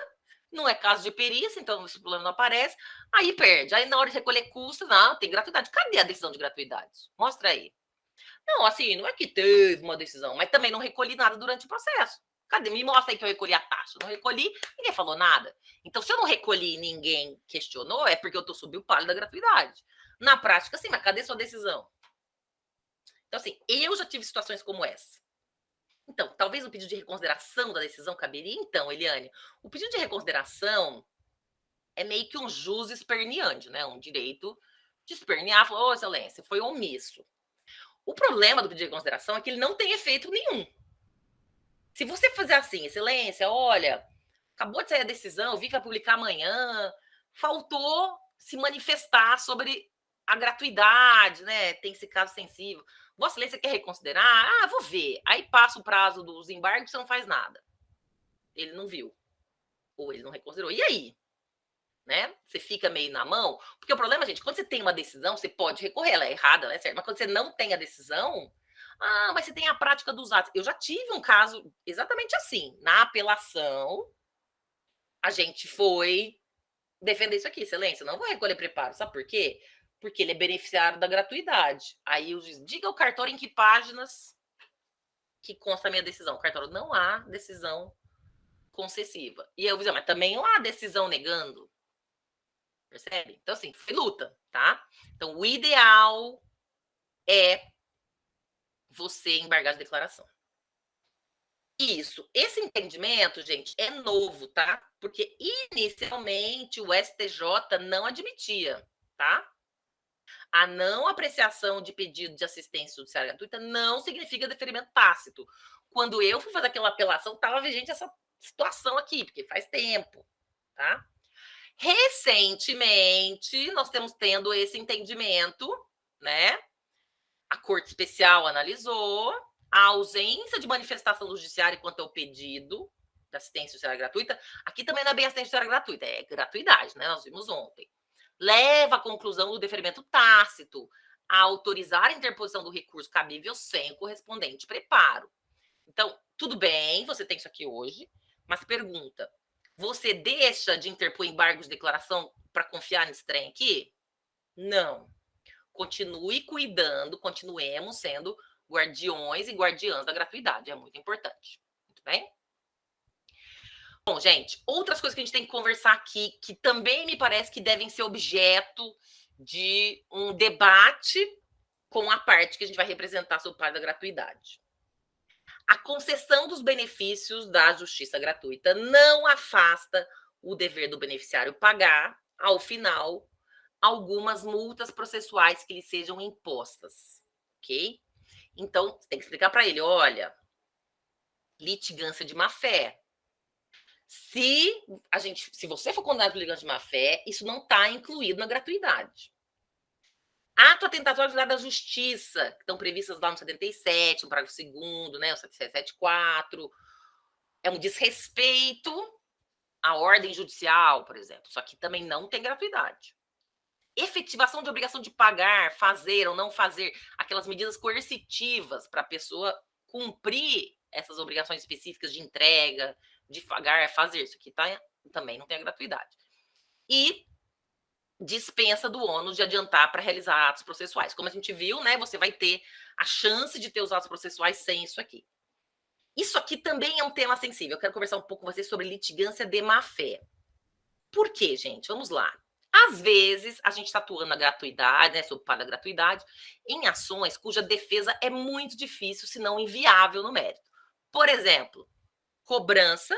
não é caso de perícia, então esse problema não aparece, aí perde. Aí na hora de recolher custas, não, tem gratuidade. Cadê a decisão de gratuidade? Mostra aí. Não, assim, não é que teve uma decisão, mas também não recolhi nada durante o processo. Cadê? Me mostra aí que eu recolhi a taxa. Não recolhi, ninguém falou nada. Então, se eu não recolhi e ninguém questionou, é porque eu tô sob o palio da gratuidade. Na prática, sim, mas cadê sua decisão? Então, assim, eu já tive situações como essa. Então, talvez o pedido de reconsideração da decisão caberia. Então, Eliane, o pedido de reconsideração é meio que um jus esperneandi, né? Um direito de espernear, falou, ô, excelência, foi omisso. O problema do pedido de reconsideração é que ele não tem efeito nenhum. Se você fizer assim, excelência, olha, acabou de sair a decisão, eu vi que vai publicar amanhã, faltou se manifestar sobre a gratuidade, né? Tem esse caso sensível. Vossa Excelência quer reconsiderar? Ah, vou ver. Aí passa o prazo dos embargos, você não faz nada. Ele não viu. Ou ele não reconsiderou. E aí? Né? Você fica meio na mão. Porque o problema, gente, quando você tem uma decisão, você pode recorrer, ela é errada, ela é certa. Mas quando você não tem a decisão, ah, mas você tem a prática dos atos. Eu já tive um caso exatamente assim. Na apelação, a gente foi defender isso aqui, excelência. Não vou recolher preparo. Sabe por quê? Porque ele é beneficiário da gratuidade. Aí o juiz, diga ao cartório em que páginas que consta a minha decisão. O cartório, não há decisão concessiva. E eu vou dizer, mas também não há decisão negando. Percebe? Então, assim, foi luta, tá? Então, o ideal é você embargar de declaração. Isso. Esse entendimento, gente, é novo, tá? Porque inicialmente o STJ não admitia, tá? A não apreciação de pedido de assistência judiciária gratuita não significa deferimento tácito. Quando eu fui fazer aquela apelação, estava vigente essa situação aqui, porque faz tempo, tá? Recentemente, nós temos tendo esse entendimento, né? A Corte Especial analisou a ausência de manifestação do judiciário quanto ao pedido de assistência judiciária gratuita. Aqui também não é bem assistência judiciária gratuita, é gratuidade, né? Nós vimos ontem. Leva à conclusão do deferimento tácito a autorizar a interposição do recurso cabível sem o correspondente preparo. Então, tudo bem, você tem isso aqui hoje, mas pergunta, você deixa de interpor embargos de declaração para confiar nesse trem aqui? Não. Continue cuidando, continuemos sendo guardiões e guardiãs da gratuidade, é muito importante. Muito bem? Bom, gente, outras coisas que a gente tem que conversar aqui, que também me parece que devem ser objeto de um debate com a parte que a gente vai representar sobre o pai da gratuidade. A concessão dos benefícios da justiça gratuita não afasta o dever do beneficiário pagar, ao final, algumas multas processuais que lhe sejam impostas, ok? Então, você tem que explicar para ele, olha, litigância de má-fé. Se você for condenado por litigância de má-fé, isso não está incluído na gratuidade. Ato atentatório da justiça, que estão previstas lá no 77, no parágrafo 2º, né, o 774, é um desrespeito à ordem judicial, por exemplo. Isso aqui também não tem gratuidade. Efetivação de obrigação de pagar, fazer ou não fazer, aquelas medidas coercitivas para a pessoa cumprir essas obrigações específicas de entrega, de pagar, fazer. Isso aqui também não tem a gratuidade. E dispensa do ônus de adiantar para realizar atos processuais. Como a gente viu, né, você vai ter a chance de ter os atos processuais sem isso aqui. Isso aqui também é um tema sensível. Eu quero conversar um pouco com vocês sobre litigância de má-fé. Por quê, gente? Vamos lá. Às vezes, a gente está atuando na gratuidade, né, sob para a gratuidade, em ações cuja defesa é muito difícil, se não inviável no mérito. Por exemplo, cobrança,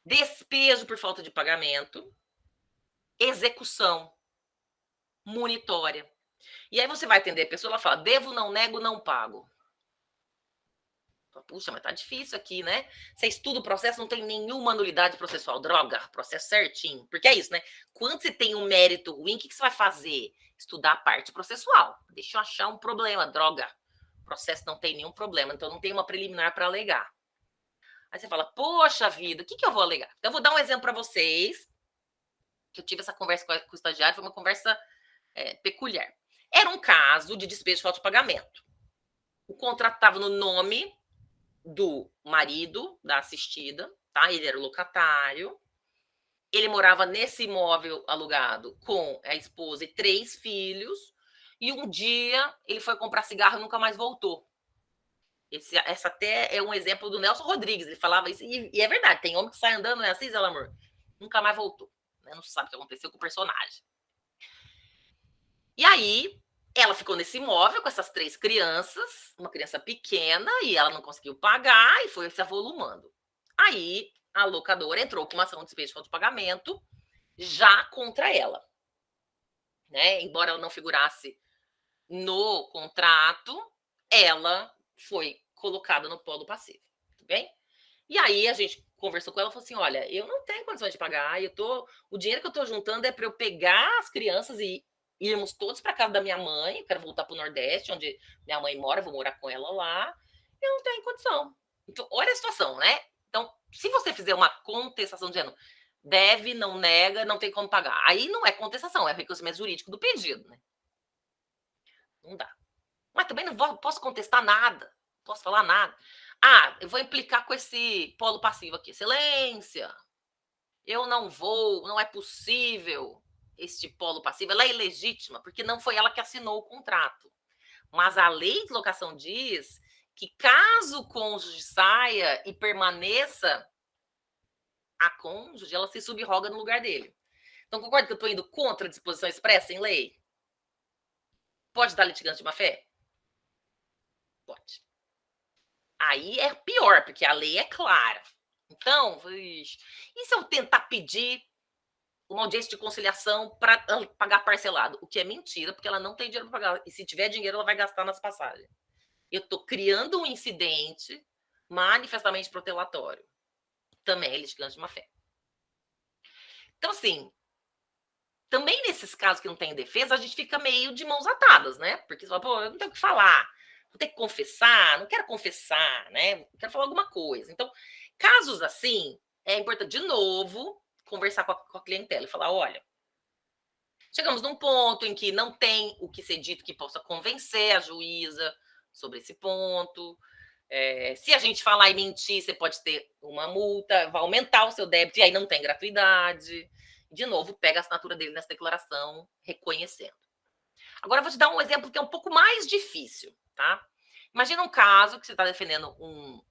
despejo por falta de pagamento, execução, munitória. E aí você vai atender a pessoa, ela fala, devo, não nego, não pago. Puxa, mas tá difícil aqui, né? Você estuda o processo, não tem nenhuma nulidade processual. Droga, processo certinho. Porque é isso, né? Quando você tem um mérito ruim, o que você vai fazer? Estudar a parte processual. Deixa eu achar um problema. Droga, o processo não tem nenhum problema, então não tem uma preliminar para alegar. Aí você fala, poxa vida, o que eu vou alegar? Então eu vou dar um exemplo para vocês, que eu tive essa conversa com o estagiário, foi uma conversa peculiar. Era um caso de despejo de falta de pagamento. O contrato estava no nome do marido da assistida, tá? Ele era o locatário. Ele morava nesse imóvel alugado com a esposa e 3 filhos. E um dia ele foi comprar cigarro e nunca mais voltou. Essa até é um exemplo do Nelson Rodrigues. Ele falava isso, e é verdade. Tem homem que sai andando, não é assim, Zé Lamor? Nunca mais voltou. Não sabe o que aconteceu com o personagem. E aí, ela ficou nesse imóvel com essas 3 crianças, uma criança pequena, e ela não conseguiu pagar e foi se avolumando. Aí, a locadora entrou com uma ação de despejo de falta de pagamento já contra ela. Né? Embora ela não figurasse no contrato, ela foi colocada no polo passivo. Tudo bem? E aí, a gente conversou com ela e falou assim: olha, eu não tenho condições de pagar, o dinheiro que eu tô juntando é para eu pegar as crianças e irmos todos para casa da minha mãe. Eu quero voltar para o Nordeste, onde minha mãe mora, eu vou morar com ela lá. Eu não tenho condição. Então, olha a situação, né? Então, se você fizer uma contestação dizendo deve, não nega, não tem como pagar, aí não é contestação, é reconhecimento jurídico do pedido, né? Não dá. Mas também não posso contestar nada, não posso falar nada. Ah, eu vou implicar com esse polo passivo aqui. Excelência, eu não vou, não é possível este polo passivo. Ela é ilegítima, porque não foi ela que assinou o contrato. Mas a lei de locação diz que caso o cônjuge saia e permaneça a cônjuge, ela se subroga no lugar dele. Então, concorda que eu estou indo contra a disposição expressa em lei? Pode dar litigante de má fé? Pode. Aí é pior, porque a lei é clara. Então, e se eu tentar pedir uma audiência de conciliação para pagar parcelado? O que é mentira, porque ela não tem dinheiro para pagar. E se tiver dinheiro, ela vai gastar nas passagens. Eu estou criando um incidente manifestamente protelatório. Também é litigante de má fé. Então, assim, também nesses casos que não tem defesa, a gente fica meio de mãos atadas, né? Porque você fala, pô, eu não tenho o que falar, vou ter que confessar, não quero confessar, né? Quero falar alguma coisa. Então, casos assim, é importante, de novo, conversar com a clientela e falar, olha, chegamos num ponto em que não tem o que ser dito que possa convencer a juíza sobre esse ponto. Se a gente falar e mentir, você pode ter uma multa, vai aumentar o seu débito, e aí não tem gratuidade. De novo, pega a assinatura dele nessa declaração, reconhecendo. Agora, eu vou te dar um exemplo que é um pouco mais difícil, tá? Imagina um caso que você está defendendo um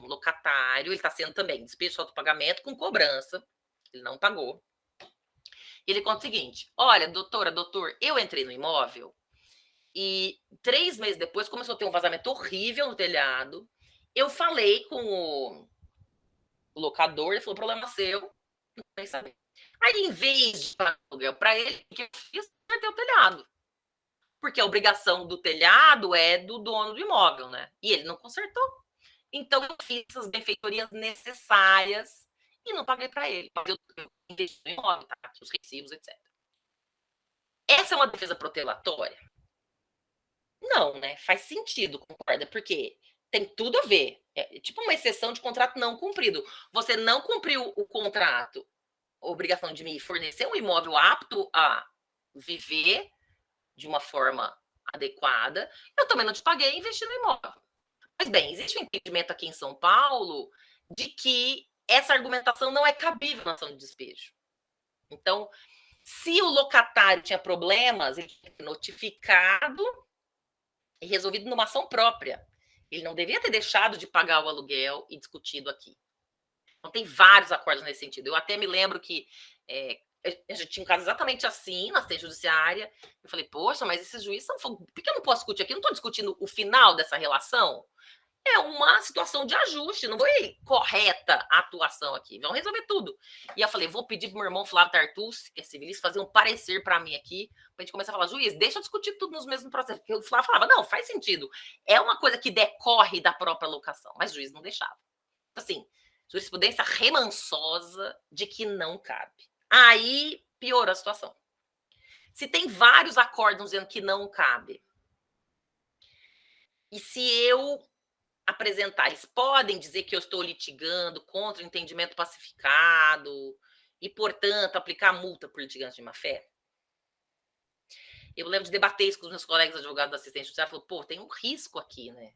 locatário, ele está sendo também despejo de autopagamento com cobrança, ele não pagou. Ele conta o seguinte: olha, doutora, doutor, eu entrei no imóvel e 3 meses depois começou a ter um vazamento horrível no telhado. Eu falei com o locador, ele falou: problema seu, não tem saber. Aí, em vez de pagar aluguel para ele, o que eu fiz? Perder o telhado. Porque a obrigação do telhado é do dono do imóvel, né? E ele não consertou. Então, eu fiz as benfeitorias necessárias e não paguei para ele. Eu investi no imóvel, tá? Aqui os recibos, etc. Essa é uma defesa protelatória? Não, né? Faz sentido, concorda? Porque tem tudo a ver. É tipo uma exceção de contrato não cumprido. Você não cumpriu o contrato, a obrigação de me fornecer um imóvel apto a viver de uma forma adequada. Eu também não te paguei e investi no imóvel. Mas bem, existe um entendimento aqui em São Paulo de que essa argumentação não é cabível na ação de despejo. Então, se o locatário tinha problemas, ele tinha que ser notificado e resolvido numa ação própria. Ele não devia ter deixado de pagar o aluguel e discutido aqui. Então, tem vários acordos nesse sentido. Eu até me lembro que a gente tinha um caso exatamente assim na assistência judiciária. Eu falei, poxa, mas esses juízes são. Por que eu não posso discutir aqui? Eu não estou discutindo o final dessa relação. É uma situação de ajuste, não foi correta a atuação aqui. Vamos resolver tudo. E eu falei, vou pedir pro meu irmão Flávio Tartus, que é civilista, fazer um parecer para mim aqui, pra gente começar a falar, juiz, deixa eu discutir tudo nos mesmos processos. Porque o Flávio falava, não, faz sentido. É uma coisa que decorre da própria locação, mas o juiz não deixava. Assim, jurisprudência remansosa de que não cabe. Aí piora a situação. Se tem vários acordos dizendo que não cabe, e se eu apresentar, eles podem dizer que eu estou litigando contra o entendimento pacificado e, portanto, aplicar multa por litigante de má-fé? Eu lembro de debater isso com os meus colegas advogados da assistência judicial, falou, pô, tem um risco aqui, né?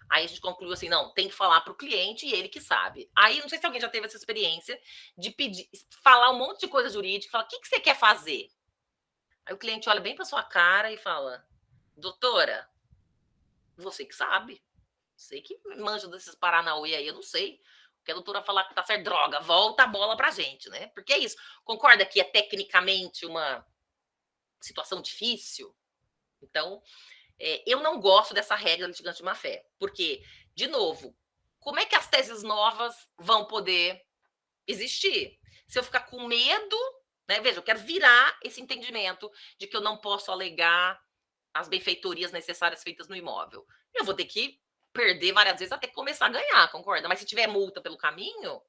Aí a gente concluiu assim, não, tem que falar para o cliente e ele que sabe. Aí, não sei se alguém já teve essa experiência de pedir, falar um monte de coisa jurídica, falar, o que você quer fazer? Aí o cliente olha bem para sua cara e fala, doutora, você que sabe. Sei que manja desses paranauê aí, eu não sei. Porque a doutora falar que tá certo, droga, volta a bola pra gente, né? Porque é isso. Concorda que é tecnicamente uma situação difícil? Então, eu não gosto dessa regra litigante de má-fé. Porque, de novo, como é que as teses novas vão poder existir? Se eu ficar com medo, né? Veja, eu quero virar esse entendimento de que eu não posso alegar as benfeitorias necessárias feitas no imóvel. Eu vou ter que perder várias vezes até começar a ganhar, concorda? Mas se tiver multa pelo caminho,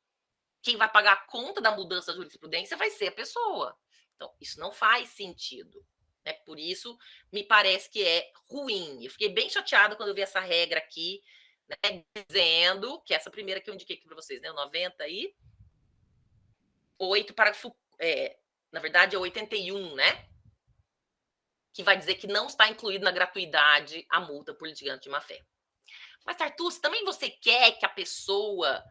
quem vai pagar a conta da mudança da jurisprudência vai ser a pessoa. Então, isso não faz sentido. Né? Por isso, me parece que é ruim. Eu fiquei bem chateada quando eu vi essa regra aqui, né, dizendo que essa primeira que eu indiquei aqui para vocês, né, o 98, parágrafo, na verdade é o 81, né? Que vai dizer que não está incluído na gratuidade a multa por litigante de má-fé. Mas, Tartucci, também você quer que a pessoa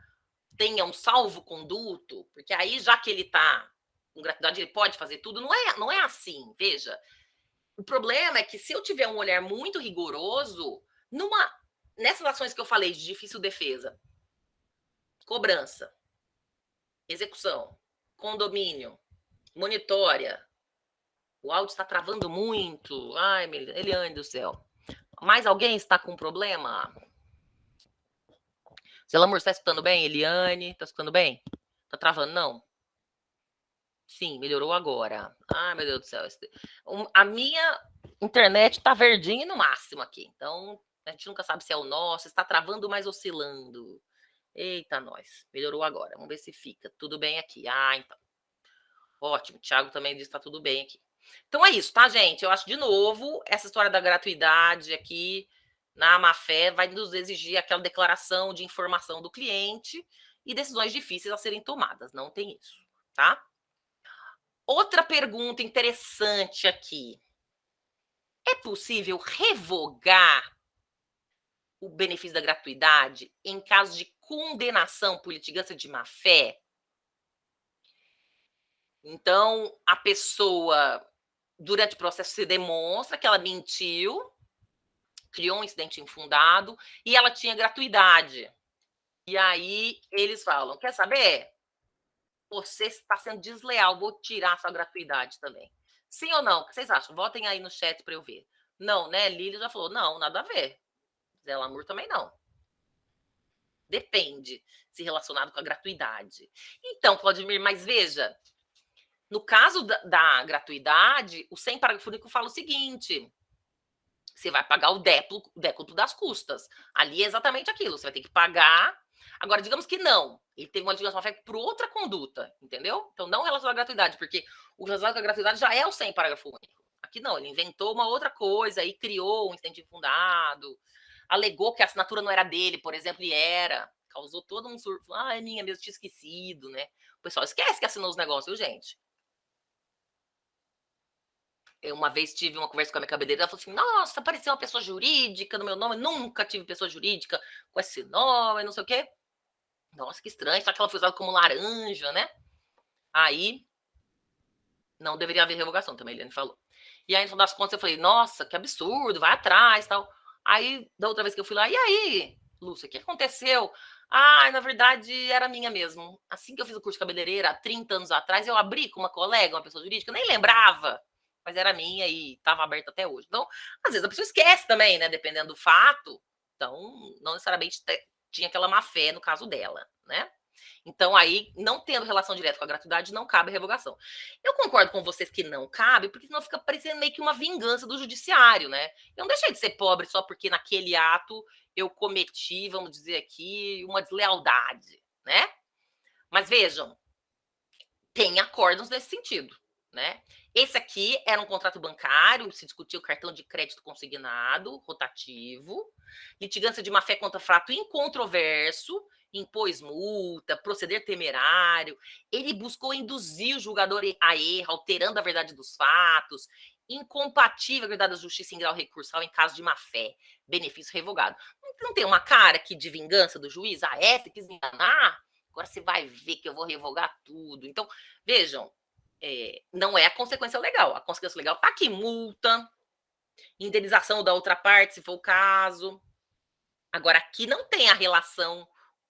tenha um salvo-conduto? Porque aí, já que ele está com gratuidade, ele pode fazer tudo? Não é assim, veja. O problema é que se eu tiver um olhar muito rigoroso, nessas ações que eu falei de difícil defesa, cobrança, execução, condomínio, monitória, o áudio está travando muito. Ai, Eliane do céu. Mais alguém está com problema? Zelamur, está escutando bem? Eliane, está escutando bem? Tá travando, não? Sim, melhorou agora. Ai, meu Deus do céu. A minha internet tá verdinha no máximo aqui. Então, a gente nunca sabe se é o nosso. Está travando, mas oscilando. Eita, nós. Melhorou agora. Vamos ver se fica tudo bem aqui. Ah, então. Ótimo. O Thiago também disse que tá tudo bem aqui. Então é isso, tá, gente? Eu acho, de novo, essa história da gratuidade aqui na má-fé vai nos exigir aquela declaração de informação do cliente e decisões difíceis a serem tomadas. Não tem isso, tá? Outra pergunta interessante aqui. É possível revogar o benefício da gratuidade em caso de condenação por litigância de má-fé? Então, a pessoa, durante o processo, se demonstra que ela mentiu, criou um incidente infundado e ela tinha gratuidade. E aí eles falam, quer saber? Você está sendo desleal, vou tirar sua gratuidade também. Sim ou não? O que vocês acham? Votem aí no chat para eu ver. Não, né? Lília já falou, não, nada a ver. Zé Lamour também não. Depende, se relacionado com a gratuidade. Então, Claudemir, mas veja, no caso da gratuidade, o 100 parágrafo único fala o seguinte: você vai pagar o décuplo das custas. Ali é exatamente aquilo, você vai ter que pagar. Agora, digamos que não, ele teve uma liquidação por outra conduta, entendeu? Então, não relacionado à gratuidade, porque o relacionado com a gratuidade já é o 100 parágrafo único. Aqui não, ele inventou uma outra coisa e criou um incidente infundado, alegou que a assinatura não era dele, por exemplo, e era. Causou todo um surto. Ah, é minha mesmo, tinha esquecido, né? O pessoal esquece que assinou os negócios, viu, gente? Eu uma vez tive uma conversa com a minha cabeleireira, ela falou assim, nossa, apareceu uma pessoa jurídica no meu nome, nunca tive pessoa jurídica com esse nome, não sei o quê. Nossa, que estranho, só que ela foi usada como laranja, né? Aí, não deveria haver revogação, também a Eliane falou. E aí, no final das contas, eu falei, nossa, que absurdo, vai atrás, tal. Aí, da outra vez que eu fui lá, e aí, Lúcia, o que aconteceu? Ah, na verdade, era minha mesmo. Assim que eu fiz o curso de cabeleireira, há 30 anos atrás, eu abri com uma colega, uma pessoa jurídica, eu nem lembrava, mas era minha e estava aberta até hoje. Então, às vezes a pessoa esquece também, né? Dependendo do fato. Então, não necessariamente tinha aquela má fé no caso dela, né? Então, aí, não tendo relação direta com a gratuidade, não cabe revogação. Eu concordo com vocês que não cabe, porque senão fica parecendo meio que uma vingança do judiciário, né? Eu não deixei de ser pobre só porque naquele ato eu cometi, vamos dizer aqui, uma deslealdade, né? Mas vejam, tem acordos nesse sentido, né? Esse aqui era um contrato bancário, se discutia o cartão de crédito consignado, rotativo, litigância de má-fé contra fato incontroverso, impôs multa, proceder temerário, ele buscou induzir o julgador a erro, alterando a verdade dos fatos, incompatível a verdade da justiça em grau recursal em caso de má-fé, benefício revogado. Não tem uma cara aqui de vingança do juiz? Ah, você quis me enganar? Agora você vai ver que eu vou revogar tudo. Então, vejam, não é a consequência legal. A consequência legal está aqui: multa, indenização da outra parte, se for o caso. Agora, aqui não tem a relação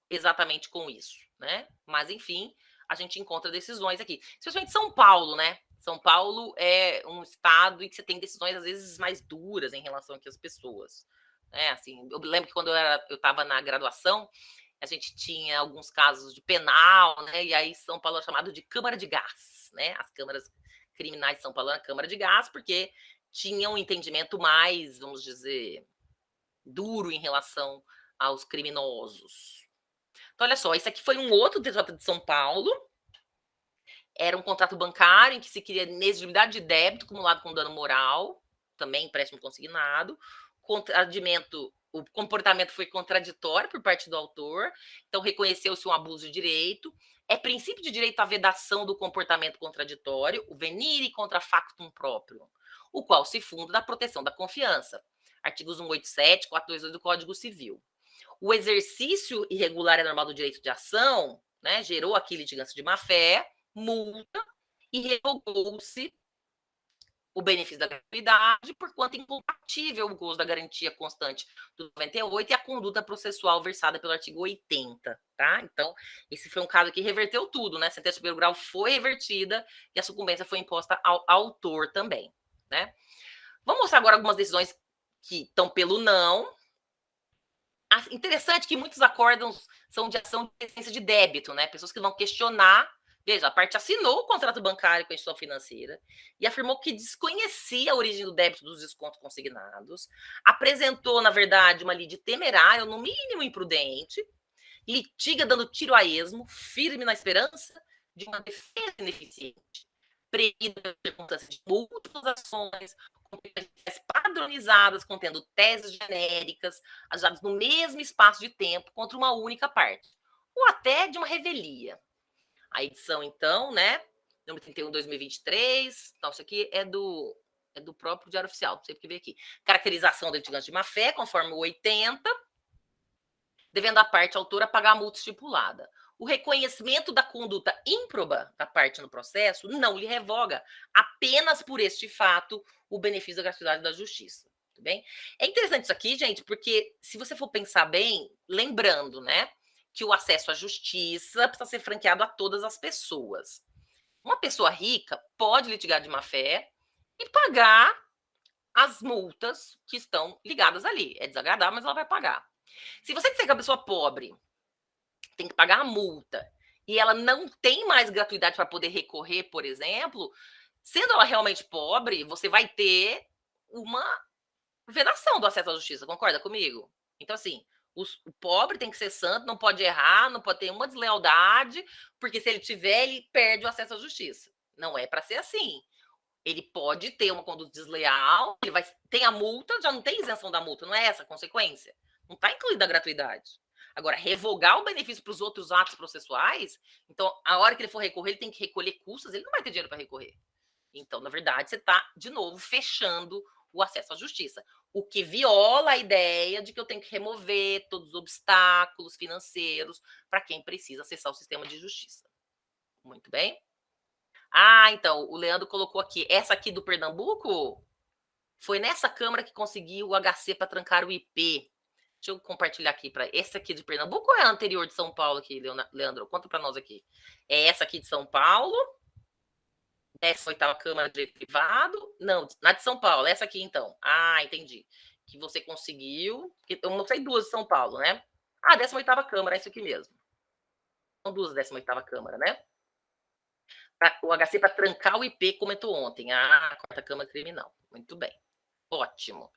exatamente com isso, né? Mas, enfim, a gente encontra decisões aqui. Especialmente São Paulo, né? São Paulo é um estado em que você tem decisões, às vezes, mais duras em relação aqui às pessoas. Assim, eu lembro que quando eu estava na graduação, a gente tinha alguns casos de penal, né? E aí São Paulo é chamado de Câmara de Gás, né? As câmaras criminais de São Paulo eram Câmara de Gás, porque tinham um entendimento mais, vamos dizer, duro em relação aos criminosos. Então, olha só, esse aqui foi um outro TJ de São Paulo. Era um contrato bancário em que se queria inexigibilidade de débito acumulado com dano moral, também empréstimo consignado, contradimento, o comportamento foi contraditório por parte do autor, então reconheceu-se um abuso de direito, é princípio de direito à vedação do comportamento contraditório, o venire contra factum próprio, o qual se funda na proteção da confiança, artigos 187, 422 do Código Civil. O exercício irregular e anormal do direito de ação, né, gerou aqui litigância de má-fé, multa e revogou-se o benefício da gratuidade, porquanto incompatível o gozo da garantia constante do 98 e a conduta processual versada pelo artigo 80, tá? Então, esse foi um caso que reverteu tudo, né? A sentença de primeiro grau foi revertida e a sucumbência foi imposta ao autor também, né? Vamos mostrar agora algumas decisões que estão pelo não. Interessante que muitos acórdãos são de ação de essência de débito, né? Pessoas que vão questionar. Veja, a parte assinou o contrato bancário com a instituição financeira e afirmou que desconhecia a origem do débito dos descontos consignados, apresentou, na verdade, uma lide temerária, no mínimo imprudente, litiga dando tiro a esmo, firme na esperança de uma defesa ineficiente, previda pelas circunstâncias de múltiplas ações, com padronizadas, contendo teses genéricas, ajudadas no mesmo espaço de tempo contra uma única parte, ou até de uma revelia. A edição, então, né, número 31 de 2023, então isso aqui é do próprio Diário Oficial, não sei porque veio aqui. Caracterização da litigância de má-fé, conforme o 80, devendo a parte autora pagar a multa estipulada. O reconhecimento da conduta ímproba da parte no processo não lhe revoga, apenas por este fato, o benefício da gratuidade da justiça. Tudo bem? É interessante isso aqui, gente, porque se você for pensar bem, lembrando, né, que o acesso à justiça precisa ser franqueado a todas as pessoas. Uma pessoa rica pode litigar de má-fé e pagar as multas que estão ligadas ali. É desagradável, mas ela vai pagar. Se você disser que a pessoa pobre tem que pagar a multa e ela não tem mais gratuidade para poder recorrer, por exemplo, sendo ela realmente pobre, você vai ter uma vedação do acesso à justiça, concorda comigo? Então, assim, o pobre tem que ser santo, não pode errar, não pode ter uma deslealdade, porque se ele tiver, ele perde o acesso à justiça. Não é para ser assim. Ele pode ter uma conduta desleal, ele vai tem a multa, já não tem isenção da multa, não é essa a consequência? Não está incluída a gratuidade. Agora, revogar o benefício para os outros atos processuais, então, a hora que ele for recorrer, ele tem que recolher custas, ele não vai ter dinheiro para recorrer. Então, na verdade, você está, de novo, fechando o acesso à justiça, o que viola a ideia de que eu tenho que remover todos os obstáculos financeiros para quem precisa acessar o sistema de justiça. Muito bem? Ah, então, o Leandro colocou aqui, essa aqui do Pernambuco, foi nessa Câmara que conseguiu o HC para trancar o IP. Deixa eu compartilhar aqui para esse aqui de Pernambuco ou é a anterior de São Paulo aqui, Leandro? Conta para nós aqui. É essa aqui de São Paulo, 18ª Câmara de Direito Privado. Não, na de São Paulo, essa aqui então. Ah, entendi. Que você conseguiu. Eu mostrei duas de São Paulo, né? Ah, 18ª Câmara, é isso aqui mesmo. São duas da 18ª Câmara, né? O HC para trancar o IP, comentou ontem. Ah, 4ª Câmara Criminal. Muito bem. Ótimo.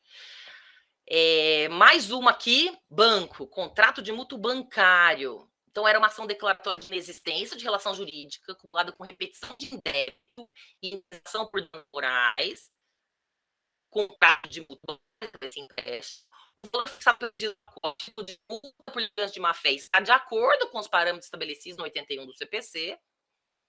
Mais uma aqui, banco, contrato de mútuo bancário. Então, era uma ação declaratória de inexistência de relação jurídica, acumulada com repetição de débito e indenização por danos morais, contrato de mútuo empréstimo, o valor fixado pelo título de multa por litigância de má-fé está de acordo com os parâmetros estabelecidos no 81 do CPC,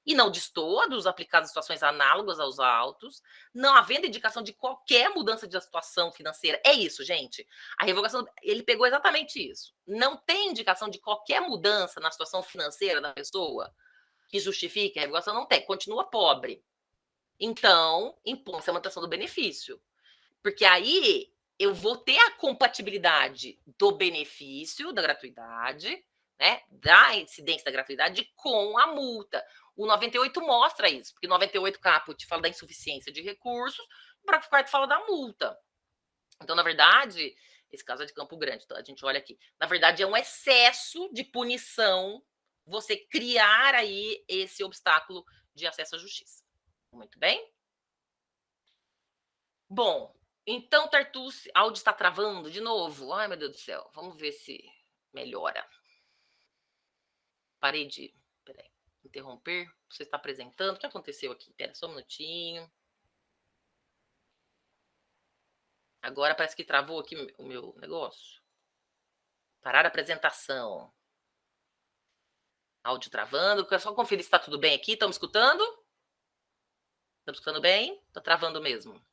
e não destoa dos aplicados em situações análogas aos autos, não havendo indicação de qualquer mudança de situação financeira. É isso, gente. A revogação, ele pegou exatamente isso. Não tem indicação de qualquer mudança na situação financeira da pessoa que justifique a revogação, não tem. Continua pobre. Então, impõe-se a manutenção do benefício. Porque aí eu vou ter a compatibilidade do benefício, da gratuidade, né, da incidência da gratuidade com a multa. O 98 mostra isso, porque o 98 caput fala da insuficiência de recursos, o parágrafo 4 fala da multa. Então, na verdade, esse caso é de Campo Grande, então a gente olha aqui. Na verdade, é um excesso de punição você criar aí esse obstáculo de acesso à justiça. Muito bem? Bom, então, Tartucci, áudio está travando de novo. Ai, meu Deus do céu. Vamos ver se melhora. Parei de... Peraí. Interromper. Você está apresentando. O que aconteceu aqui? Pera, só um minutinho. Agora parece que travou aqui o meu negócio. Parar a apresentação. Áudio travando. Quero só conferir se está tudo bem aqui. Estão me escutando? Estão me escutando bem? Está travando mesmo.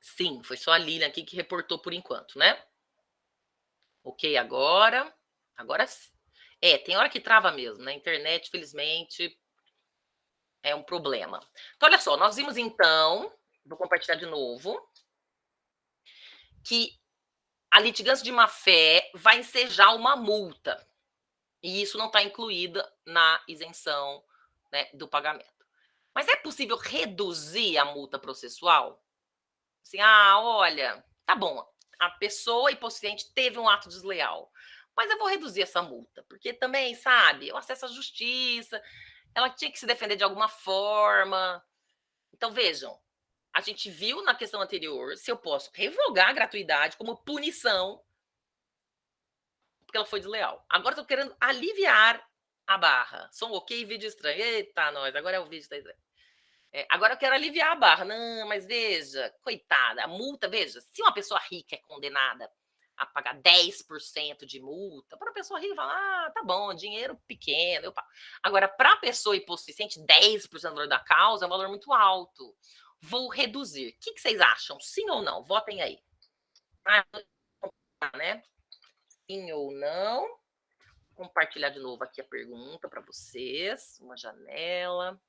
Sim, foi só a Lilian aqui que reportou por enquanto, né? Ok, agora. Agora sim. Tem hora que trava mesmo, né? Internet, felizmente, é um problema. Então, olha só, nós vimos então, vou compartilhar de novo, que a litigância de má-fé vai ensejar uma multa. E isso não está incluído na isenção, né, do pagamento. Mas é possível reduzir a multa processual? Assim, olha, tá bom, a pessoa hipossuficiente teve um ato desleal, mas eu vou reduzir essa multa, porque também, sabe, o acesso à justiça, ela tinha que se defender de alguma forma. Então, vejam, a gente viu na questão anterior se eu posso revogar a gratuidade como punição porque ela foi desleal. Agora eu tô querendo aliviar a barra. Som ok, vídeo estranho. Eita, nós, agora é o vídeo da estranho. Agora eu quero aliviar a barra. Não, mas veja, coitada, a multa, veja, se uma pessoa rica é condenada a pagar 10% de multa, para a pessoa rica falar, tá bom, dinheiro pequeno, eu pago. Agora, para a pessoa hipossuficiente, 10% do valor da causa é um valor muito alto. Vou reduzir. O que vocês acham? Sim ou não? Votem aí. Né? Sim ou não? Vou compartilhar de novo aqui a pergunta para vocês. Uma janela.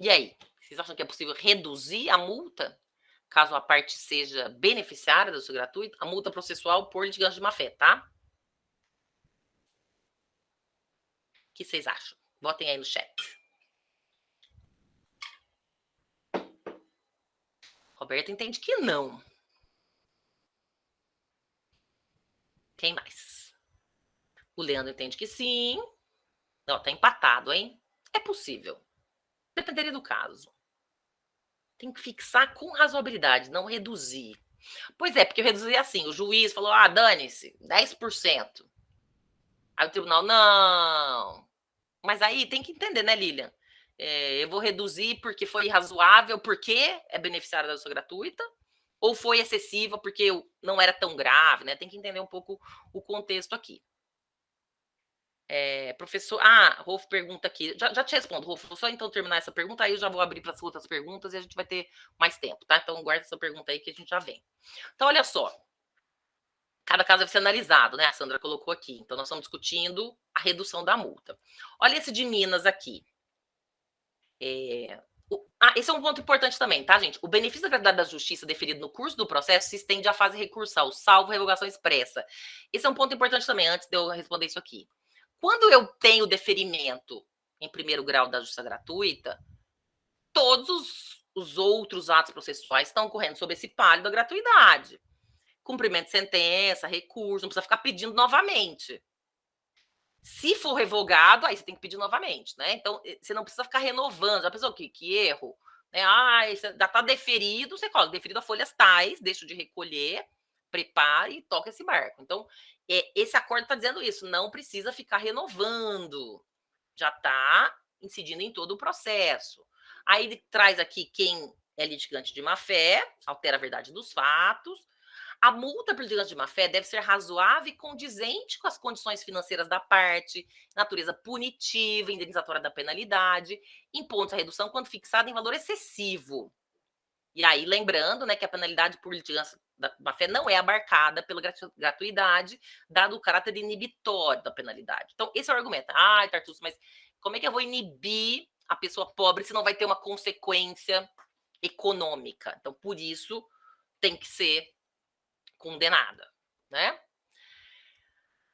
E aí? Vocês acham que é possível reduzir a multa, caso a parte seja beneficiária do seu gratuito? A multa processual por litigância de má-fé, tá? O que vocês acham? Votem aí no chat. Roberto entende que não. Quem mais? O Leandro entende que sim. Ó, tá empatado, hein? É possível. Dependeria do caso. Tem que fixar com razoabilidade, não reduzir. Pois é, porque eu reduzi assim. O juiz falou, dane-se, 10%. Aí o tribunal, não. Mas aí tem que entender, né, Lilian? Eu vou reduzir porque foi razoável, porque é beneficiária da doença gratuita, ou foi excessiva porque não era tão grave, né? Tem que entender um pouco o contexto aqui. Professor, Rolf pergunta aqui, já te respondo, Rolf, vou só então terminar essa pergunta, aí eu já vou abrir para as outras perguntas e a gente vai ter mais tempo, tá? Então guarda essa pergunta aí que a gente já vem. Então, olha só, cada caso deve ser analisado, né? A Sandra colocou aqui. Então, nós estamos discutindo a redução da multa. Olha esse de Minas aqui. Esse é um ponto importante também, tá, gente? O benefício da gratuidade da justiça deferido no curso do processo se estende à fase recursal, salvo revogação expressa. Esse é um ponto importante também, antes de eu responder isso aqui. Quando eu tenho deferimento em primeiro grau da justiça gratuita, todos os outros atos processuais estão correndo sob esse palio da gratuidade. Cumprimento de sentença, recurso, não precisa ficar pedindo novamente. Se for revogado, aí você tem que pedir novamente, né? Então, você não precisa ficar renovando. Já pensou que erro? Né? Já está deferido, você coloca deferido a folhas tais, deixa de recolher, prepare e toca esse barco. Então, esse acordo está dizendo isso, não precisa ficar renovando. Já está incidindo em todo o processo. Aí ele traz aqui quem é litigante de má-fé, altera a verdade dos fatos. A multa por litigância de má-fé deve ser razoável e condizente com as condições financeiras da parte, natureza punitiva, indenizatória da penalidade, impondo a redução quando fixada em valor excessivo. E aí, lembrando, né, que a penalidade por litigância da má-fé não é abarcada pela gratuidade, dado o caráter inibitório da penalidade. Então, esse é o argumento. Tartuccio, mas como é que eu vou inibir a pessoa pobre se não vai ter uma consequência econômica? Então, por isso, tem que ser condenada, né?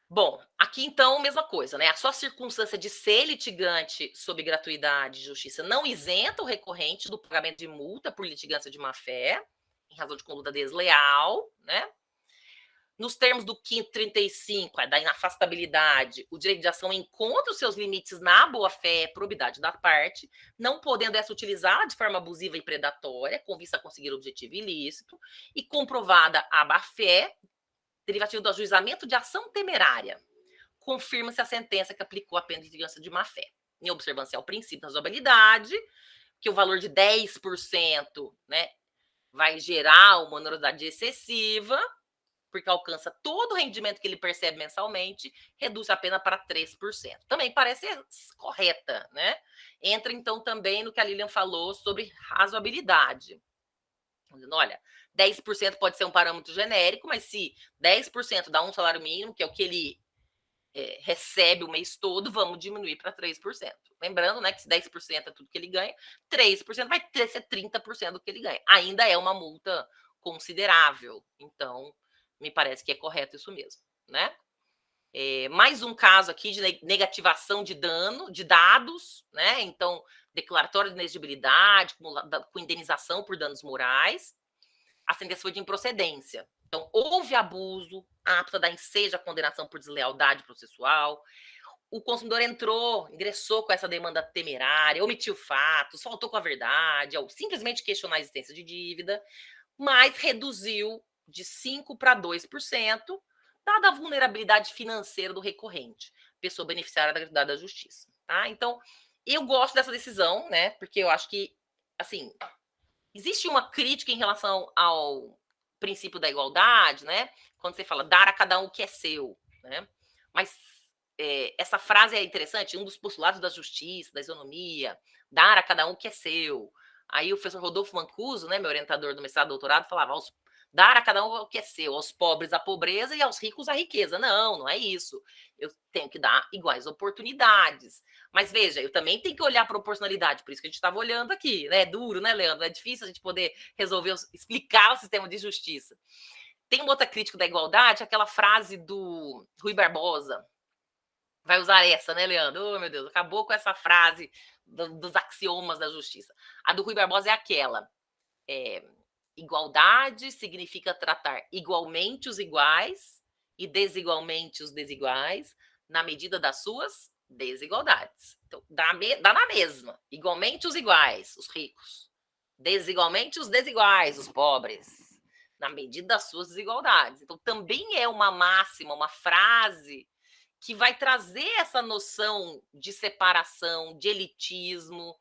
Bom, aqui então, mesma coisa, né? A só circunstância de ser litigante sob gratuidade de justiça não isenta o recorrente do pagamento de multa por litigância de má-fé, em razão de conduta desleal, né? Nos termos do 5º 35, da inafastabilidade, o direito de ação encontra os seus limites na boa-fé e probidade da parte, não podendo essa utilizada de forma abusiva e predatória, com vista a conseguir o objetivo ilícito, e comprovada a má-fé, derivativo do ajuizamento de ação temerária. Confirma-se a sentença que aplicou a pena de criança de má-fé. Em observância ao princípio da razoabilidade, que o valor de 10%, né, vai gerar uma onerosidade excessiva, porque alcança todo o rendimento que ele percebe mensalmente, reduz a pena para 3%. Também parece correta, né? Entra, então, também no que a Lilian falou sobre razoabilidade. Dizendo, olha, 10% pode ser um parâmetro genérico, mas se 10% dá um salário mínimo, que é o que ele recebe o mês todo, vamos diminuir para 3%. Lembrando, né, que se 10% é tudo que ele ganha, 3% vai ser 30% do que ele ganha. Ainda é uma multa considerável. Então, me parece que é correto isso mesmo, né? Mais um caso aqui de negativação de dano, de dados, né? Então, declaratório de inexigibilidade, com indenização por danos morais. A sentença foi de improcedência. Então, houve abuso, apto a dar ensejo à condenação por deslealdade processual. O consumidor ingressou com essa demanda temerária, omitiu fatos, faltou com a verdade, ou simplesmente questionou a existência de dívida, mas reduziu de 5% para 2%, dada a vulnerabilidade financeira do recorrente, pessoa beneficiária da gratuidade da justiça. Tá? Então, eu gosto dessa decisão, né? Porque eu acho que, assim, existe uma crítica em relação ao princípio da igualdade, né? Quando você fala dar a cada um o que é seu, né? Mas essa frase é interessante, um dos postulados da justiça, da isonomia, dar a cada um o que é seu. Aí o professor Rodolfo Mancuso, né, meu orientador do mestrado e doutorado, falava dar a cada um o que é seu, aos pobres a pobreza e aos ricos a riqueza. Não, não é isso. Eu tenho que dar iguais oportunidades. Mas veja, eu também tenho que olhar a proporcionalidade, por isso que a gente estava olhando aqui, né? É duro, né, Leandro? É difícil a gente poder resolver, explicar o sistema de justiça. Tem uma outra crítica da igualdade, aquela frase do Rui Barbosa. Vai usar essa, né, Leandro? Oh, meu Deus, acabou com essa frase dos axiomas da justiça. A do Rui Barbosa é aquela. Igualdade significa tratar igualmente os iguais e desigualmente os desiguais na medida das suas desigualdades. Então, dá na mesma. Igualmente os iguais, os ricos. Desigualmente os desiguais, os pobres. Na medida das suas desigualdades. Então, também é uma máxima, uma frase que vai trazer essa noção de separação, de elitismo,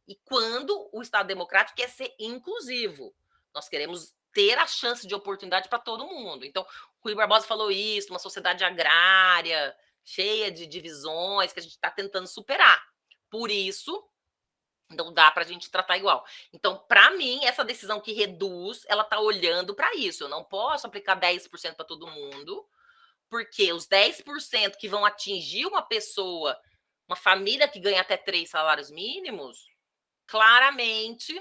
e quando o Estado democrático quer ser inclusivo. Nós queremos ter a chance de oportunidade para todo mundo. Então, o Rui Barbosa falou isso, uma sociedade agrária, cheia de divisões, que a gente está tentando superar. Por isso, não dá para a gente tratar igual. Então, para mim, essa decisão que reduz, ela está olhando para isso. Eu não posso aplicar 10% para todo mundo, porque os 10% que vão atingir uma pessoa, uma família que ganha até 3 salários mínimos, claramente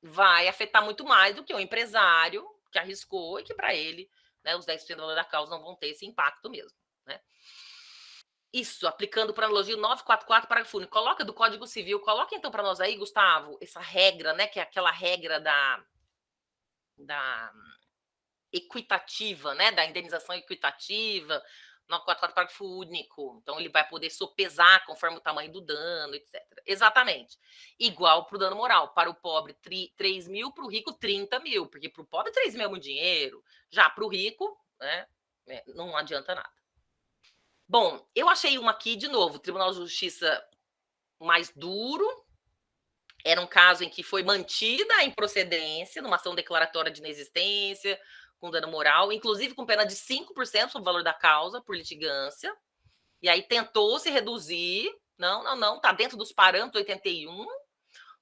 vai afetar muito mais do que o empresário que arriscou e que para ele, né, os 10% do valor da causa não vão ter esse impacto mesmo, né? Isso, aplicando para analogia 944, parágrafo único. Coloca do Código Civil, coloca então para nós aí, Gustavo, essa regra, né, que é aquela regra da equitativa, né, da indenização equitativa, 944, parágrafo único. Então, ele vai poder sopesar conforme o tamanho do dano, etc. Exatamente. Igual para o dano moral. Para o pobre, 3 mil, para o rico, 30 mil. Porque para o pobre, 3 mil é muito dinheiro. Já para o rico, né, não adianta nada. Bom, eu achei uma aqui, de novo, Tribunal de Justiça mais duro. Era um caso em que foi mantida a improcedência, numa ação declaratória de inexistência, com dano moral, inclusive com pena de 5% sobre o valor da causa por litigância. E aí tentou se reduzir. Não, tá dentro dos parâmetros 81,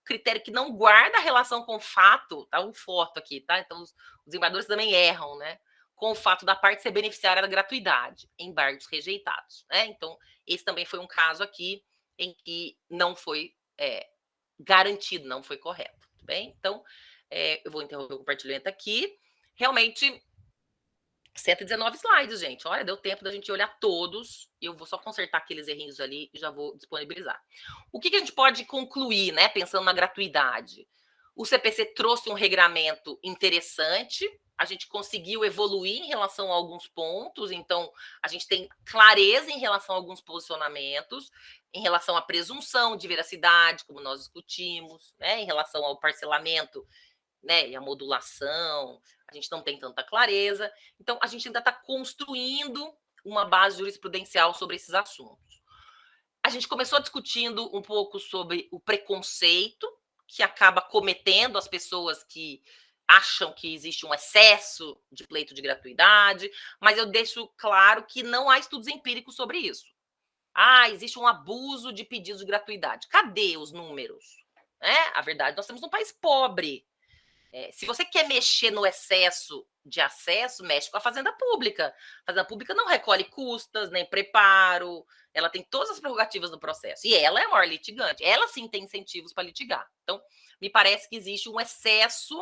critério que não guarda relação com o fato, tá um foto aqui, tá? Então os embargadores também erram, né? Com o fato da parte ser beneficiária da gratuidade, embargos rejeitados, né? Então esse também foi um caso aqui em que não foi garantido, não foi correto, tudo bem? Então eu vou interromper o compartilhamento aqui. Realmente 119 slides, gente. Olha, deu tempo da gente olhar todos. Eu vou só consertar aqueles errinhos ali e já vou disponibilizar. O que a gente pode concluir, né? Pensando na gratuidade. O CPC trouxe um regramento interessante. a gente conseguiu evoluir em relação a alguns pontos, então a gente tem clareza em relação a alguns posicionamentos, em relação à presunção de veracidade, como nós discutimos, né, em relação ao parcelamento, né, e a modulação, a gente não tem tanta clareza. Então, a gente ainda está construindo uma base jurisprudencial sobre esses assuntos. A gente começou discutindo um pouco sobre o preconceito que acaba cometendo as pessoas que acham que existe um excesso de pleito de gratuidade, mas eu deixo claro que não há estudos empíricos sobre isso. Ah, existe um abuso de pedidos de gratuidade. Cadê os números? A verdade, nós temos um país pobre. Se você quer mexer no excesso de acesso, mexe com a Fazenda Pública. A Fazenda Pública não recolhe custas, nem preparo, ela tem todas as prerrogativas do processo. E ela é a maior litigante. Ela sim tem incentivos para litigar. Então, me parece que existe um excesso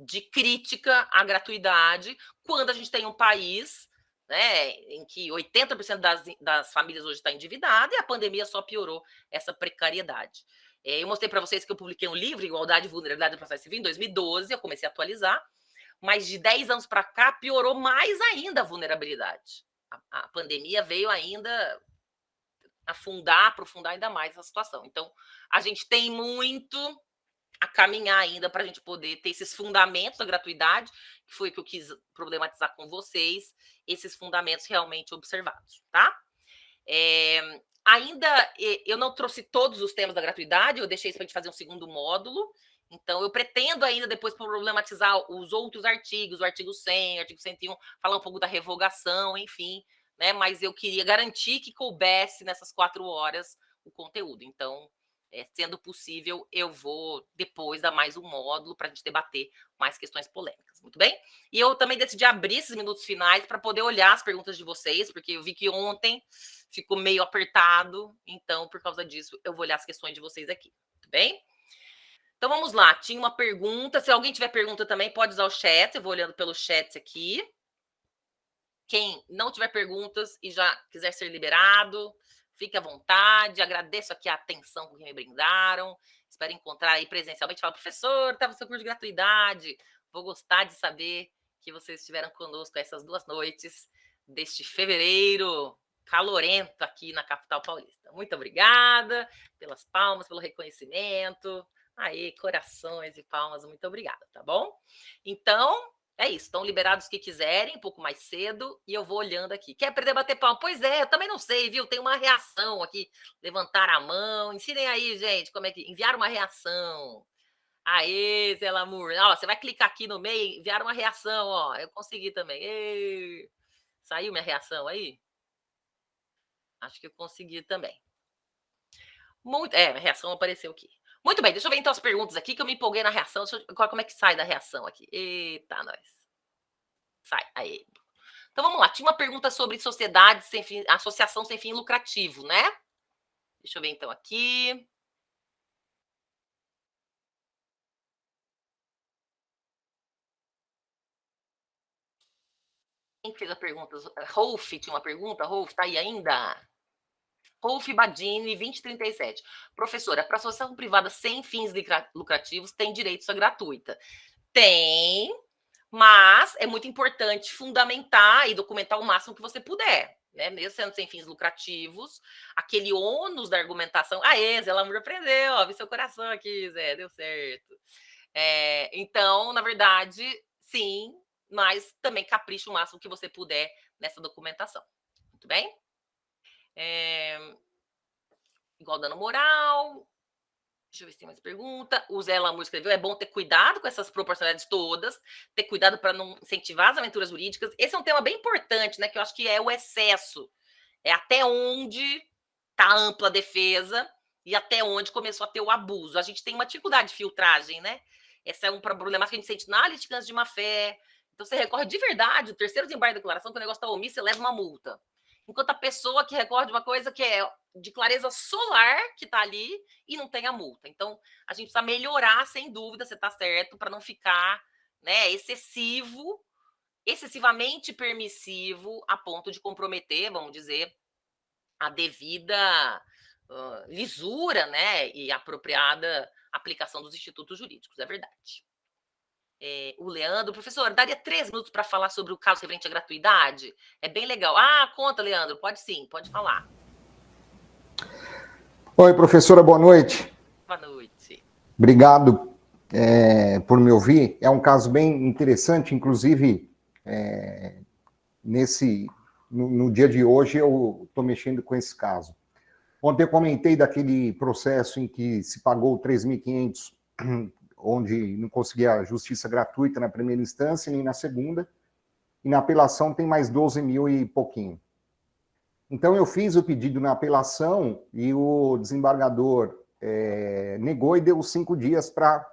de crítica à gratuidade quando a gente tem um país, né, em que 80% das famílias hoje está endividada e a pandemia só piorou essa precariedade. Eu mostrei para vocês que eu publiquei um livro, Igualdade e Vulnerabilidade do Processo Civil, em 2012, eu comecei a atualizar, mas de 10 anos para cá piorou mais ainda a vulnerabilidade. A pandemia veio ainda aprofundar ainda mais essa situação. Então, a gente tem muito a caminhar ainda para a gente poder ter esses fundamentos da gratuidade, que foi o que eu quis problematizar com vocês, esses fundamentos realmente observados, tá? Ainda eu não trouxe todos os temas da gratuidade, eu deixei isso para a gente fazer um segundo módulo, então eu pretendo ainda depois problematizar os outros artigos, o artigo 100, o artigo 101, falar um pouco da revogação, enfim, né? Mas eu queria garantir que coubesse nessas 4 horas o conteúdo, então sendo possível, eu vou depois dar mais um módulo para a gente debater mais questões polêmicas, muito bem? E eu também decidi abrir esses minutos finais para poder olhar as perguntas de vocês, porque eu vi que ontem ficou meio apertado, então, por causa disso, eu vou olhar as questões de vocês aqui, tudo bem? Então, vamos lá, tinha uma pergunta, se alguém tiver pergunta também, pode usar o chat, eu vou olhando pelo chat aqui. Quem não tiver perguntas e já quiser ser liberado, fique à vontade. Agradeço aqui a atenção com que me brindaram. Espero encontrar aí presencialmente. Fala, professor, estava no seu curso de gratuidade. Vou gostar de saber que vocês estiveram conosco essas 2 noites deste fevereiro calorento aqui na capital paulista. Muito obrigada pelas palmas, pelo reconhecimento. Aí, corações e palmas, muito obrigada, tá bom? Então, é isso, estão liberados os que quiserem, um pouco mais cedo, e eu vou olhando aqui. Quer aprender a bater palma? Pois é, eu também não sei, viu? Tem uma reação aqui. Levantar a mão. Ensinem aí, gente, como é que. Enviar uma reação. Aê, Zé Lamour. Ó, você vai clicar aqui no meio, enviar uma reação, ó. Eu consegui também. Ê. Saiu minha reação aí? Acho que eu consegui também. A reação apareceu aqui. Muito bem, deixa eu ver então as perguntas aqui, que eu me empolguei na reação. Como é que sai da reação aqui? Eita, nós. Sai, aí. Então vamos lá, tinha uma pergunta sobre sociedade sem fim, associação sem fim lucrativo, né? Deixa eu ver então aqui. Quem fez a pergunta? Rolf tinha uma pergunta? Rolf, tá aí ainda? Rolf Badini, 2037. Professora, para associação privada sem fins lucrativos tem direito à gratuita? Tem, mas é muito importante fundamentar e documentar o máximo que você puder, né? Mesmo sendo sem fins lucrativos, aquele ônus da argumentação. Aê, Zé Lamour aprendeu, ó, vi seu coração aqui, Zé, deu certo. Então, na verdade, sim, mas também capricha o máximo que você puder nessa documentação. Muito bem? Igual dano moral. Deixa eu ver se tem mais pergunta. O Zé Lamour escreveu: é bom ter cuidado com essas proporcionalidades todas, ter cuidado para não incentivar as aventuras jurídicas. Esse é um tema bem importante, né? Que eu acho que é o excesso. É até onde está ampla a defesa e até onde começou a ter o abuso. A gente tem uma dificuldade de filtragem, né? Essa é um problema que a gente sente na litigância de má-fé. Então, você recorre de verdade, o terceiro desembarque da declaração, que o negócio está omisso, você leva uma multa. Enquanto a pessoa que recorre de uma coisa que é de clareza solar, que está ali, e não tem a multa. Então, a gente precisa melhorar, sem dúvida, você está certo, para não ficar, né, excessivamente permissivo, a ponto de comprometer, vamos dizer, a devida lisura, né, e apropriada aplicação dos institutos jurídicos, é verdade. o Leandro. Professor, daria 3 minutos para falar sobre o caso referente à gratuidade? É bem legal. Ah, conta, Leandro. Pode sim, pode falar. Oi, professora, boa noite. Boa noite. Obrigado por me ouvir. É um caso bem interessante, inclusive, no dia de hoje eu estou mexendo com esse caso. Ontem eu comentei daquele processo em que se pagou 3.500, onde não conseguia justiça gratuita na primeira instância nem na segunda, e na apelação tem mais 12 mil e pouquinho. Então eu fiz o pedido na apelação e o desembargador negou e deu 5 dias para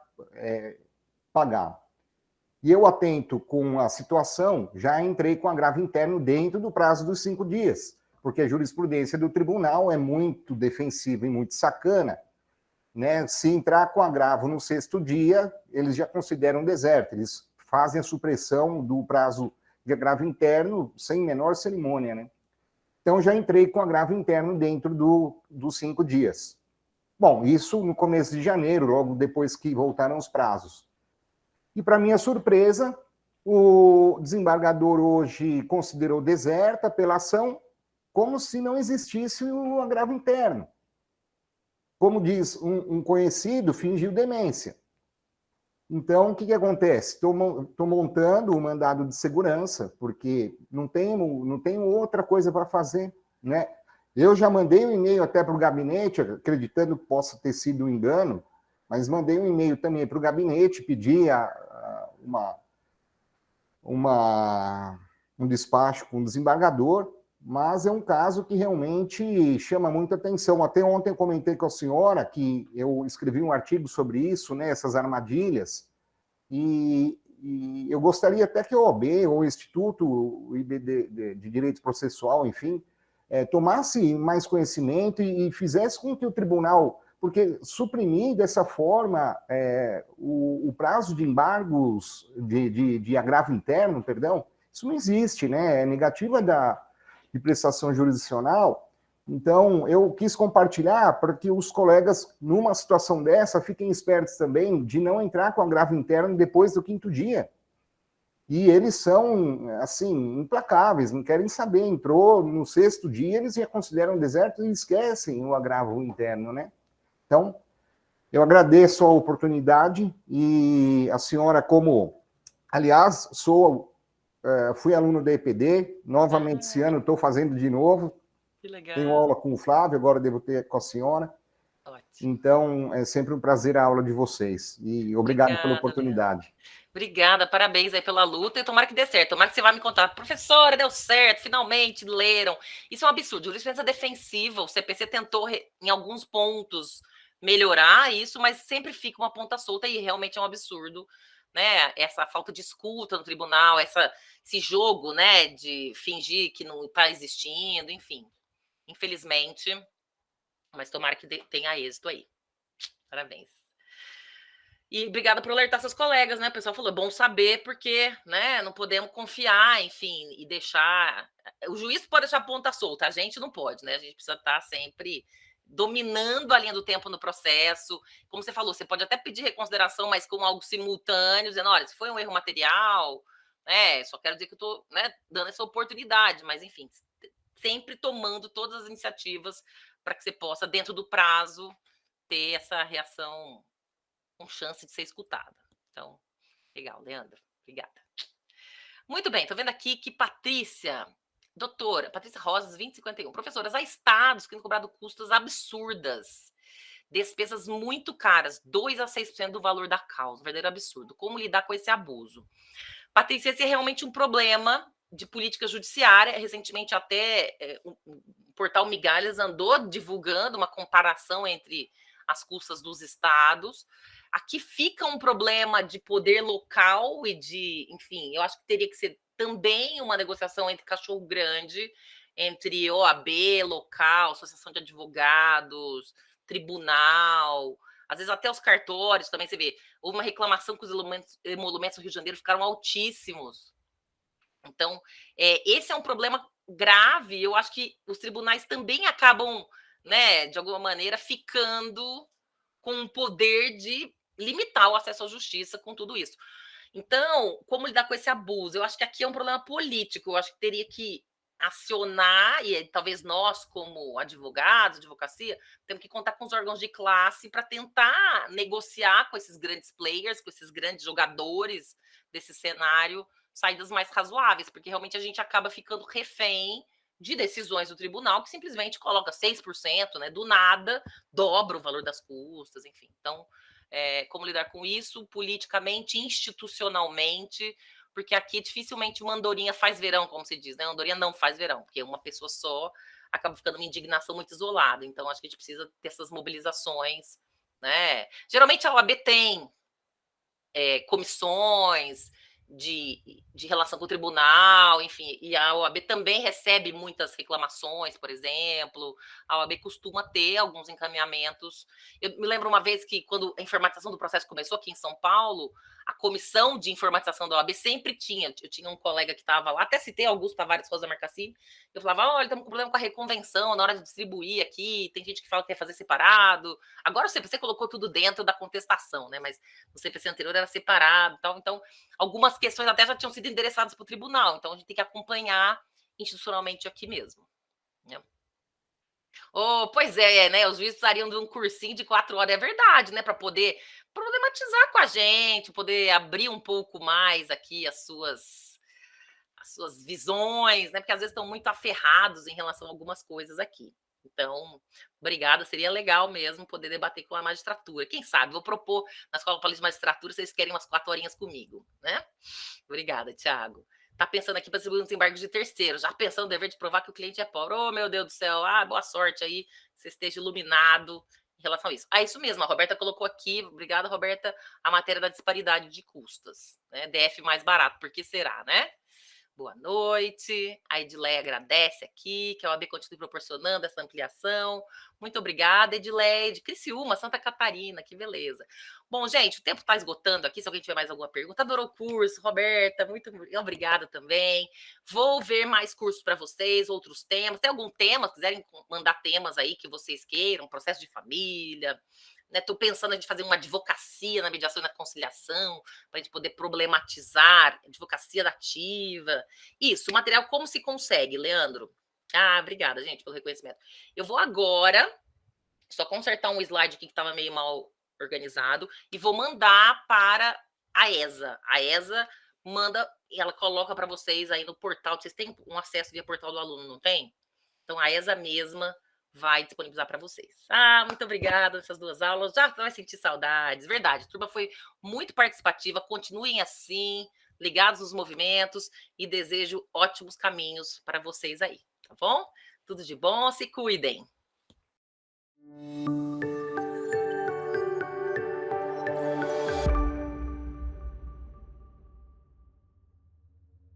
pagar. E eu, atento com a situação, já entrei com agravo interno dentro do prazo dos 5 dias, porque a jurisprudência do tribunal é muito defensiva e muito sacana, né? Se entrar com agravo no 6º dia, eles já consideram deserto, eles fazem a supressão do prazo de agravo interno sem menor cerimônia, né? Então, já entrei com agravo interno dentro dos 5 dias. Bom, isso no começo de janeiro, logo depois que voltaram os prazos. E, para minha surpresa, o desembargador hoje considerou deserta a apelação, como se não existisse o agravo interno. Como diz um conhecido, fingiu demência. Então, o que acontece? Estou montando o mandado de segurança, porque não tenho outra coisa para fazer, né? Eu já mandei um e-mail até para o gabinete, acreditando que possa ter sido um engano, mas mandei um e-mail também para o gabinete, pedi um despacho com o desembargador, mas é um caso que realmente chama muita atenção. Até ontem eu comentei com a senhora que eu escrevi um artigo sobre isso, né, essas armadilhas, e eu gostaria até que a OAB, ou o Instituto de Direito Processual, enfim, tomasse mais conhecimento e fizesse com que o tribunal, porque suprimir dessa forma o prazo de embargos de agravo interno, perdão, isso não existe, né? É negativa de prestação jurisdicional. Então, eu quis compartilhar para que os colegas, numa situação dessa, fiquem espertos também de não entrar com agravo interno depois do 5º dia. E eles são, assim, implacáveis, não querem saber. Entrou no 6º dia, eles já consideram deserto e esquecem o agravo interno, né? Então, eu agradeço a oportunidade e a senhora, aliás, fui aluno da EPD, novamente esse ano estou fazendo de novo. Que legal. Tenho aula com o Flávio, agora devo ter com a senhora. Ótimo. Então, é sempre um prazer a aula de vocês. E obrigado pela oportunidade. Leandro. Obrigada, parabéns aí pela luta e tomara que dê certo. Tomara que você vai me contar. Professora, deu certo, finalmente leram. Isso é um absurdo. Jurisprudência defensiva, o CPC tentou, em alguns pontos, melhorar isso, mas sempre fica uma ponta solta e realmente é um absurdo, né? Essa falta de escuta no tribunal, esse jogo, né, de fingir que não está existindo, enfim. Infelizmente, mas tomara que tenha êxito aí. Parabéns. E obrigada por alertar seus colegas, né? O pessoal falou, é bom saber, porque, né, não podemos confiar, enfim, e deixar. O juiz pode deixar a ponta solta, a gente não pode, né? A gente precisa estar sempre dominando a linha do tempo no processo. Como você falou, você pode até pedir reconsideração, mas com algo simultâneo, dizendo, olha, se foi um erro material, né? Só quero dizer que eu estou, né, dando essa oportunidade, mas enfim, sempre tomando todas as iniciativas para que você possa, dentro do prazo, ter essa reação com chance de ser escutada. Então, legal, Leandro. Obrigada. Muito bem, tô vendo aqui que doutora Patrícia Rosas, 2051. Professoras, há estados que têm cobrado custas absurdas, despesas muito caras, 2 a 6% do valor da causa, um verdadeiro absurdo. Como lidar com esse abuso? Patrícia, esse é realmente um problema de política judiciária. Recentemente, até o portal Migalhas andou divulgando uma comparação entre as custas dos estados. Aqui fica um problema de poder local e de, enfim, eu acho que teria que ser também uma negociação entre cachorro grande, entre OAB, local, associação de advogados, tribunal, às vezes até os cartórios também, você vê, houve uma reclamação que os emolumentos do Rio de Janeiro ficaram altíssimos. Então, esse é um problema grave, eu acho que os tribunais também acabam, né, de alguma maneira, ficando com o poder de limitar o acesso à justiça com tudo isso. Então, como lidar com esse abuso? Eu acho que aqui é um problema político, eu acho que teria que acionar, e talvez nós, como advogados, advocacia, temos que contar com os órgãos de classe para tentar negociar com esses grandes players, com esses grandes jogadores desse cenário, saídas mais razoáveis, porque realmente a gente acaba ficando refém de decisões do tribunal que simplesmente coloca 6%, né, do nada, dobra o valor das custas, enfim. Então, como lidar com isso politicamente, institucionalmente, porque aqui dificilmente uma andorinha faz verão, como se diz, né? Uma andorinha não faz verão, porque uma pessoa só acaba ficando uma indignação muito isolada. Então, acho que a gente precisa ter essas mobilizações, né? Geralmente a OAB tem comissões de relação com o tribunal, enfim, e a OAB também recebe muitas reclamações, por exemplo, a OAB costuma ter alguns encaminhamentos. Eu me lembro uma vez que, quando a informatização do processo começou aqui em São Paulo, a comissão de informatização da OAB sempre tinha, eu tinha um colega que estava lá, até citei Augusto Tavares Rosa Marcaci, eu falava, olha, estamos com problema com a reconvenção na hora de distribuir aqui, tem gente que fala que quer fazer separado, agora o CPC colocou tudo dentro da contestação, né, mas o CPC anterior era separado, tal, então algumas questões até já tinham sido endereçadas para o tribunal, então a gente tem que acompanhar institucionalmente aqui mesmo, né? Oh, pois é, né? Os juízes precisariam de um cursinho de 4 horas, é verdade, né? Para poder problematizar com a gente, poder abrir um pouco mais aqui as suas visões, né? Porque às vezes estão muito aferrados em relação a algumas coisas aqui. Então, obrigada, seria legal mesmo poder debater com a magistratura. Quem sabe, vou propor na Escola Paulista de Magistratura, vocês querem umas 4 horinhas comigo, né? Obrigada, Thiago. Tá pensando aqui para distribuir uns embargos de terceiro, já pensando no dever de provar que o cliente é pobre. Oh, meu Deus do céu, boa sorte aí, você esteja iluminado em relação a isso. Isso mesmo, a Roberta colocou aqui, obrigada, Roberta, a matéria da disparidade de custas, né? DF mais barato, por que será, né? Boa noite. A Edileia agradece aqui, que a OAB continue proporcionando essa ampliação. Muito obrigada, Edileia, de Criciúma, Santa Catarina, que beleza. Bom, gente, o tempo está esgotando aqui. Se alguém tiver mais alguma pergunta, adorou o curso, Roberta, muito obrigada também. Vou ver mais cursos para vocês, outros temas. Tem algum tema, quiserem mandar temas aí que vocês queiram, processo de família, né? Estou pensando em fazer uma advocacia na mediação e na conciliação, para a gente poder problematizar, advocacia dativa. Isso, material como se consegue, Leandro? Obrigada, gente, pelo reconhecimento. Eu vou agora só consertar um slide aqui que estava meio mal organizado e vou mandar para a ESA. A ESA manda e ela coloca para vocês aí no portal. Vocês têm um acesso via portal do aluno, não tem? Então a ESA mesma vai disponibilizar para vocês. Muito obrigada nessas 2 aulas. Já vai sentir saudades. Verdade, a turma foi muito participativa. Continuem assim, ligados nos movimentos, e desejo ótimos caminhos para vocês aí, tá bom? Tudo de bom, se cuidem.